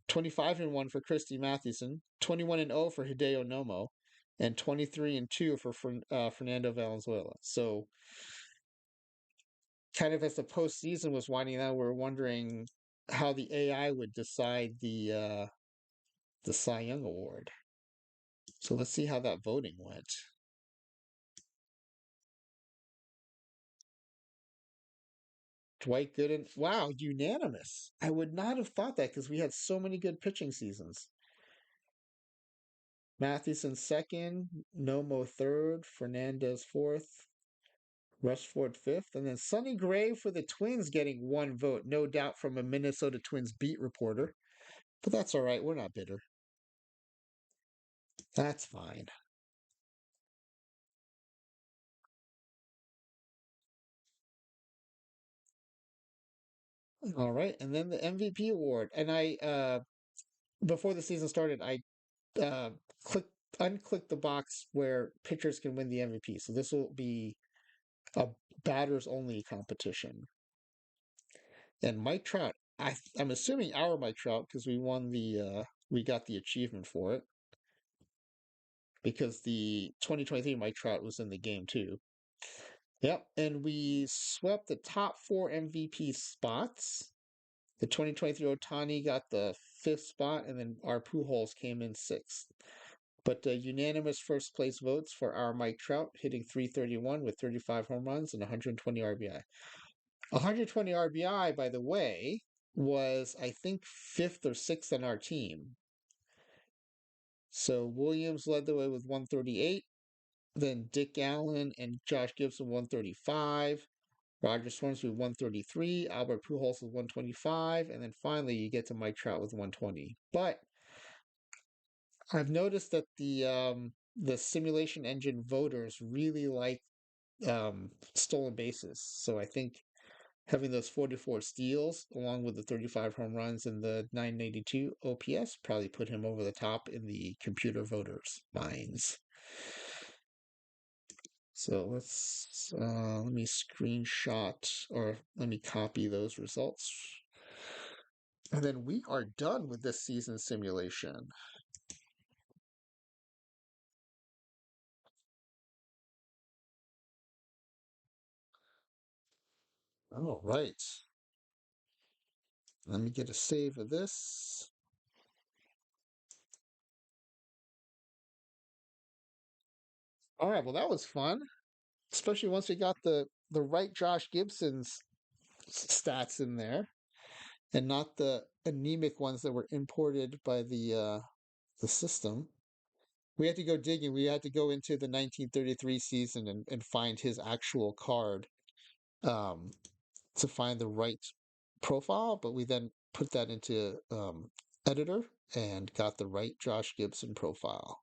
25-1 for Christy Mathewson, 21-0 for Hideo Nomo, and 23-2 for Fernando Valenzuela. So, kind of as the postseason was winding down, we are wondering how the AI would decide the Cy Young Award. So let's see how that voting went. Dwight Gooden, wow, unanimous. I would not have thought that because we had so many good pitching seasons. Mathewson second, Nomo third, Fernandez fourth, Rushford fifth, and then Sonny Gray for the Twins getting one vote, no doubt from a Minnesota Twins beat reporter. But that's all right. We're not bitter. That's fine. All right, and then the MVP award. And I before the season started, I uh clicked unclicked the box where pitchers can win the MVP. So this will be a batters only competition. And Mike Trout, I'm assuming our Mike Trout because we got the achievement for it because the 2023 Mike Trout was in the game too. Yep, and we swept the top four MVP spots. The 2023 Otani got the fifth spot, and then our Pujols came in sixth. But unanimous first place votes for our Mike Trout, hitting 331 with 35 home runs and 120 RBI. 120 RBI, by the way, was I think fifth or sixth on our team. So Williams led the way with 138. Then Dick Allen and Josh Gibson 135. Roger Swansby 133. Albert Pujols with 125. And then finally you get to Mike Trout with 120. But I've noticed that the simulation engine voters really like stolen bases. So I think having those 44 steals along with the 35 home runs and the 982 OPS probably put him over the top in the computer voters' minds. So let me screenshot or let me copy those results. And then we are done with this season simulation. All right. Let me get a save of this. All right, well that was fun, especially once we got the right Josh Gibson's stats in there and not the anemic ones that were imported by the system. We had to go digging. We had to go into the 1933 season and find his actual card um, to find the right profile. But we then put that into editor and got the right Josh Gibson profile.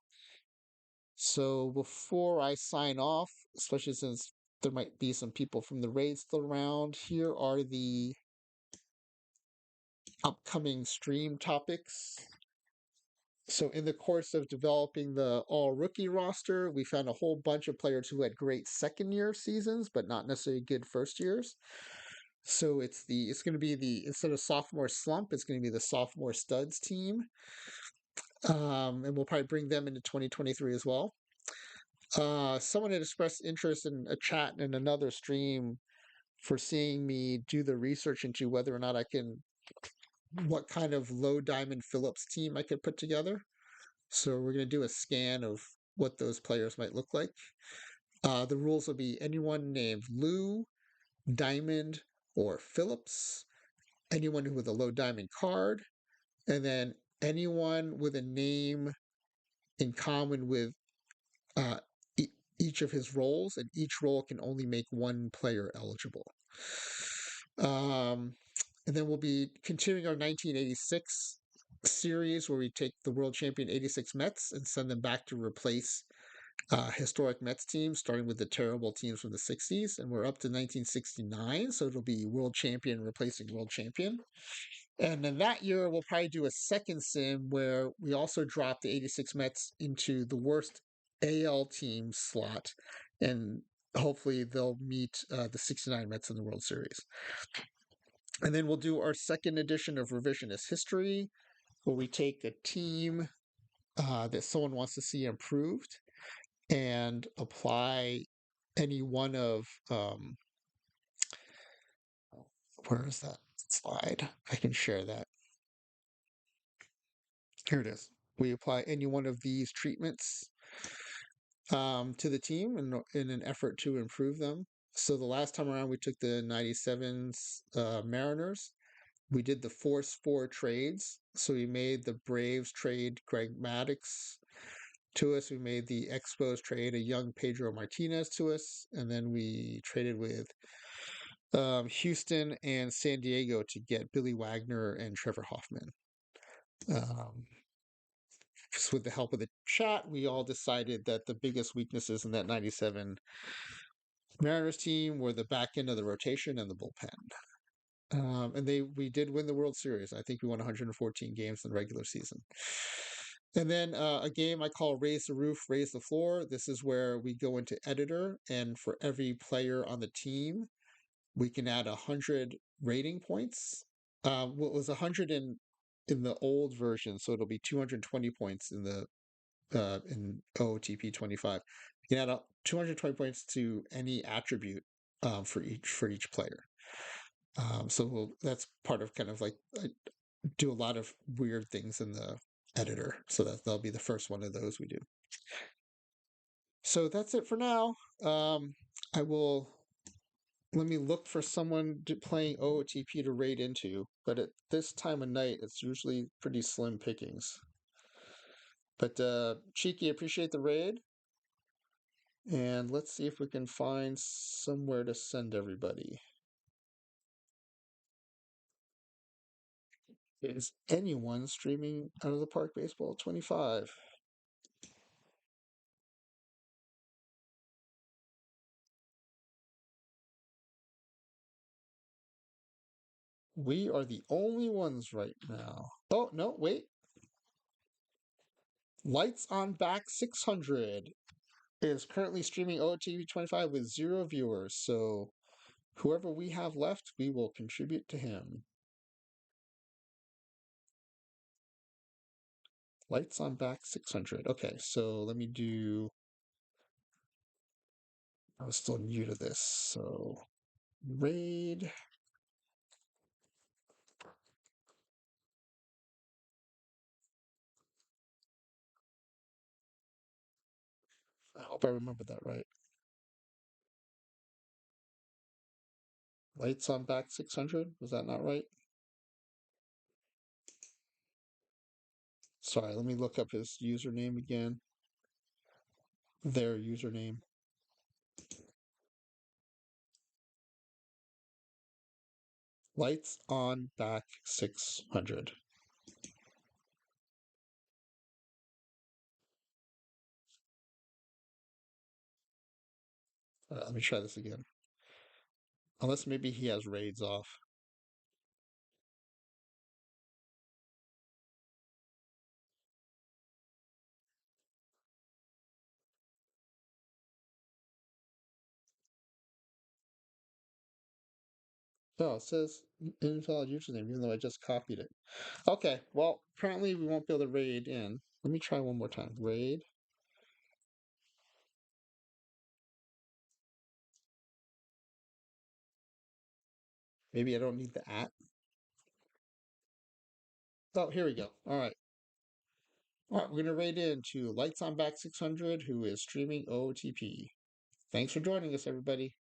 So before I sign off, especially since there might be some people from the raid still around, here are the upcoming stream topics. So, in the course of developing the all rookie roster, we found a whole bunch of players who had great second year seasons, but not necessarily good first years. So it's going to be the instead of sophomore slump, it's going to be the sophomore studs team, and we'll probably bring them into 2023 as well. Someone had expressed interest in a chat in another stream for seeing me do the research into whether or not what kind of low diamond Phillips team I could put together. So we're going to do a scan of what those players might look like. The rules will be anyone named Lou, Diamond or Phillips, anyone with a low diamond card, and then anyone with a name in common with uh, e- each of his roles, and each role can only make one player eligible. Um, and then we'll be continuing our 1986 series where we take the world champion 86 Mets and send them back to replace historic Mets teams, starting with the terrible teams from the 60s. And we're up to 1969, so it'll be world champion replacing world champion. And then that year, we'll probably do a second sim where we also drop the 86 Mets into the worst AL team slot. And hopefully they'll meet the 69 Mets in the World Series. And then we'll do our second edition of Revisionist History, where we take a team that someone wants to see improved and apply any one of where is that slide? I can share that. Here it is. We apply any one of these treatments to the team in an effort to improve them. So the last time around, we took the 97's Mariners. We did the Force 4 trades. So we made the Braves trade Greg Maddux to us. We made the Expos trade a young Pedro Martinez to us. And then we traded with Houston and San Diego to get Billy Wagner and Trevor Hoffman. Just with the help of the chat, we all decided that the biggest weaknesses in that 97 Mariners team were the back end of the rotation and the bullpen. And we did win the World Series. I think we won 114 games in the regular season. And then a game I call Raise the Roof, Raise the Floor. This is where we go into editor, and for every player on the team, we can add 100 rating points. What was 100 in the old version, so it'll be 220 points in OOTP 25. You can add up 220 points to any attribute for each player. That's part of kind of like I do a lot of weird things in the editor, so that'll be the first one of those we do. So that's it for now. I will let me look for someone playing OOTP to raid into, but at this time of night, it's usually pretty slim pickings. But Cheeky, appreciate the raid. And let's see if we can find somewhere to send everybody. Is anyone streaming Out of the Park Baseball 25? We are the only ones right now. Oh, no, wait. Lights on Back 600 is currently streaming OTV 25 with 0 viewers. So whoever we have left, we will contribute to him. Lights on Back 600. Okay, so let me do. I was still new to this. So raid. I hope I remember that right. Lights on Back 600. Was that not right? Sorry, let me look up his username again. Their username. Lights on Back 600. Let me try this again. Unless maybe he has raids off. Oh, it says invalid username, even though I just copied it. Okay, well, apparently we won't be able to raid in. Let me try one more time. Raid. Maybe I don't need the at. Oh, here we go. All right. All right, we're going to raid into Lights on Back 600, who is streaming OTP. Thanks for joining us, everybody.